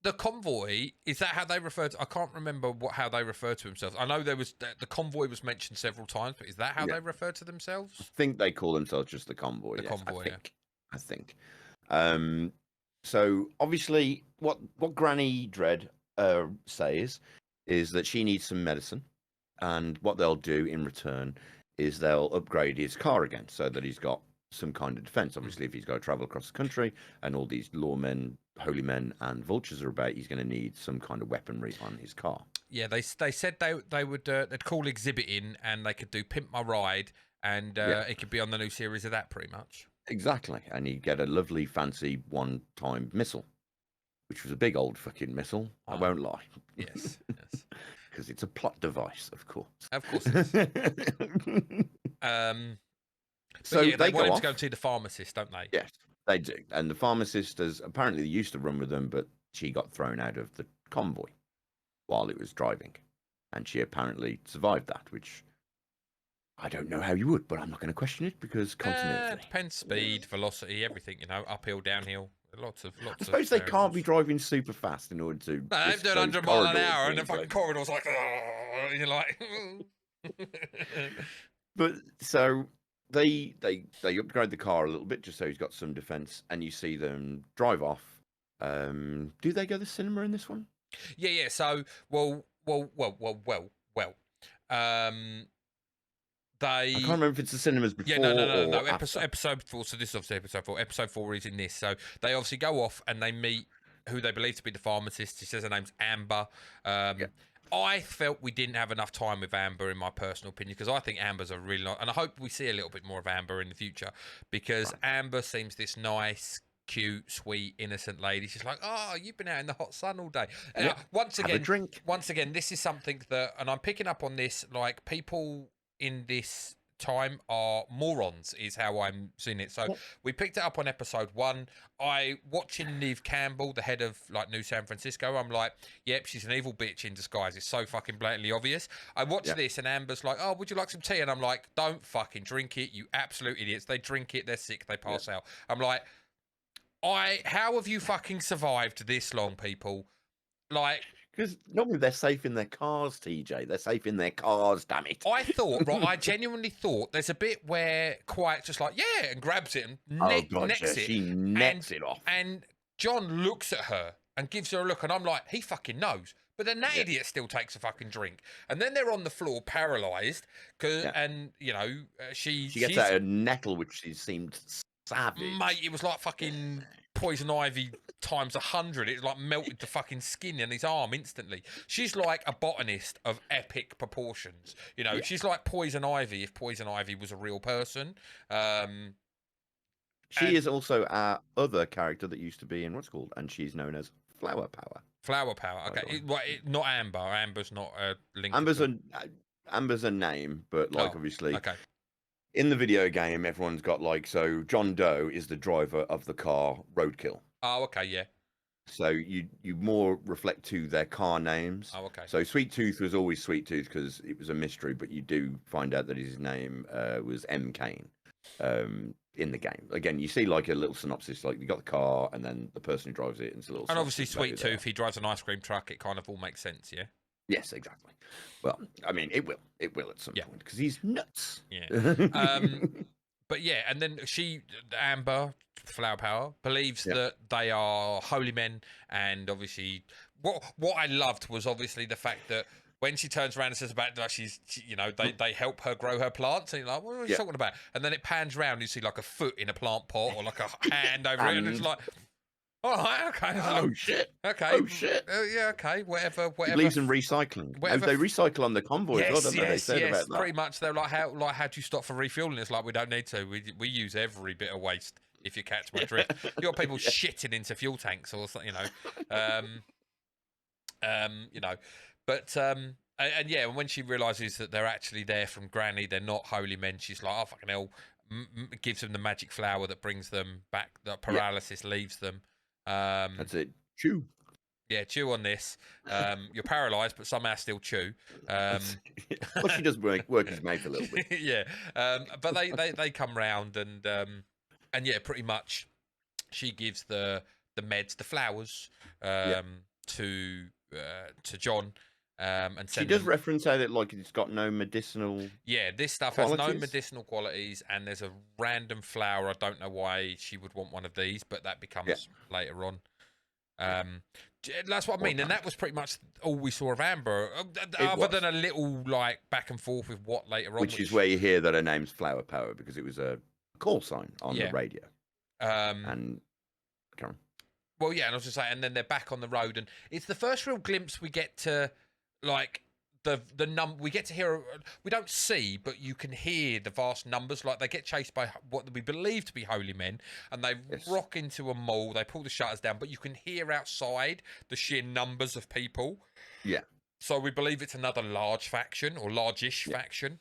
The convoy, is that how they refer to? I can't remember how they refer to themselves. I know the convoy was mentioned several times, but is that how they refer to themselves? I think they call themselves just the convoy. The convoy, I think. So obviously, what Granny Dread says is that she needs some medicine, and what they'll do in return is they'll upgrade his car again so that he's got some kind of defense. Obviously, if he's got to travel across the country and all these lawmen, holy men, and vultures are about, he's going to need some kind of weaponry on his car. Yeah, they said they would they'd call exhibit in and they could do Pimp My Ride, and it could be on the new series of that pretty much. Exactly, and you get a lovely fancy one-time missile, which was a big old fucking missile. I won't lie. Yes. Because it's a plot device, of course. Of course it is. So yeah, they go want him off. to go and see the pharmacist, don't they? Yes, they do. And the pharmacist has apparently used to run with them, but she got thrown out of the convoy while it was driving. And she apparently survived that, which I don't know how you would, but I'm not going to question it because continuity. Depends speed, velocity, everything, uphill, downhill. Lots of. I suppose they can't be driving super fast in order to. No, they've done 100 miles an hour, and the fucking corridor's like, oh, you're like. But so they upgrade the car a little bit just so he's got some defense, and you see them drive off. Do they go to the cinema in this one? Yeah. So, well. I can't remember if it's the cinemas before. Yeah, no. After. Episode 4. So this is obviously episode 4. Episode 4 is in this. So they obviously go off and they meet who they believe to be the pharmacist. She says her name's Amber. I felt we didn't have enough time with Amber, in my personal opinion, because I think Amber's a really nice, and I hope we see a little bit more of Amber in the future, because Amber seems this nice, cute, sweet, innocent lady. She's like, oh, you've been out in the hot sun all day. Once again, this is something that, and I'm picking up on this, like, people in this time are morons, is how I'm seeing it. So we picked it up on episode 1. Watching Neve Campbell, the head of like New San Francisco, I'm like, yep, she's an evil bitch in disguise. It's so fucking blatantly obvious. I watched this and Amber's like, oh, would you like some tea? And I'm like, don't fucking drink it, you absolute idiots. They drink it, they're sick, they pass out. I'm like, how have you fucking survived this long, people? Like, because normally they're safe in their cars, TJ. They're safe in their cars, damn it. I genuinely thought there's a bit where Quiet just like, yeah, and grabs it and necks it. She necks it off. And John looks at her and gives her a look, and I'm like, he fucking knows. But then that idiot still takes a fucking drink. And then they're on the floor, paralysed, and, she gets out a nettle, which she seemed savage. Mate, it was like fucking poison ivy times 100. It like melted the fucking skin in his arm instantly. She's like a botanist of epic proportions. She's like Poison Ivy if Poison Ivy was a real person. She is also our other character that used to be in what's called, and she's known as Flower Power. Flower Power. Okay, not Amber. Amber's not a link. Amber's a name, but obviously. Okay. In the video game, everyone's got so John Doe is the driver of the car Roadkill. Oh, okay, yeah. So you more reflect to their car names. Oh, okay. So Sweet Tooth was always Sweet Tooth because it was a mystery, but you do find out that his name was M. Kane in the game. Again, you see a little synopsis, you got the car and then the person who drives it. And obviously Sweet Tooth, he drives an ice cream truck. It kind of all makes sense, yeah? Yes, exactly. Well, I mean, it will at some point because he's nuts. Yeah. But yeah, and then Amber, Flower Power, believes that they are holy men, and obviously, what I loved was obviously the fact that when she turns around and says about they help her grow her plants, and you're like, what are you talking about? And then it pans around, and you see like a foot in a plant pot or like a hand over it, and it's like. Oh, okay. Oh, shit. Okay. Oh, shit. Yeah, okay. Whatever. He believes in recycling. They recycle on the convoy as well, don't they? They said about that. Pretty much. They're like, how do you stop for refueling? It's like, we don't need to. We use every bit of waste, if you catch my drift. You got people shitting into fuel tanks or something, But, and yeah, when she realises that they're actually there from Granny, they're not holy men, she's like, oh, fucking hell, gives them the magic flower that brings them back, the paralysis leaves them. That's it. Chew. Yeah, chew on this. You're paralysed, but somehow still chew. Well, she does work his mouth a little bit. Yeah, but they come round and yeah, pretty much she gives the meds, the flowers, to John. And she does reference how that it's got no medicinal. Yeah, this stuff has no medicinal qualities, and there's a random flower. I don't know why she would want one of these, but that becomes later on. That's what I mean, and that was pretty much all we saw of Amber, other than a little back and forth with what later on. Which is where you hear that her name's Flower Power because it was a call sign on the radio. And Karen. Well, yeah, and I was just saying, and then they're back on the road, and it's the first real glimpse we get to, like, we get to hear, we don't see, but you can hear the vast numbers. Like, they get chased by what we believe to be holy men, and they rock into a mall. They pull the shutters down, but you can hear outside the sheer numbers of people. Yeah. So we believe it's another large faction or large-ish faction.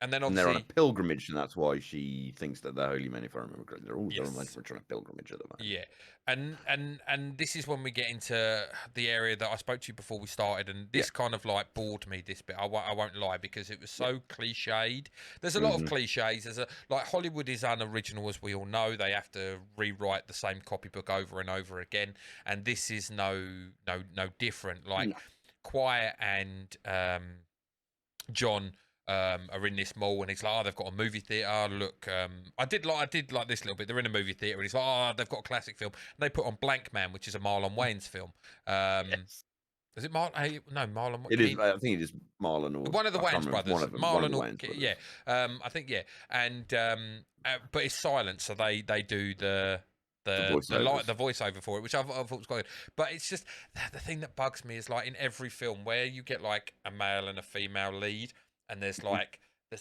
And then obviously, they're on a pilgrimage, and that's why she thinks that they're holy men. If I remember correctly, they're on a pilgrimage at the moment. Yeah, and this is when we get into the area that I spoke to you before we started, and this kind of like bored me. This bit, I won't lie, because it was so cliched. There's a lot of cliches. Like Hollywood is unoriginal, as we all know. They have to rewrite the same copybook over and over again, and this is no different. Like Quiet and John are in this mall, and he's like, oh, they've got a movie theater. Look, I did like this little bit. They're in a movie theater, and he's like, oh, they've got a classic film. And they put on Blank Man, which is a Marlon Wayans film. Is it Marlon? No, Marlon. It is. I think it is Marlon or one of the Wayans brothers. One of them, Marlon or Wayans brothers. yeah. I think and but it's silent, so they do the voiceover for it, which I thought was quite good. But it's just the thing that bugs me is, like, in every film where you get like a male and a female lead, and there's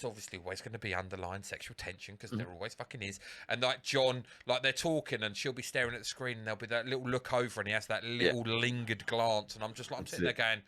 obviously always going to be underlying sexual tension, because there always fucking is. And like John, like, they're talking and she'll be staring at the screen, and there'll be that little look over, and he has that little lingered glance, and I'm sitting there going,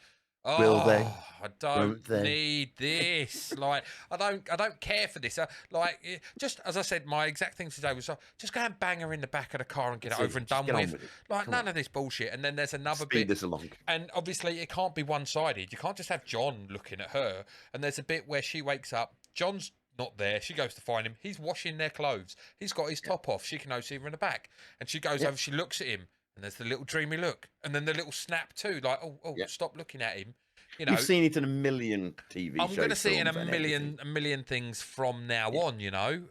oh, will they? I don't need this. Like, I don't care for this. Like, just as I said, my exact thing today was, just go and bang her in the back of the car and get it over and done with. Like, none of this bullshit. And then there's another bit. Speed this along. And obviously, it can't be one-sided. You can't just have John looking at her. And there's a bit where she wakes up. John's not there. She goes to find him. He's washing their clothes. He's got his top off. She can only see him in the back. And she goes over. She looks at him. And there's the little dreamy look, and then the little snap too, like, stop looking at him. You know, you've seen it in a million TV shows. I'm going to see it in a million things from now on. You know,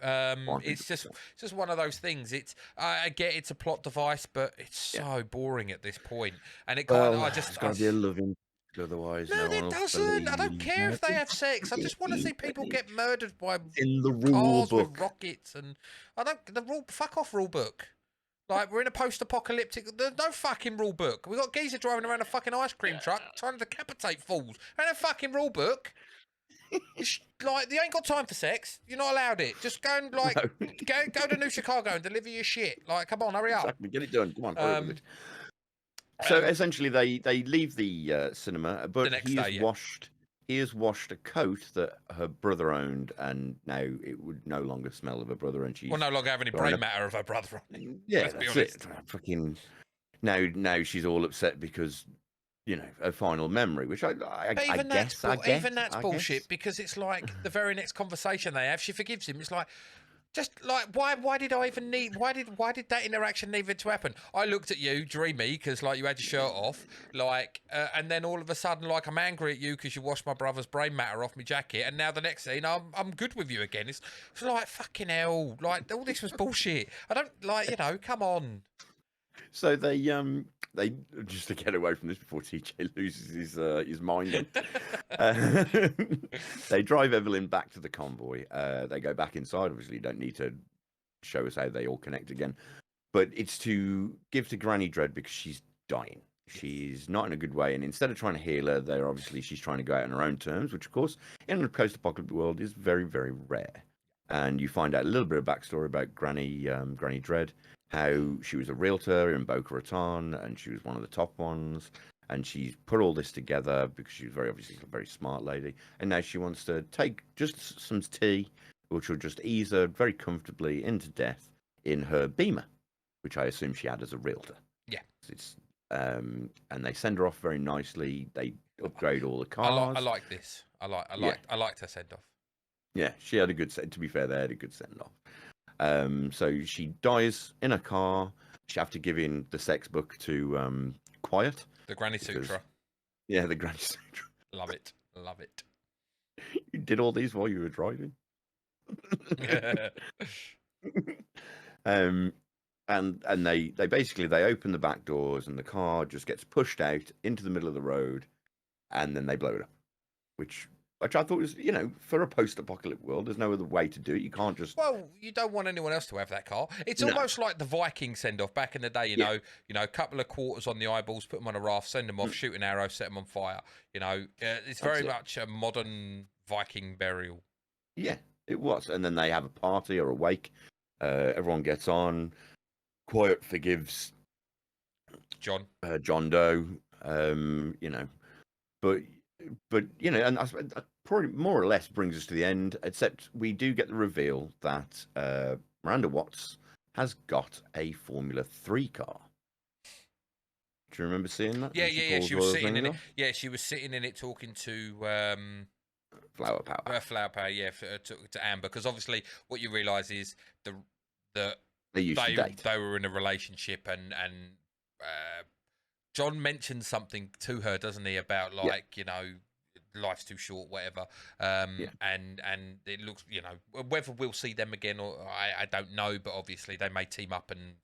it's just one of those things. I get it's a plot device, but it's so boring at this point, and it kind of it's got to be a loving. Otherwise, no, it doesn't. I don't care if they have sex. I just want to see people get murdered by in the rule book with rockets, and fuck off rule book. Like, we're in a post-apocalyptic. There's no fucking rule book. We got geezer driving around a fucking ice cream truck trying to decapitate fools. Ain't no fucking rule book. It's like, you ain't got time for sex. You're not allowed it. Just go and go to New Chicago and deliver your shit. Like, come on, hurry up. Exactly. Get it done. Come on. So essentially, they leave the cinema, but he has washed a coat that her brother owned, and now it would no longer smell of her brother, and she's no longer have any brain matter of her brother on it. Yeah, that's it. Fucking now she's all upset because, you know, a final memory, which I guess that's bullshit, because it's like the very next conversation they have, she forgives him. It's like, just like, why did that interaction need to happen? I looked at you, dreamy, because like you had your shirt off, like, and then all of a sudden, like, I'm angry at you because you washed my brother's brain matter off my jacket, and now the next scene, I'm good with you again. It's like, fucking hell, like, all this was bullshit. I don't, like, you know, come on. So they just to get away from this before TJ loses his mind, they drive Evelyn back to the convoy. They go back inside. Obviously, you don't need to show us how they all connect again, but it's to give to Granny Dread because she's dying. She's not in a good way, and instead of trying to heal her, she's trying to go out on her own terms, which of course in a post-apocalyptic world is very, very rare. And you find out a little bit of backstory about Granny Dread. How she was a realtor in Boca Raton, and she was one of the top ones, and she's put all this together because she was very obviously a very smart lady, and now she wants to take just some tea, which will just ease her very comfortably into death in her Beamer, which I assume she had as a realtor. Yeah, it's and they send her off very nicely. They upgrade all the cars. I like this. I liked her send off. Yeah, she had a good to be fair, they had a good send off. So she dies in a car. She have to give in the sex book to Quiet. The Granny Sutra. Yeah, the Granny Sutra. Love it. You did all these while you were driving. And they basically open the back doors, and the car just gets pushed out into the middle of the road, and then they blow it up. Which which I thought was, for a post-apocalyptic world, there's no other way to do it. You can't just. Well, you don't want anyone else to have that car. It's almost like the Viking send-off back in the day. You know, a couple of quarters on the eyeballs, put them on a raft, send them off, shoot an arrow, set them on fire. It's very much a modern Viking burial. Yeah, it was. And then they have a party or a wake. Everyone gets on. Quiet forgives John Doe. But and that probably more or less brings us to the end. Except we do get the reveal that Miranda Watts has got a Formula 3 car. Do you remember seeing that? Yeah. She was sitting in it. Yeah, she was sitting in it talking to Flower Power. Flower Power, yeah, to Amber, because obviously what you realise is they used to date. They were in a relationship, and John mentioned something to her, doesn't he, about life's too short, whatever. And it looks, whether we'll see them again or I don't know, but obviously they may team up and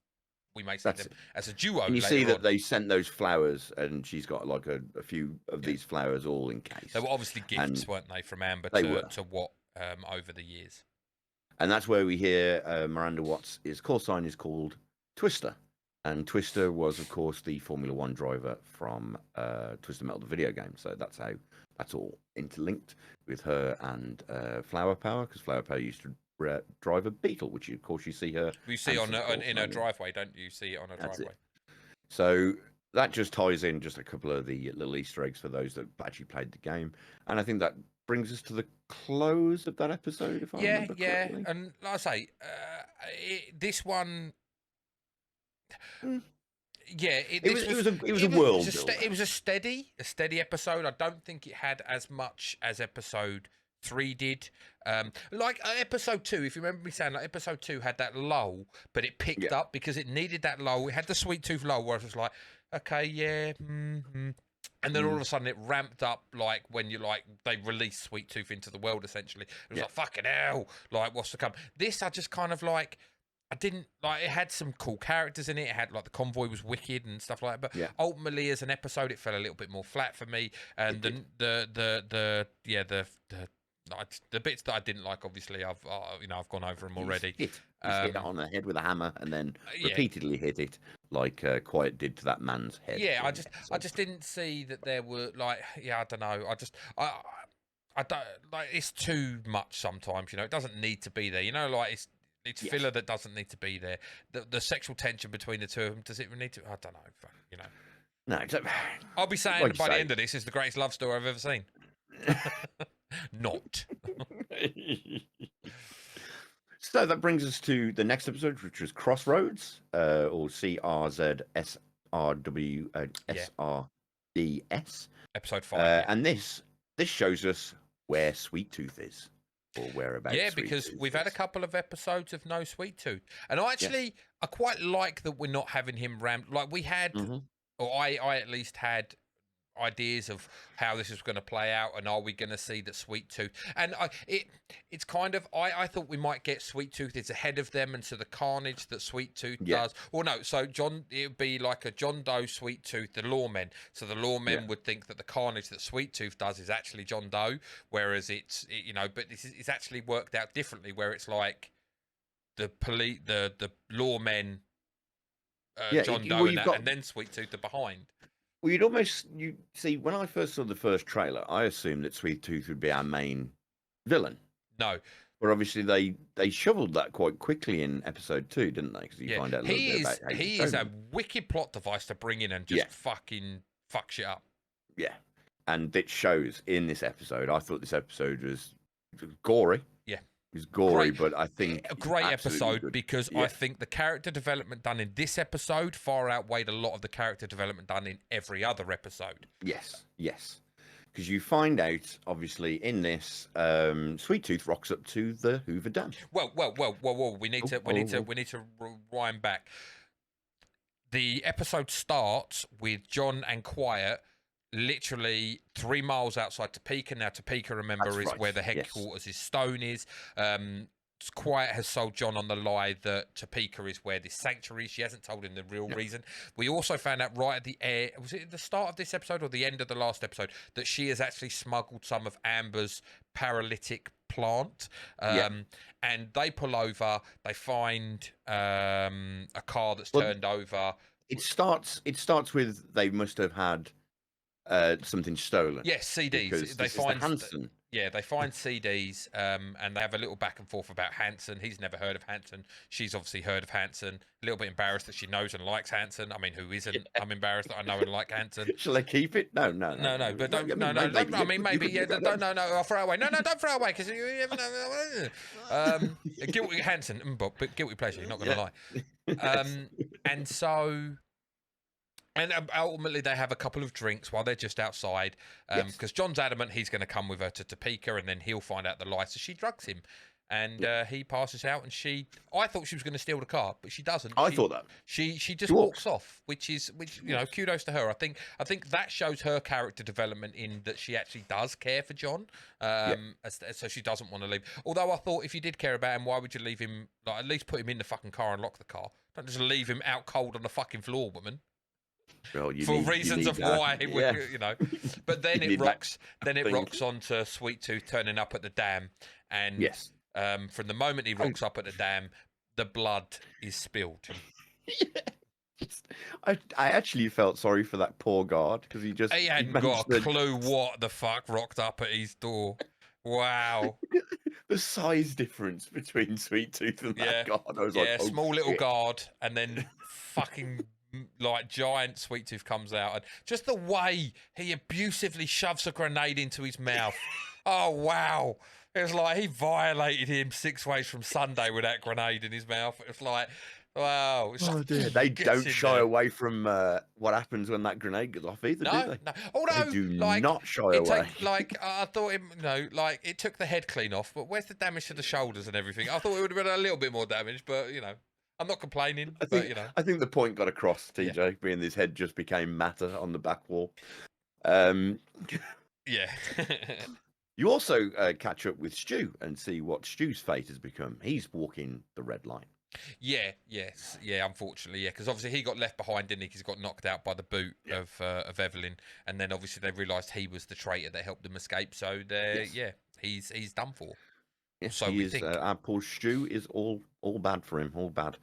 we may see them as a duo. And you see that they sent those flowers, and she's got like a few of these flowers all in case. They were obviously gifts, weren't they, from Amber to Watt over the years. And that's where we hear Miranda Watts' call sign is called Twister. And Twister was, of course, the Formula 1 driver from Twister Metal, the video game. So that's how that's all interlinked with her and Flower Power, because Flower Power used to drive a Beetle, which, of course, you see her. You see in her driveway, don't you? See it on her driveway. So that just ties in just a couple of the little Easter eggs for those that actually played the game. And I think that brings us to the close of that episode, if I remember correctly. And like I say, this one... Yeah, it was a world. It was a steady episode. I don't think it had as much as episode 3 did. Like episode 2, if you remember me saying, like episode 2 had that lull, but it picked up because it needed that lull. It had the Sweet Tooth lull where it was like, okay, yeah, and then all of a sudden it ramped up, like when they released Sweet Tooth into the world. Essentially, it was like, fucking hell, like what's to come. This I just kind of like. I didn't like. It had some cool characters in it. It had like the convoy was wicked and stuff like that. But ultimately, as an episode, it fell a little bit more flat for me. And the bits that I didn't like, obviously, I've gone over them already. Hit it on the head with a hammer and then repeatedly hit it like Quiet did to that man's head. Yeah, I just didn't see that there were I don't know. I don't like. It's too much sometimes. It doesn't need to be there. It's filler that doesn't need to be there. The sexual tension between the two of them, does it need to? I don't know. No, I'll be saying by the end of this, it's the greatest love story I've ever seen. Not. So that brings us to the next episode, which was Crossroads, or CRZSRWSRDS. Episode 5. And this shows us where Sweet Tooth is. Or whereabouts. Yeah, because we've had a couple of episodes of no Sweet Tooth, and I quite like that we're not having him ramp like we had, or I at least had ideas of how this was going to play out, and are we going to see that Sweet Tooth? And it's kind of I thought we might get Sweet Tooth is ahead of them, and so the carnage that Sweet Tooth does. Well, no, so it would be like a John Doe, Sweet Tooth, the lawmen. So the lawmen would think that the carnage that Sweet Tooth does is actually John Doe, whereas but it's actually worked out differently, where it's like the lawmen, John Doe, and then Sweet Tooth are behind. Well, you see, when I first saw the first trailer, I assumed that Sweet Tooth would be our main villain. No. But obviously they shoveled that quite quickly in episode 2, didn't they? Because you find out a little bit about how he is a wicked plot device to bring in and just fucking fuck shit up. Yeah. And it shows in this episode. I thought this episode was gory. Yeah. It was gory, but I think a great episode because I think the character development done in this episode far outweighed a lot of the character development done in every other episode. Yes. Because you find out, obviously, in this, Sweet Tooth rocks up to the Hoover Dam. Whoa! We need to rewind back. The episode starts with John and Quiet literally 3 miles outside Topeka. Now, Topeka, remember, is where the headquarters is Stone is. Quiet has sold John on the lie that Topeka is where this sanctuary is. She hasn't told him the real reason. We also found out right at the air, was it the start of this episode or the end of the last episode, that she has actually smuggled some of Amber's paralytic plant. And they pull over, they find a car that's turned over. It starts with they must have had something stolen. Yes, CDs. They find Hanson. Yeah, they find CDs, and they have a little back and forth about Hanson. He's never heard of Hanson. She's obviously heard of Hanson. A little bit embarrassed that she knows and likes Hanson. I mean, who isn't? Yeah. I'm embarrassed that I know and like Hanson. Shall I keep it? No. But don't. No. I mean, maybe. Yeah. Don't. No. I'll throw it away. No. Don't throw it away because you never know. Guilty Hanson, but guilty pleasure. You're not going to lie. And so. And ultimately, they have a couple of drinks while they're just outside, because John's adamant he's going to come with her to Topeka, and then he'll find out the lie. So she drugs him, and he passes out. And I thought she was going to steal the car, but she doesn't. I thought that she just walks off, which kudos to her. I think that shows her character development in that she actually does care for John, so she doesn't want to leave. Although I thought if you did care about him, why would you leave him? Like at least put him in the fucking car and lock the car. Don't just leave him out cold on the fucking floor, woman. Well, for reasons of why, But then it rocks. Then it rocks onto Sweet Tooth turning up at the dam, and from the moment he rocks up at the dam, the blood is spilled. I actually felt sorry for that poor guard because he hadn't got a clue what the fuck rocked up at his door. Wow. The size difference between Sweet Tooth and that guard. I was like, small little guard, and then fucking. Like giant Sweet Tooth comes out, and just the way he abusively shoves a grenade into his mouth. Oh wow! It was like he violated him 6 ways from Sunday with that grenade in his mouth. It was like, wow. Oh dear. They don't shy away from what happens when that grenade goes off either, do they? No. Although they do not shy away. I thought it took the head clean off, but where's the damage to the shoulders and everything? I thought it would have been a little bit more damage, but I'm not complaining, I think the point got across, TJ, being his head just became matter on the back wall. You also catch up with Stu and see what Stu's fate has become. He's walking the red line. Unfortunately, because obviously he got left behind, didn't he? Because he got knocked out by the boot of Evelyn, and then obviously they realised he was the traitor that helped them escape. So he's done for. Yes, so we think. Our poor Stu is all bad for him, all bad.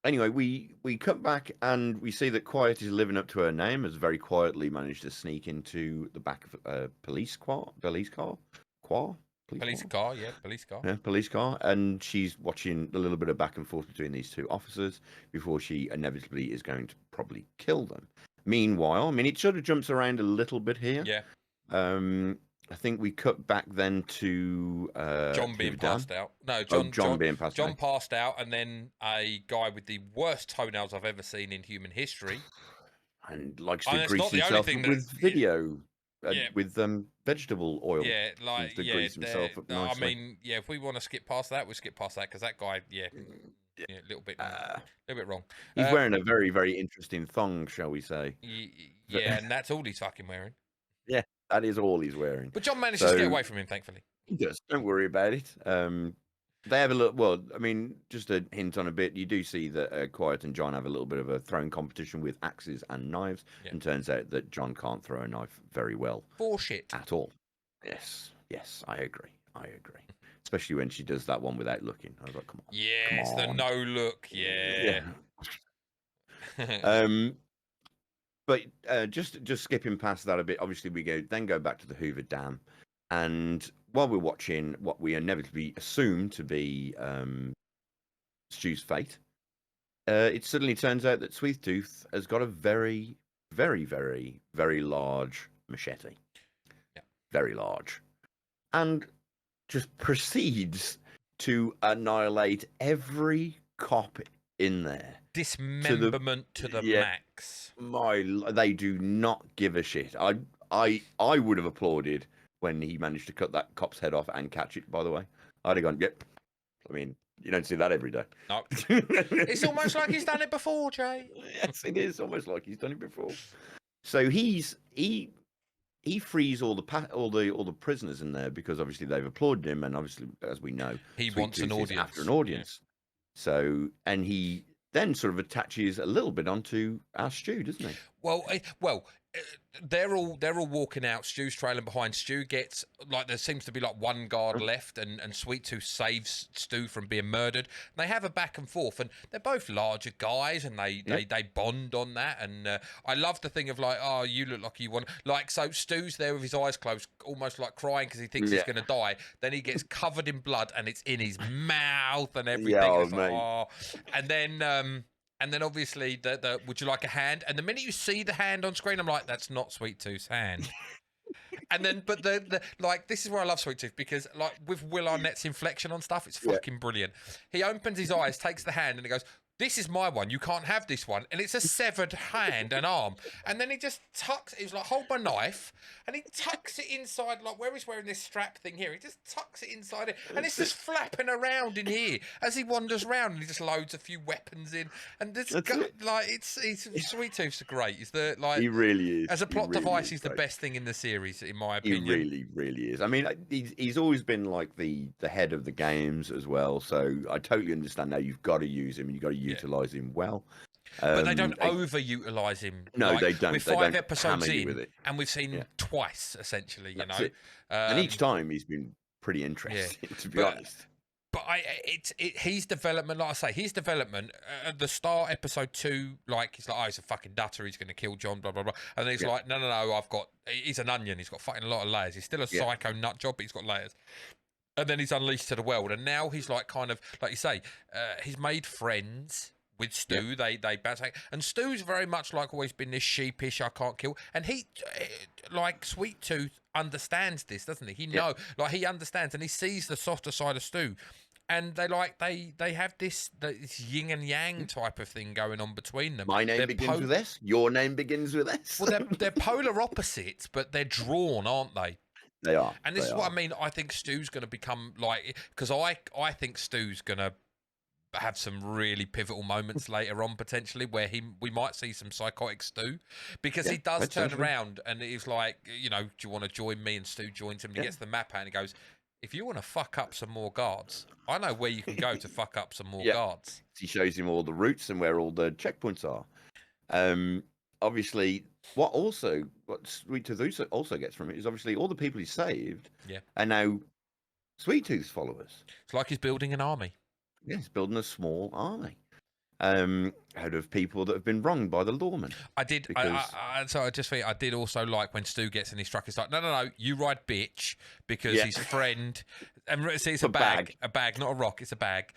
Anyway, we cut back and we see that Quiet is living up to her name, has very quietly managed to sneak into the back of a police car, and she's watching a little bit of back and forth between these two officers before she inevitably is going to probably kill them. Meanwhile, I mean, it sort of jumps around a little bit here. I think we cut back then to John being passed out. No, John being passed out. John passed out, and then a guy with the worst toenails I've ever seen in human history, and likes to grease himself with video, with vegetable oil. Grease himself up nicely. I mean, if we want to skip past that, we'll skip past that because that guy, a little bit wrong. He's wearing a very, very interesting thong, shall we say? And that's all he's fucking wearing. Yeah. That is all he's wearing. But John manages to get away from him, thankfully. He does. Don't worry about it. They have a look. Well, I mean, just a hint on a bit. You do see that Quiet and John have a little bit of a throwing competition with axes and knives, and turns out that John can't throw a knife very well. For shit. At all. Yes, I agree. Especially when she does that one without looking. I was like, come on. Yes, come on. The no look. Yeah. But just skipping past that a bit, obviously we go back to the Hoover Dam, and while we're watching what we inevitably assume to be Stu's fate, it suddenly turns out that Sweet Tooth has got a very, very, very, very large machete. Yeah. Very large. And just proceeds to annihilate every cop in there. Dismemberment to the max. They do not give a shit. I would have applauded when he managed to cut that cop's head off and catch it, by the way. I'd have gone, yep. I mean, you don't see that every day. No. It's almost like he's done it before, Jay. Yes, it is almost like he's done it before. So he he frees all the prisoners in there because obviously they've applauded him, and obviously, as we know, he Sweet wants an Tooth is audience. after an audience. Yeah. So, and he then sort of attaches a little bit onto our Stu, doesn't he? Well, they're all walking out. Stu's trailing behind. Stu gets like there seems to be like one guard left, and Sweet Tooth saves Stu from being murdered. They have a back and forth, and they're both larger guys, and they bond on that. And I love the thing of like, oh, you look like you want like so. Stu's there with his eyes closed, almost like crying because he thinks he's going to die. Then he gets covered in blood, and it's in his mouth and everything. Yeah, it's like, oh. And then obviously, would you like a hand? And the minute you see the hand on screen, I'm like, that's not Sweet Tooth's hand. And then, but like, this is where I love Sweet Tooth because, like, with Will Arnett's inflection on stuff, it's fucking brilliant. He opens his eyes, takes the hand, and he goes, "This is my one. You can't have this one." And it's a severed hand and arm. And then he just tucks. He was like, "Hold my knife," and he tucks it inside, like where he's wearing this strap thing here. He just tucks it inside it, and it's just flapping around in here as he wanders around, and he just loads a few weapons in. And this, like, it's Sweet Tooth's great. It's the like he really is as a plot really device. He's the best thing in the series, in my opinion. He really, really is. I mean, he's always been like the head of the games as well. So I totally understand now. You've got to use him, and you've got to utilize him well. But they don't overutilize him. No, like, they don't. We're They 5 don't episodes hammer you in, with it. and we've seen him twice, essentially. That's You it. know, and each time he's been pretty interesting, to be honest. But his development, like I say, his development at the start, episode 2, like he's like, oh, he's a fucking dutter, he's going to kill John, blah blah blah, and then he's like, no, he's an onion, he's got fucking a lot of layers. He's still a psycho nut job, but he's got layers. And then he's unleashed to the world, and now he's like kind of like you say, he's made friends with Stu. They bounce, and Stu's very much like always been this sheepish, I can't kill, and he like Sweet Tooth understands this, doesn't he? He understands, and he sees the softer side of Stu. And they have this yin and yang type of thing going on between them. My name begins with S. Your name begins with S. Well, they're polar opposites, but they're drawn, aren't they? They are. And this is what I mean. I think Stu's going to become like, because I think Stu's going to have some really pivotal moments later on, potentially, where we might see some psychotic Stu, because he does turn around and he's like, you know, do you want to join me? And Stu joins him. And he gets the map out and he goes, if you want to fuck up some more guards, I know where you can go to fuck up some more guards. He shows him all the routes and where all the checkpoints are. Obviously, what Sweet Tooth also gets from it is obviously all the people he saved are now Sweet Tooth's followers. It's like he's building an army. Yeah, he's building a small army out of people that have been wronged by the lawman. I did. So I just think I did also like when Stu gets in his truck. It's like, no, you ride bitch, because his friend, and see, it's a bag, not a rock. It's a bag.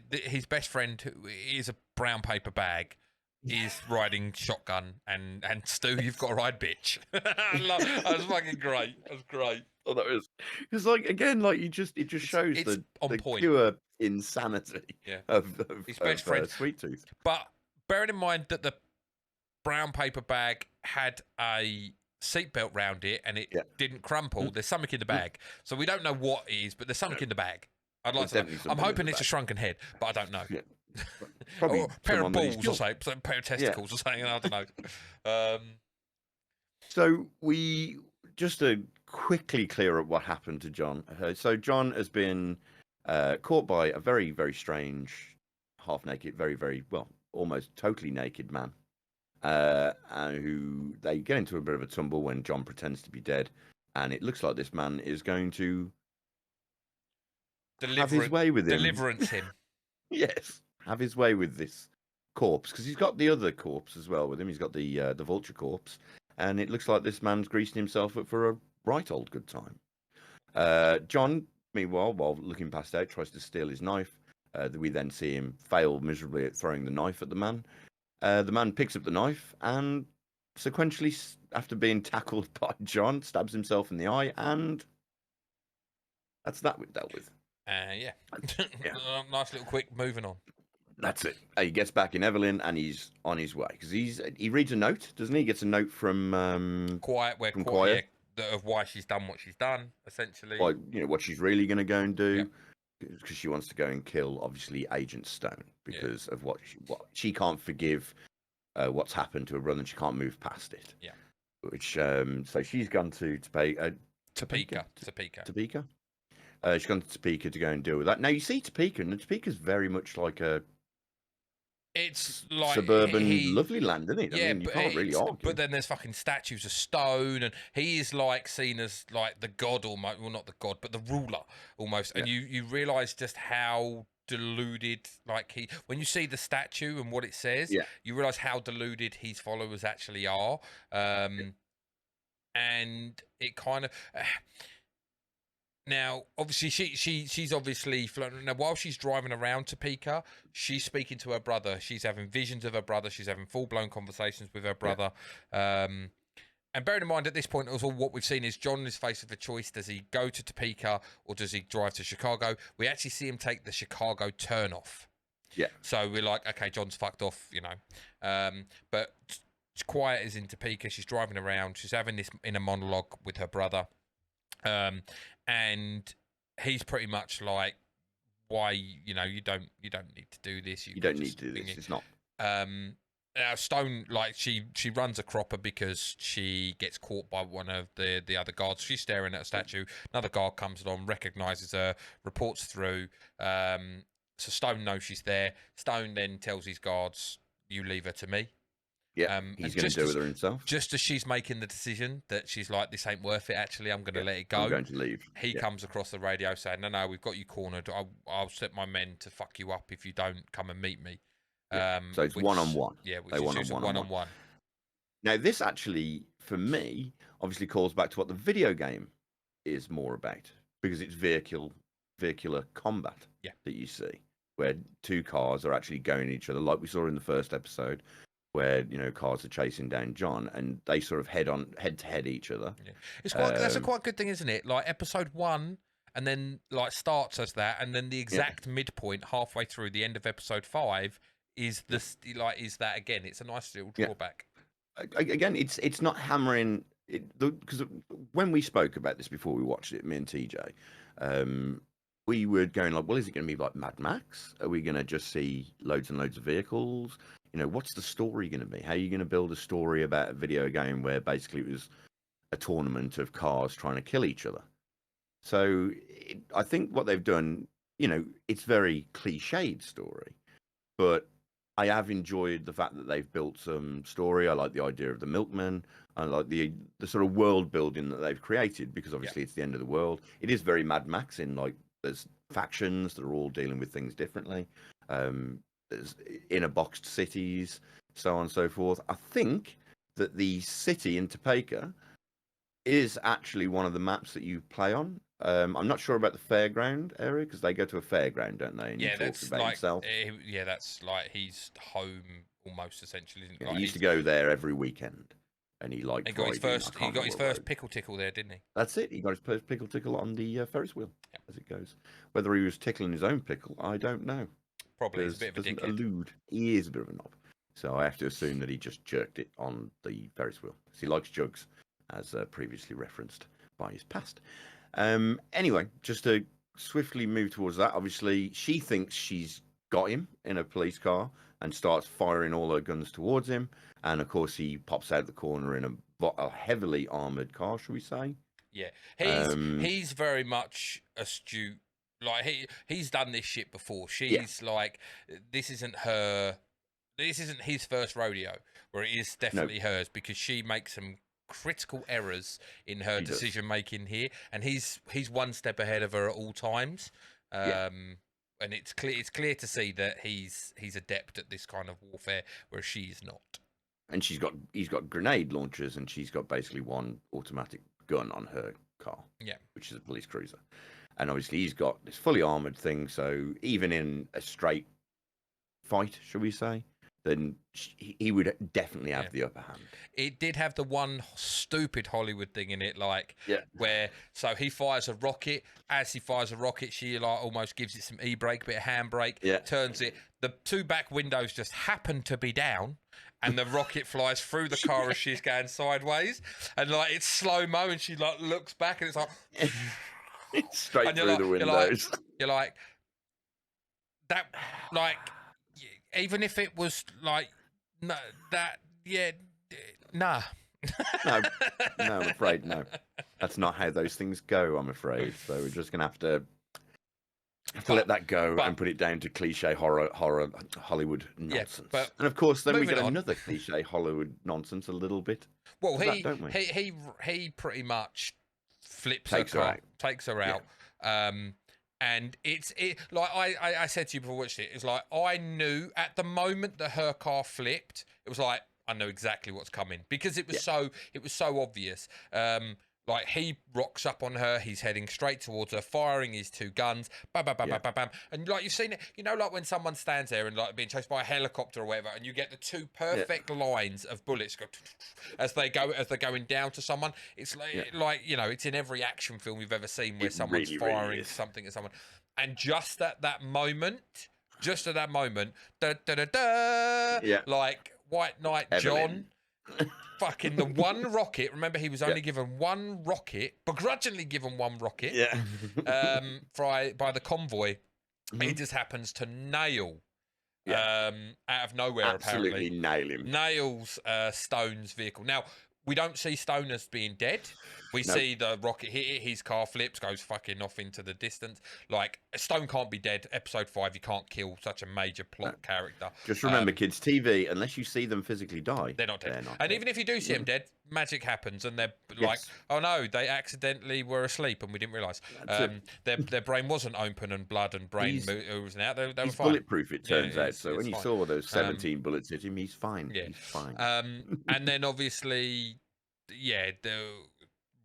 His best friend, who is a brown paper bag, is riding shotgun, and Stu, you've got to ride bitch. That was fucking great. That was great. Oh, that was, because like again, like it just shows the pure insanity of his best friend, Sweet Tooth. But bearing in mind that the brown paper bag had a seatbelt round it and it didn't crumple, there's something in the bag. So we don't know what it is, but there's something in the bag. I'd like to know. I'm hoping it's a shrunken head, but I don't know. Yeah. Probably or a pair of balls or something, a pair of testicles or something. I don't know. So we just to quickly clear up what happened to John. So John has been caught by a very, very strange, half-naked, very, very, well, almost totally naked man, who they get into a bit of a tumble when John pretends to be dead, and it looks like this man is going to have his way with him. Deliverance him. Yes, have his way with this corpse, because he's got the other corpse as well with him. He's got the vulture corpse, and it looks like this man's greasing himself up for a right old good time. John, meanwhile, while looking passed out, tries to steal his knife. We then see him fail miserably at throwing the knife at the man. The man picks up the knife and sequentially, after being tackled by John, stabs himself in the eye, and that's that we've dealt with. Nice little quick moving on. That's it. He gets back in Evelyn and he's on his way, because he reads a note, doesn't he? He gets a note from Quiet, of why she's done what she's done, essentially. Like, you know, what she's really going to go and do, because she wants to go and kill, obviously, Agent Stone, because of what she can't forgive what's happened to her brother, and she can't move past it. Yeah. which so she's gone to Topeka. Topeka. She's gone to Topeka to go and deal with that. Now you see Topeka, and Topeka's very much like a it's like suburban lovely land, isn't it? Yeah, I mean, you can't really argue. But then there's fucking statues of stone, and he is like seen as like the god almost. Well, not the god, but the ruler almost. And you realise just how deluded, like when you see the statue and what it says, you realise how deluded his followers actually are. And it kind of. Now, obviously, she's obviously floating. Now, while she's driving around Topeka, she's speaking to her brother. She's having visions of her brother. She's having full-blown conversations with her brother. And bearing in mind, at this point, also what we've seen is John is faced with a choice. Does he go to Topeka or does he drive to Chicago? We actually see him take the Chicago turn-off. Yeah. So we're like, okay, John's fucked off, you know. But Quiet is in Topeka. She's driving around. She's having this inner monologue with her brother. And he's pretty much like, why, you know, you don't need to do this. You don't need to do this. It's not. Now Stone, like she runs a cropper because she gets caught by one of the other guards. She's staring at a statue. Another guard comes along, recognizes her, reports through. So Stone knows she's there. Stone then tells his guards, "You leave her to me." Yeah, he's going to do it with her himself. Just as she's making the decision that she's like, this ain't worth it, actually, I'm going to let it go. I'm going to leave. He comes across the radio saying, no, we've got you cornered. I'll set my men to fuck you up if you don't come and meet me. So it's one-on-one. Yeah, which is one-on-one. Now, this actually, for me, obviously calls back to what the video game is more about, because it's vehicular combat that you see, where two cars are actually going at each other, like we saw in the first episode, where, you know, cars are chasing down John and they sort of head to head each other. Yeah. It's quite that's a quite good thing, isn't it? Like episode 1 and then like starts as that, and then the exact midpoint halfway through the end of episode 5 is this is that again. It's a nice little drawback. Again, it's not hammering it, because when we spoke about this before we watched it, me and TJ, we were going like, well, is it going to be like Mad Max? Are we going to just see loads and loads of vehicles? You know, what's the story going to be? How are you going to build a story about a video game where basically it was a tournament of cars trying to kill each other? So I think what they've done, you know, it's very cliched story, but I have enjoyed the fact that they've built some story. I like the idea of the milkman. I like the sort of world building that they've created, because obviously it's the end of the world. It is very Mad Max in like there's factions that are all dealing with things differently. There's inner boxed cities, so on and so forth. I think that the city in Topeka is actually one of the maps that you play on. I'm not sure about the fairground area, because they go to a fairground, don't they? And that's like himself. That's like his home almost, essentially. Isn't it? Like he used to go there every weekend, and he liked. He got his first pickle tickle there, didn't he? That's it. He got his first pickle tickle on the Ferris wheel, as it goes. Whether he was tickling his own pickle, I don't know. Probably he's a bit of a dickhead. He is a bit of a knob. So I have to assume that he just jerked it on the Ferris wheel. Because he likes jugs, as previously referenced by his past. Anyway, just to swiftly move towards that, obviously she thinks she's got him in a police car and starts firing all her guns towards him. And of course he pops out the corner in a heavily armoured car, shall we say? Yeah. He's very much astute. Like he's done this shit before. She's like, this isn't his first rodeo, where it is definitely hers, because she makes some critical errors in her decision making here, and he's one step ahead of her at all times. And it's clear to see that he's adept at this kind of warfare, where she's not. And he's got grenade launchers, and she's got basically one automatic gun on her car, which is a police cruiser. And obviously he's got this fully armoured thing, so even in a straight fight, shall we say, then he would definitely have the upper hand. It did have the one stupid Hollywood thing in it, like where he fires a rocket. As he fires a rocket, she like almost gives it some e-brake, bit of handbrake, turns it. The two back windows just happen to be down, and the rocket flies through the car as she's going sideways, and like it's slow mo, and she like looks back, and it's like. Straight through the windows. You're like that, like even if it was like nah. No, no, I'm afraid no. That's not how those things go, I'm afraid. So we're just going to have to let that go and put it down to cliche horror Hollywood nonsense. Yeah, and of course, then we get on. another cliche Hollywood nonsense a little bit. Well, don't we? he pretty much flips Takes her her car, out. takes her out. And it's like I said to you before we watched it, it's like I knew at the moment that her car flipped, it was like I know exactly what's coming because it was so obvious. Like he rocks up on her, he's heading straight towards her, firing his two guns, bam, bam, bam, bam, bam, bam. And like you've seen it, you know, like when someone stands there and like being chased by a helicopter or whatever, and you get the two perfect lines of bullets go as they're going down to someone. It's like you know, it's in every action film you've ever seen where someone's firing something at someone, and just at that moment, da da da da, like White Knight John. Fucking the one rocket. Remember, he was only given one rocket, begrudgingly given one rocket. By the convoy. He just happens to nail, out of nowhere. Absolutely apparently nails Stone's vehicle. Now we don't see Stone as being dead. We see the rocket hit it, his car flips, goes fucking off into the distance. Like, Stone can't be dead. Episode 5, you can't kill such a major plot character. Just remember, kids, TV, unless you see them physically die, they're not dead. Even if you do see them dead, magic happens, and they're like, oh no, they accidentally were asleep and we didn't realise. Their brain wasn't open and blood and brain oozing out. They were fine. Bulletproof, it turns out. So when you saw those 17 bullets hit him, he's fine. Yeah. He's fine. And then obviously,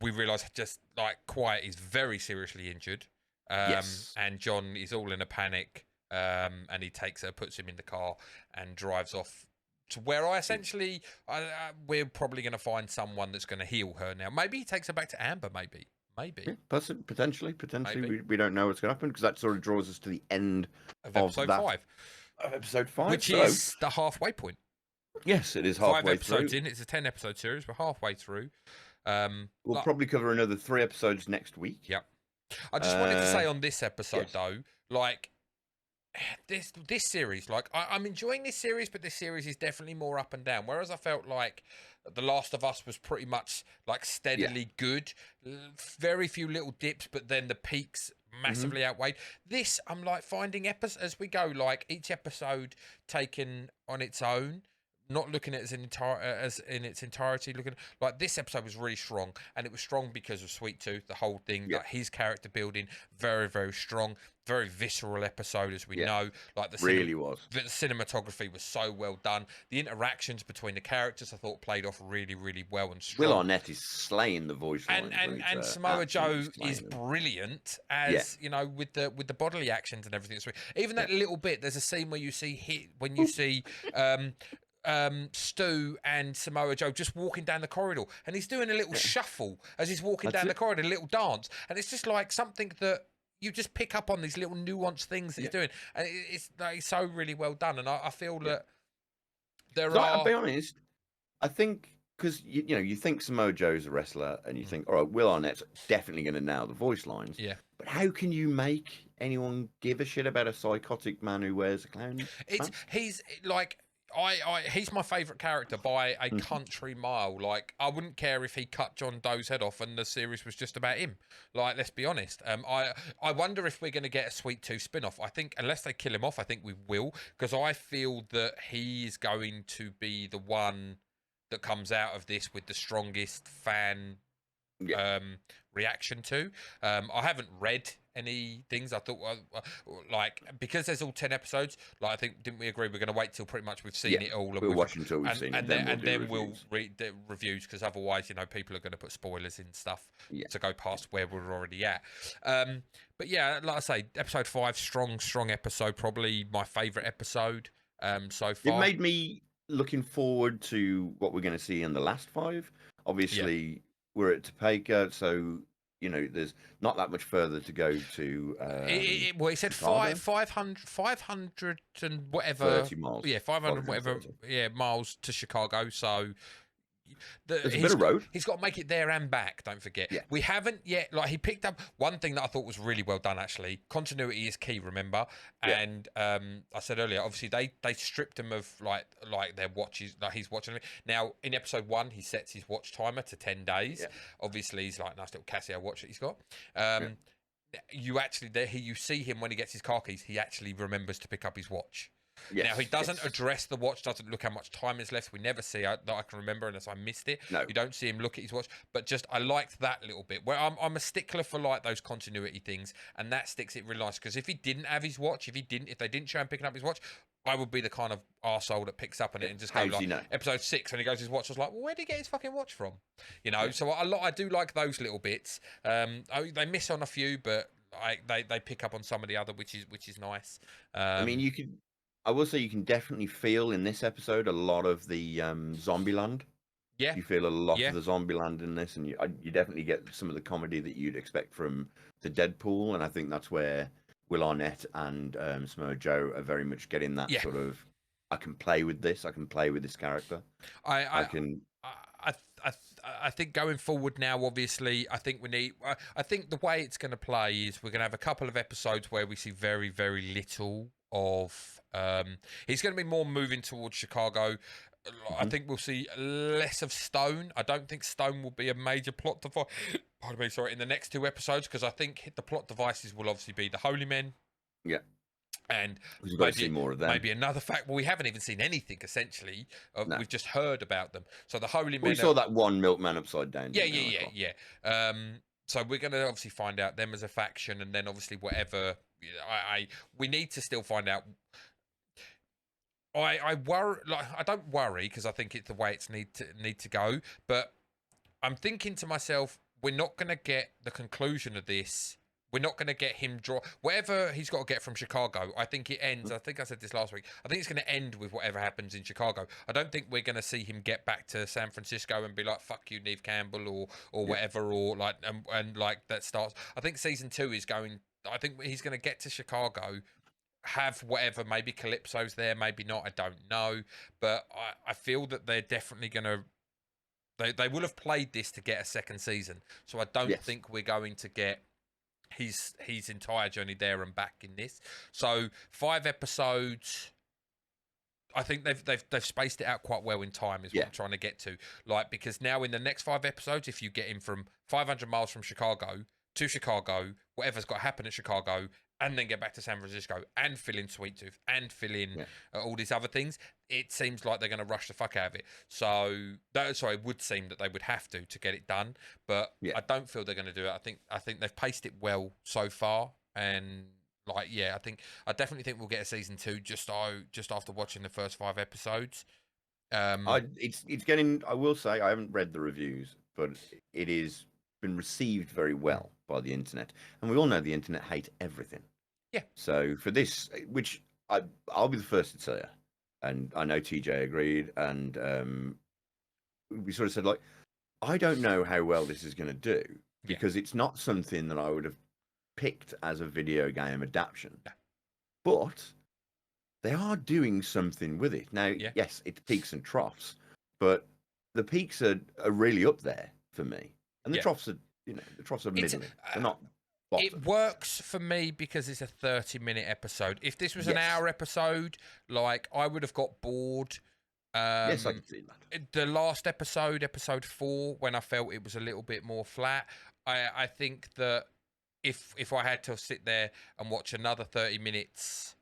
we realise just like Quiet is very seriously injured. And John is all in a panic. And he takes her, puts him in the car, and drives off to where we're probably going to find someone that's going to heal her now. Maybe he takes her back to Amber. Maybe. Yeah, potentially. We don't know what's going to happen because that sort of draws us to the end of episode 5. Of episode 5, which is the halfway point. Yes, it is halfway 5 episodes through. in. It's a 10-episode series. We're halfway through. We'll probably cover another 3 episodes next week. Yep. I just wanted to say on this episode though, like this series, like I'm enjoying this series, but this series is definitely more up and down. Whereas I felt like The Last of Us was pretty much like steadily good, very few little dips, but then the peaks massively outweighed. This, I'm like finding episodes as we go, like each episode taken on its own. Not looking at it as in its entirety. Looking like this episode was really strong, and it was strong because of Sweet Tooth. The whole thing, like his character building, very, very strong, very visceral episode, as we know. Like the cinematography was so well done. The interactions between the characters, I thought, played off really, really well and strong. Will Arnett is slaying the voice line, and Samoa Joe is brilliant as you know with the bodily actions and everything. Even that little bit, there's a scene where you see Stu and Samoa Joe just walking down the corridor, and he's doing a little shuffle as he's walking down the corridor, a little dance, and it's just like something that you just pick up on, these little nuanced things that he's doing, and it's like so really well done. And I feel that I'll be honest, I think because you think Samoa Joe's a wrestler, and you think, all right, Will Arnett's definitely going to nail the voice lines. Yeah, but how can you make anyone give a shit about a psychotic man who wears a clown? He's like. He's my favourite character by a country mile. Like, I wouldn't care if he cut John Doe's head off and the series was just about him. Like, let's be honest. I wonder if we're going to get a Sweet Tooth spin-off. I think, unless they kill him off, I think we will. Because I feel that he is going to be the one that comes out of this with the strongest fan reaction to. I haven't read any things. I thought, like, because there's all 10 episodes, like, I think, didn't we agree we're going to wait till pretty much we've seen it all? We'll watch until we've seen it. And then we'll read the reviews, because otherwise, people are going to put spoilers in stuff to go past where we're already at. But yeah, like I say, episode 5, strong episode, probably my favourite episode so far. It made me looking forward to what we're going to see in the last 5. Obviously, we're at Topeka, so there's not that much further to go to. Well, he said 500 and whatever. 30 miles. Yeah, 500 whatever. Yeah, miles to Chicago. So, There's a bit of road. He's got to make it there and back. Don't forget. Yeah. We haven't yet. Like he picked up one thing that I thought was really well done. Actually, continuity is key. Remember, and I said earlier, obviously they stripped him of like their watches. Like he's watching them now. In episode 1, he sets his watch timer to 10 days. Yeah. Obviously, he's like nice little Casio watch that he's got. You actually you see him when he gets his car keys. He actually remembers to pick up his watch. Yes, now he doesn't address the watch, doesn't look how much time is left. We never see that I can remember unless I missed it. No. You don't see him look at his watch, but just I liked that little bit. Where I'm a stickler for like those continuity things, and that sticks it really nice. Because if he didn't have his watch, if they didn't show him picking up his watch, I would be the kind of arsehole that picks up on it and just goes like episode 6 when he goes his watch. I was like, well, where did he get his fucking watch from? You know, so I do like those little bits. They miss on a few, but they pick up on some of the other, which is nice. I mean, I will say you can definitely feel in this episode a lot of the Zombieland. Yeah, you feel a lot of the Zombieland in this, and you definitely get some of the comedy that you'd expect from the Deadpool, and I think that's where Will Arnett and Samoa Joe are very much getting that sort of. I can play with this. I can play with this character. I think going forward now, obviously, I think we need. I think the way it's going to play is we're going to have a couple of episodes where we see very, very little of. He's going to be more moving towards Chicago. I think we'll see less of Stone. I don't think Stone will be a major plot device. Pardon me, sorry. In the next 2 episodes, because I think the plot devices will obviously be the Holy Men. Yeah. And we've got to see more of them. Maybe another fact. Well, we haven't even seen anything essentially. No. We've just heard about them. So the Holy Men. We saw that one milkman upside down. Yeah. So we're going to obviously find out them as a faction, and then obviously whatever. We need to still find out. I worry. Like I don't worry because I think it's the way it's need to go. But I'm thinking to myself, we're not going to get the conclusion of this. We're not going to get him draw whatever he's got to get from Chicago. I think it ends. I think I said this last week. I think it's going to end with whatever happens in Chicago. I don't think we're going to see him get back to San Francisco and be like, "Fuck you, Neve Campbell," or whatever, or like and like that starts. I think season 2 is going. I think he's going to get to Chicago, have whatever. Maybe Calypso's there, maybe not. I don't know, but I feel that they're definitely going to. They will have played this to get a second season, so I don't think we're going to get. His entire journey there and back in this. So 5 episodes. I think they've spaced it out quite well in time is what I'm trying to get to. Like because now in the next 5 episodes, if you get him from 500 miles from Chicago to Chicago, whatever's got to happen at Chicago, and then get back to San Francisco and fill in Sweet Tooth and fill in all these other things, it seems like they're going to rush the fuck out of it. So, it would seem that they would have to get it done, but I don't feel they're going to do it. I think they've paced it well so far, and I definitely think we'll get a season 2 just after watching the first 5 episodes. It's getting. I will say I haven't read the reviews, but it is been received very well by the internet, and we all know the internet hate everything. Yeah. So for this, which I'll be the first to say, and I know TJ agreed, and we sort of said like, I don't know how well this is going to do because it's not something that I would have picked as a video game adaptation, but they are doing something with it now. Yes, it's peaks and troughs, but the peaks are really up there for me, and the troughs are middling. They're not. Bottom. It works for me because it's a 30-minute episode. If this was an hour episode, like I would have got bored. Yes, I can see that. The last episode 4, when I felt it was a little bit more flat, I think that if I had to sit there and watch another 30 minutes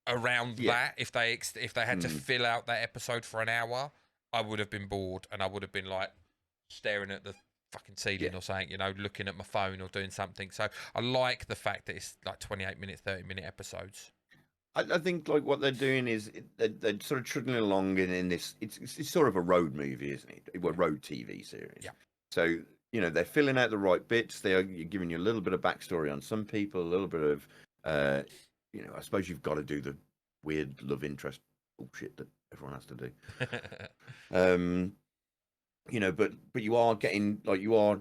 around that, if they had to fill out that episode for an hour, I would have been bored and I would have been like staring at the fucking ceiling or something, looking at my phone or doing something. So I like the fact that it's like 28-minute, 30-minute episodes. I think like what they're doing is they're sort of trudging along in this. It's sort of a road movie, isn't it? A road TV series. Yeah. So they're filling out the right bits. You're giving you a little bit of backstory on some people, a little bit of I suppose you've got to do the weird love interest bullshit that everyone has to do. But you are getting like you are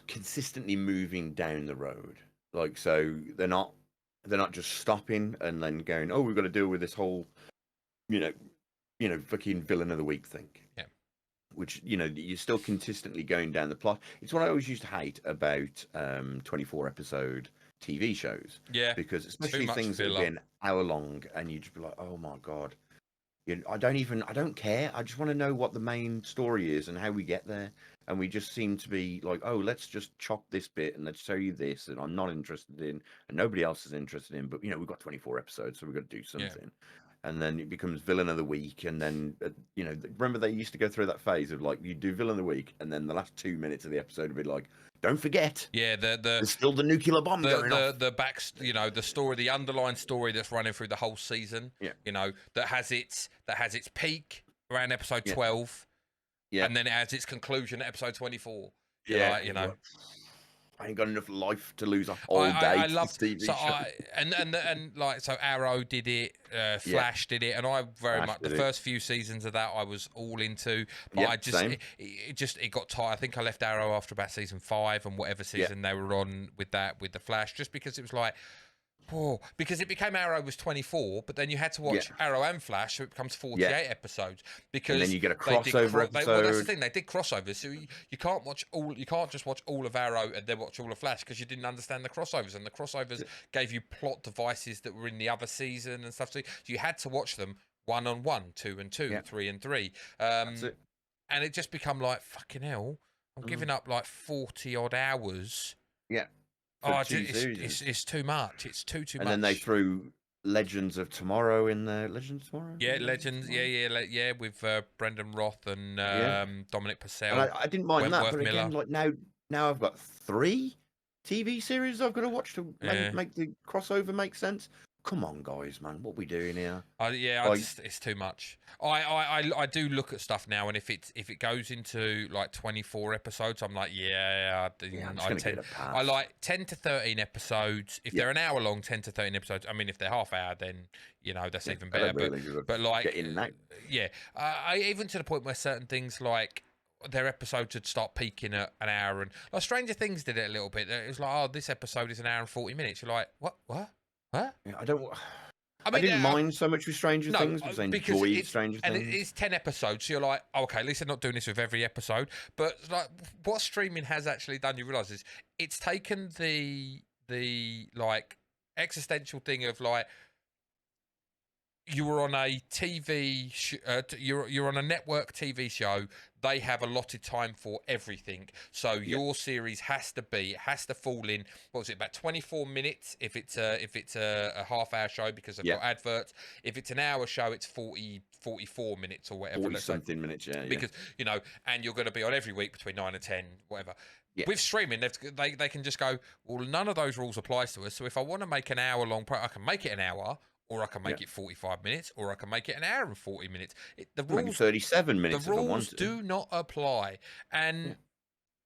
consistently moving down the road. Like so they're not just stopping and then going, oh, we've got to deal with this whole fucking villain of the week thing. Yeah. which you're still consistently going down the plot. It's what I always used to hate about 24 episode TV shows. Yeah, because especially things that have filler. been hour long, and you just be like, oh my god, I don't care. I just want to know what the main story is and how we get there. And we just seem to be like, oh, let's just chop this bit and let's show you this, and I'm not interested in, and nobody else is interested in. But we've got 24 episodes, so we've got to do something. Yeah. And then it becomes villain of the week, and then remember they used to go through that phase of like you do villain of the week, and then the last 2 minutes of the episode would be like, don't forget, there's still the nuclear bomb going off. The back, the story, the underlying story that's running through the whole season. Yeah. That has its peak around episode 12. Yeah. And then it has its conclusion at episode 24. Yeah. I ain't got enough life to lose a whole day. I love TV show. So Arrow did it, Flash did it, and I very much the first few seasons of that I was all into. But I just it got tired. I think I left Arrow after about season 5 and whatever season they were on with the Flash, just because it was like. Because it became Arrow was 24, but then you had to watch Arrow and Flash, so it becomes 48 episodes. Because and then you get a crossover episode. Well, that's the thing; they did crossovers, so you can't watch all. You can't just watch all of Arrow and then watch all of Flash because you didn't understand the crossovers, and the crossovers gave you plot devices that were in the other season and stuff. So you had to watch them 1 on 1, 2 and 2, 3 and 3. And it just become like fucking hell. I'm giving up like 40 odd hours. Yeah. It's too much. It's too much. And then they threw Legends of Tomorrow in there. Legends of Tomorrow? Yeah, Legends. Yeah, with Brendan Roth and Dominic Purcell. And I didn't mind that, but again, like now I've got 3 TV series I've got to watch to make the crossover make sense. Come on, guys, man, what are we doing here? It's too much. I do look at stuff now, and if it goes into like 24 episodes, I'm like, I like 10 to 13 episodes. If they're an hour long, 10 to 13 episodes. I mean, if they're half hour, then that's even better. But like, get in and out. Even to the point where certain things like their episodes would start peaking at an hour, and like Stranger Things did it a little bit. It was like, oh, this episode is an hour and 40 minutes. You're like, what? Huh? Yeah, I didn't mind so much with Stranger Things because I enjoyed Stranger Things. And it's 10 episodes, so you're like, okay, at least they're not doing this with every episode. But like, what streaming has actually done, you realise, is it's taken the like existential thing of like, you were on a TV, you're on a network TV show. They have allotted time for everything, so your series has to fall in. What was it, about 24 minutes? If it's a half-hour show because they've got adverts. If it's an hour show, it's 44 minutes or whatever. 40-something minutes, Because and you're going to be on every week between 9 and 10, whatever. Yeah. With streaming, they can just go, well, none of those rules applies to us. So if I want to make an hour long, I can make it an hour. Or I can make it 45 minutes, or I can make it an hour and 40 minutes. The rules, 37 minutes. The rules do not apply, and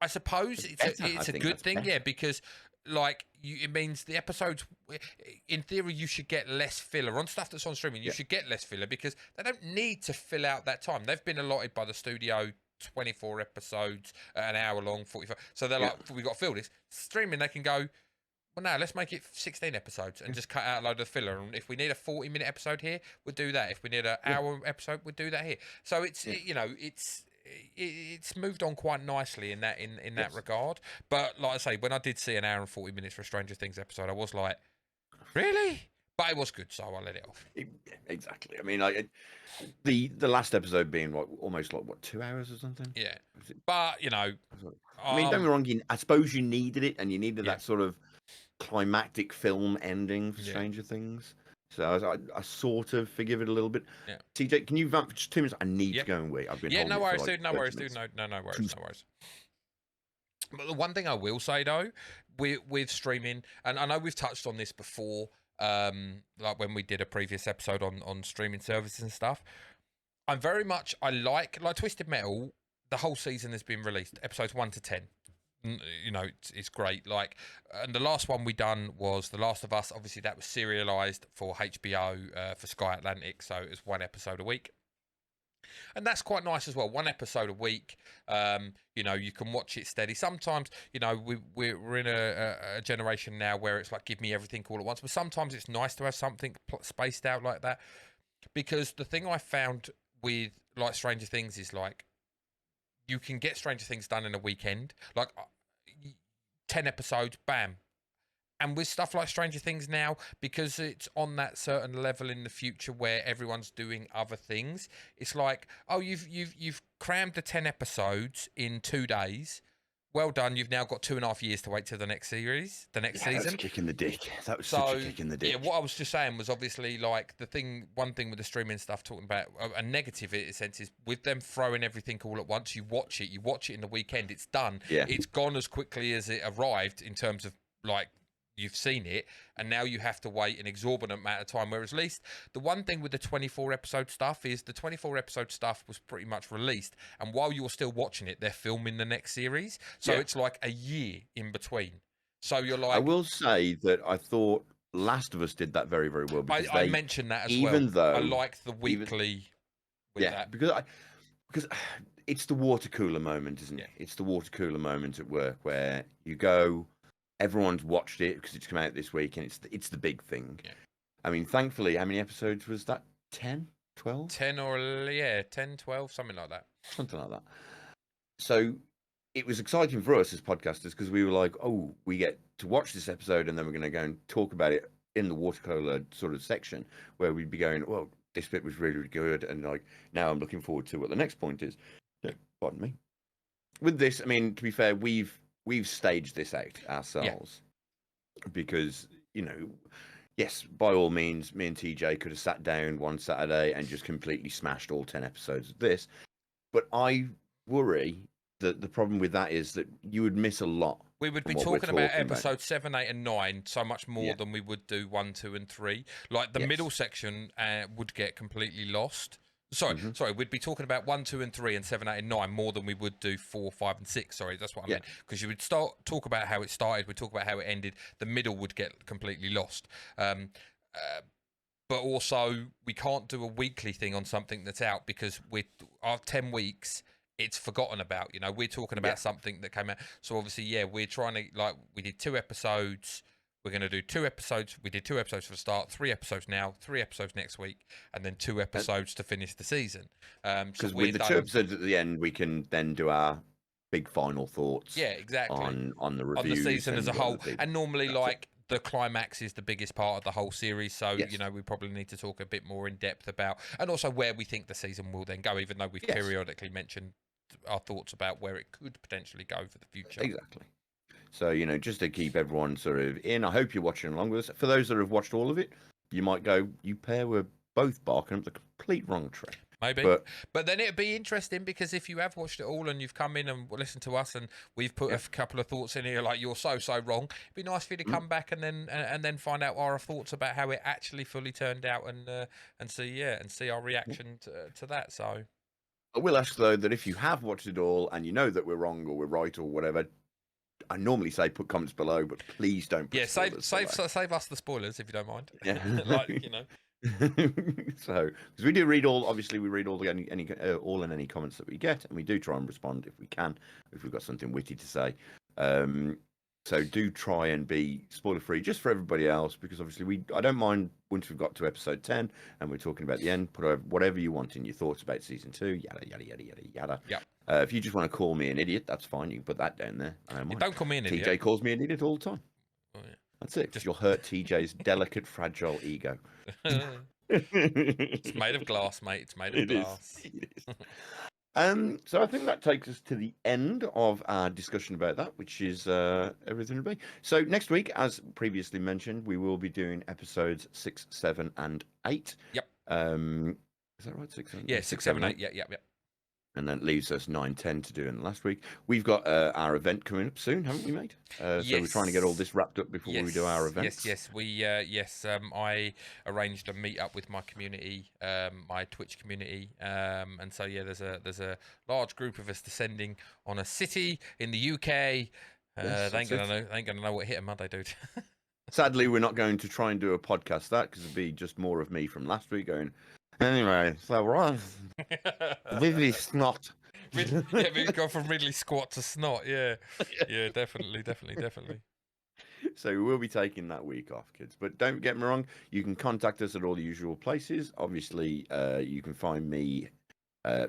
I suppose it's a good thing, because like it means the episodes, in theory, you should get less filler on stuff that's on streaming. You should get less filler because they don't need to fill out that time. They've been allotted by the studio 24 episodes, an hour long, 45. So they're like, we got to fill this. Streaming, they can go, well, no, let's make it 16 episodes and just cut out a load of filler. And if we need a 40-minute episode here, we'll do that. If we need an hour episode, we'll do that here. So it's it's moved on quite nicely in that regard. But like I say, when I did see an hour and 40 minutes for a Stranger Things episode, I was like, really? But it was good, so I let it off. Exactly. I mean, like the last episode being almost 2 hours or something. Yeah, but I mean, don't get me wrong. I suppose you needed it, and you needed that sort of climactic film ending for Stranger Things. So I sort of forgive it a little bit. Yeah. TJ, can you vamp for just 2 minutes? I need to go and wait. I've been no worries, dude. No worries, dude. No worries. But the one thing I will say though, with streaming, and I know we've touched on this before, like when we did a previous episode on streaming services and stuff. I'm very much like Twisted Metal. The whole season has been released, episodes 1 to 10. It's great. Like, and the last one we done was The Last of Us. Obviously, that was serialized for HBO for Sky Atlantic, so it was 1 episode a week, and that's quite nice as well. 1 episode a week. You can watch it steady. Sometimes, we're in a generation now where it's like give me everything all at once, but sometimes it's nice to have something spaced out like that. Because the thing I found with like Stranger Things is like, you can get Stranger Things done in a weekend, like 10 episodes, bam. And with stuff like Stranger Things now, because it's on that certain level in the future where everyone's doing other things, it's like, oh, you've crammed the 10 episodes in 2 days. Well done. You've now got 2.5 years to wait till the next series, the next season. That was kicking the dick. That was such a kick in the dick. Yeah, what I was just saying was obviously like one thing with the streaming stuff, talking about a negative in a sense is with them throwing everything all at once. You watch it in the weekend, it's done. Yeah. It's gone as quickly as it arrived in terms of like, you've seen it, and now you have to wait an exorbitant amount of time. Whereas at least the one thing with the 24 episode stuff is the 24 episode stuff was pretty much released, and while you're still watching it, they're filming the next series, so it's like a year in between. So you're like, I will say that I thought Last of Us did that very, very well. Because I mentioned that as even well. Though I like the weekly. With that. because it's the water cooler moment, isn't it? It's the water cooler moment at work where you go. Everyone's watched it because it's come out this week, and it's the big thing. Yeah. I mean, thankfully, how many episodes was that? 10, 12? 10 10, 12, something like that. Something like that. So it was exciting for us as podcasters because we were like, oh, we get to watch this episode, and then we're going to go and talk about it in the watercolor sort of section where we'd be going, well, this bit was really, really good, and like now I'm looking forward to what the next point is. Pardon me. With this, I mean, to be fair, we've staged this out ourselves because, yes, by all means, me and TJ could have sat down one Saturday and just completely smashed all 10 episodes of this. But I worry that the problem with that is that you would miss a lot. We would be talking about episodes 7, 8, and 9 so much more than we would do 1, 2, and 3. Like the middle section would get completely lost. Sorry, we'd be talking about 1, 2, and 3, and 7, 8, and 9 more than we would do 4, 5, and 6. Sorry, that's what I meant. Because you would talk about how it started, we'd talk about how it ended. The middle would get completely lost. But also, we can't do a weekly thing on something that's out because our 10 weeks, it's forgotten about. We're talking about something that came out. So obviously, we're trying to, like, we did 2 episodes. We're going to do 2 episodes. We did 2 episodes for the start, 3 episodes now, 3 episodes next week, and then 2 episodes to finish the season. Because with the 2 episodes at the end, we can then do our big final thoughts. Yeah, exactly. On the reviews. On the season as a whole. And normally, the climax is the biggest part of the whole series. So, we probably need to talk a bit more in depth about, and also where we think the season will then go, even though we've periodically mentioned our thoughts about where it could potentially go for the future. Exactly. So, just to keep everyone sort of in, I hope you're watching along with us. For those that have watched all of it, you might go, you pair were both barking up the complete wrong tree. Maybe. But then it'd be interesting because if you have watched it all and you've come in and listened to us and we've put a couple of thoughts in here like you're so wrong, it'd be nice for you to come back and then find out our thoughts about how it actually fully turned out and see our reaction to that. So I will ask, though, that if you have watched it all and you know that we're wrong or we're right or whatever, I normally say put comments below, but please don't put save us the spoilers if you don't mind. Yeah. So, because we do read all, obviously we read all any comments that we get, and we do try and respond if we can, if we've got something witty to say. So do try and be spoiler free just for everybody else, because obviously I don't mind once we've got to episode 10 and we're talking about the end, put whatever you want in your thoughts about season 2, yada yada yada yada yada. Yeah. If you just want to call me an idiot, that's fine. You can put that down there. Don't call me an idiot. TJ calls me an idiot all the time. Oh, yeah. That's it. You'll hurt TJ's delicate, fragile ego. It's made of glass, mate. It's made of glass. It is. So I think that takes us to the end of our discussion about that, which is everything to be. So next week, as previously mentioned, we will be doing episodes 6, 7, and 8. Yep. Is that right? 6, 7? Yeah, 6, 7, 8. Yeah. And that leaves us 9, 10 to do in the last week. We've got our event coming up soon, haven't we, mate? So we're trying to get all this wrapped up before we do our event. Yes. I arranged a meet up with my community, my Twitch community, and so there's a large group of us descending on a city in the UK. They ain't gonna know what hit 'em, are they, dude? Sadly, we're not going to try and do a podcast because it'd be just more of me from last week going. Anyway, so right, Ridley Snot. We've gone from Ridley Squat to Snot. Yeah, definitely. So we will be taking that week off, kids. But don't get me wrong, you can contact us at all the usual places. Obviously, you can find me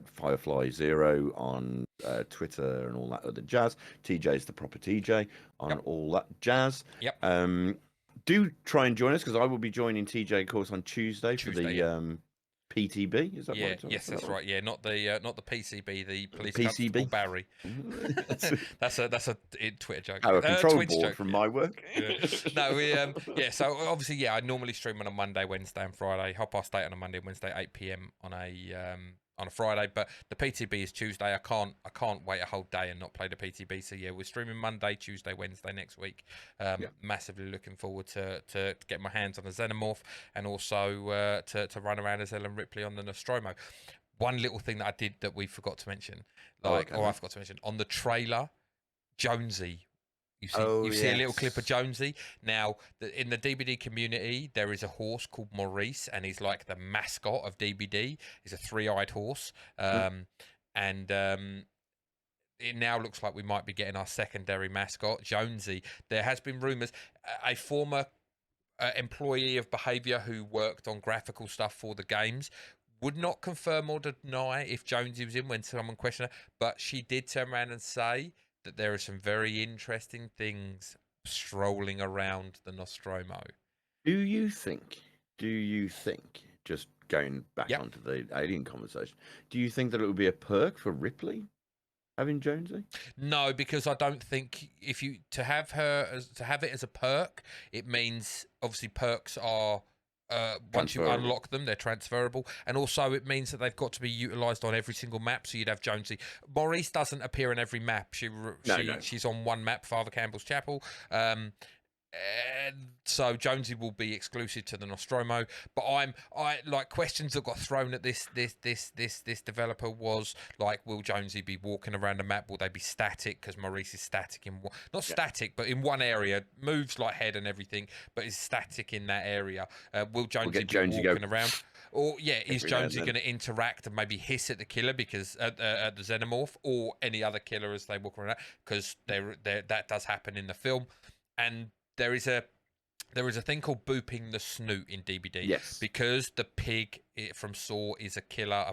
Firefly Zero on Twitter and all that other jazz. TJ's the proper TJ on all that jazz. Yep. Do try and join us because I will be joining TJ, of course, on Tuesday for the PTB. Is that right? Yes, that's right. Yeah, not the PCB, the police PCB? constable Barry. that's a Twitter joke. Our control Twitch board joke, from my work. Yeah. No, we So obviously, I normally stream on a Monday, Wednesday, and Friday. 8:30 on a Monday, Wednesday, 8 p.m. on a Friday. But the PTB is Tuesday. I can't wait a whole day and not play the PTB. So yeah, we're streaming Monday, Tuesday, Wednesday next week. Massively looking forward to get my hands on the Xenomorph and also to run around as Ellen Ripley on the Nostromo. One little thing that I did that we forgot to mention, I forgot to mention on the trailer, Jonesy. You see a little clip of Jonesy. Now, in the DBD community, there is a horse called Maurice, and he's like the mascot of DBD. He's a 3-eyed horse. And it now looks like we might be getting our secondary mascot, Jonesy. There has been rumours. A former employee of Behaviour who worked on graphical stuff for the games would not confirm or deny if Jonesy was in when someone questioned her, but she did turn around and say that there are some very interesting things strolling around the Nostromo. Do you think, just going back onto the alien conversation, do you think that it would be a perk for Ripley having Jonesy? No, because I don't think to have it as a perk, it means obviously perks are once you unlock them, they're transferable, and also it means that they've got to be utilised on every single map. So you'd have Jonesy. Maurice doesn't appear in every map. She's on one map, Father Campbell's Chapel. So Jonesy will be exclusive to the Nostromo. But I like questions that got thrown at this developer was like, will Jonesy be walking around the map? Will they be static? Because Maurice is static static, but in one area, moves like head and everything, but is static in that area. Will Jonesy be walking around? Or is Jonesy going to interact and maybe hiss at the killer because at the Xenomorph or any other killer as they walk around? Because that does happen in the film, and there is a thing called booping the snoot in DBD. Yes. Because the pig from Saw is a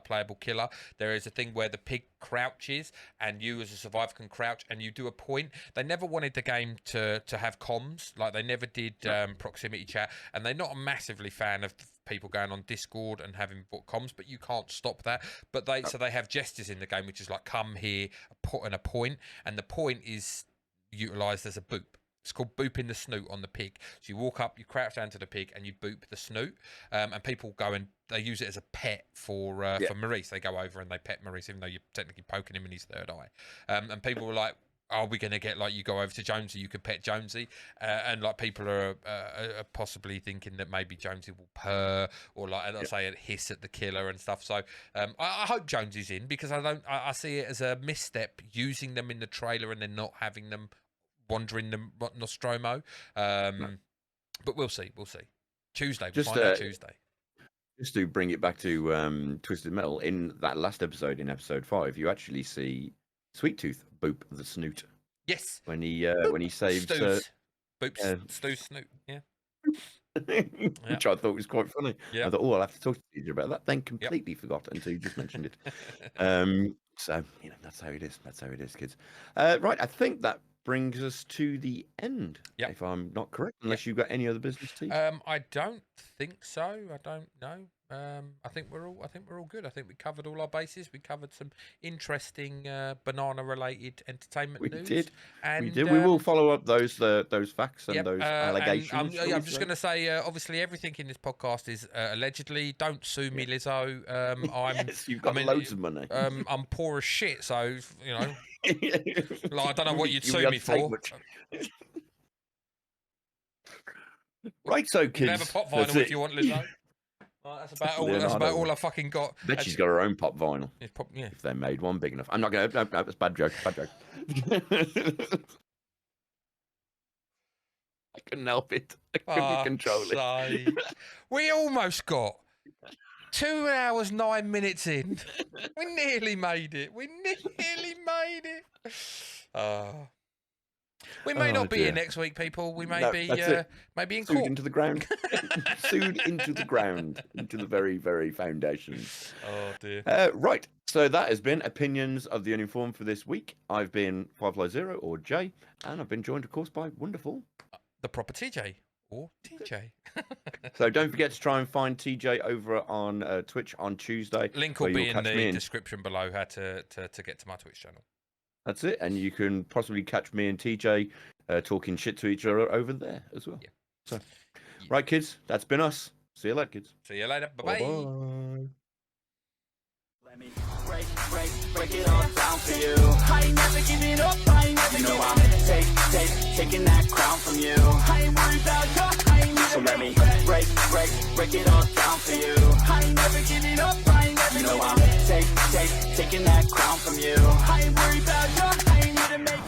playable killer. There is a thing where the pig crouches and you as a survivor can crouch and you do a point. They never wanted the game to have comms. Like they never did proximity chat. And they're not a massively fan of people going on Discord and having comms, but you can't stop that. But so they have gestures in the game, which is like come here, and a point. And the point is utilised as a boop. It's called booping the snoot on the pig. So you walk up, you crouch down to the pig, and you boop the snoot. And people go and they use it as a pet for Maurice. They go over and they pet Maurice, even though you're technically poking him in his third eye. And people were like, "Are we going to get like you go over to Jonesy? You could pet Jonesy." And like people are possibly thinking that maybe Jonesy will purr or like say a hiss at the killer and stuff. So I hope Jonesy's in because I see it as a misstep using them in the trailer and then not having them wandering the Nostromo, but we'll see. Tuesday, we'll find out Tuesday. Just to bring it back to Twisted Metal, in that last episode, in episode 5, you actually see Sweet Tooth boop the snoot. Yes, when he saves boops Stu's snoot. Yeah. Which I thought was quite funny. Yeah. I thought, I'll have to talk to you about that. Then completely forgot until you just mentioned it. So that's how it is. That's how it is, kids. Right, I think that brings us to the end, if I'm not correct, unless you've got any other business to I don't think so. I don't know. I think we're all good. I think we covered all our bases. We covered some interesting banana-related entertainment news. We did. We will follow up those facts and those And allegations. I'm just going to say, obviously, everything in this podcast is allegedly. Don't sue me, Lizzo. You've got loads of money. I'm poor as shit, so like, I don't know what you'd sue me for. Right, so kids, you can have a pop vinyl if you want, Lizzo. That's about all I fucking got. I bet she's got her own pop vinyl. If they made one big enough. I'm not going to. No, that's a bad joke. I couldn't help it. I couldn't control it. We almost got 2 hours, 9 minutes in. We nearly made it. We may not be here next week, people. We may be maybe in court. Into the ground. Sued into the ground. Into the very, very foundations. Oh, dear. Right. So that has been Opinions of the Uninformed for this week. I've been Firefly0 or Jay, and I've been joined, of course, by wonderful... the proper TJ. Or TJ. So don't forget to try and find TJ over on Twitch on Tuesday. Link will be in the description below how to get to my Twitch channel. That's it. And you can possibly catch me and TJ talking shit to each other over there as well. Yeah. So, right, kids, that's been us. See you later, kids. See you later. Bye-bye. Bye-bye. Let me break it all down for you. I ain't never giving up, I ain't never giving up. Taking that crown from you. I ain't worried about you, I ain't never. So let me break it all down for you. I ain't never giving up, I ain't never giving up. I'm taking that crown from you. I ain't worried about you, I ain't here to make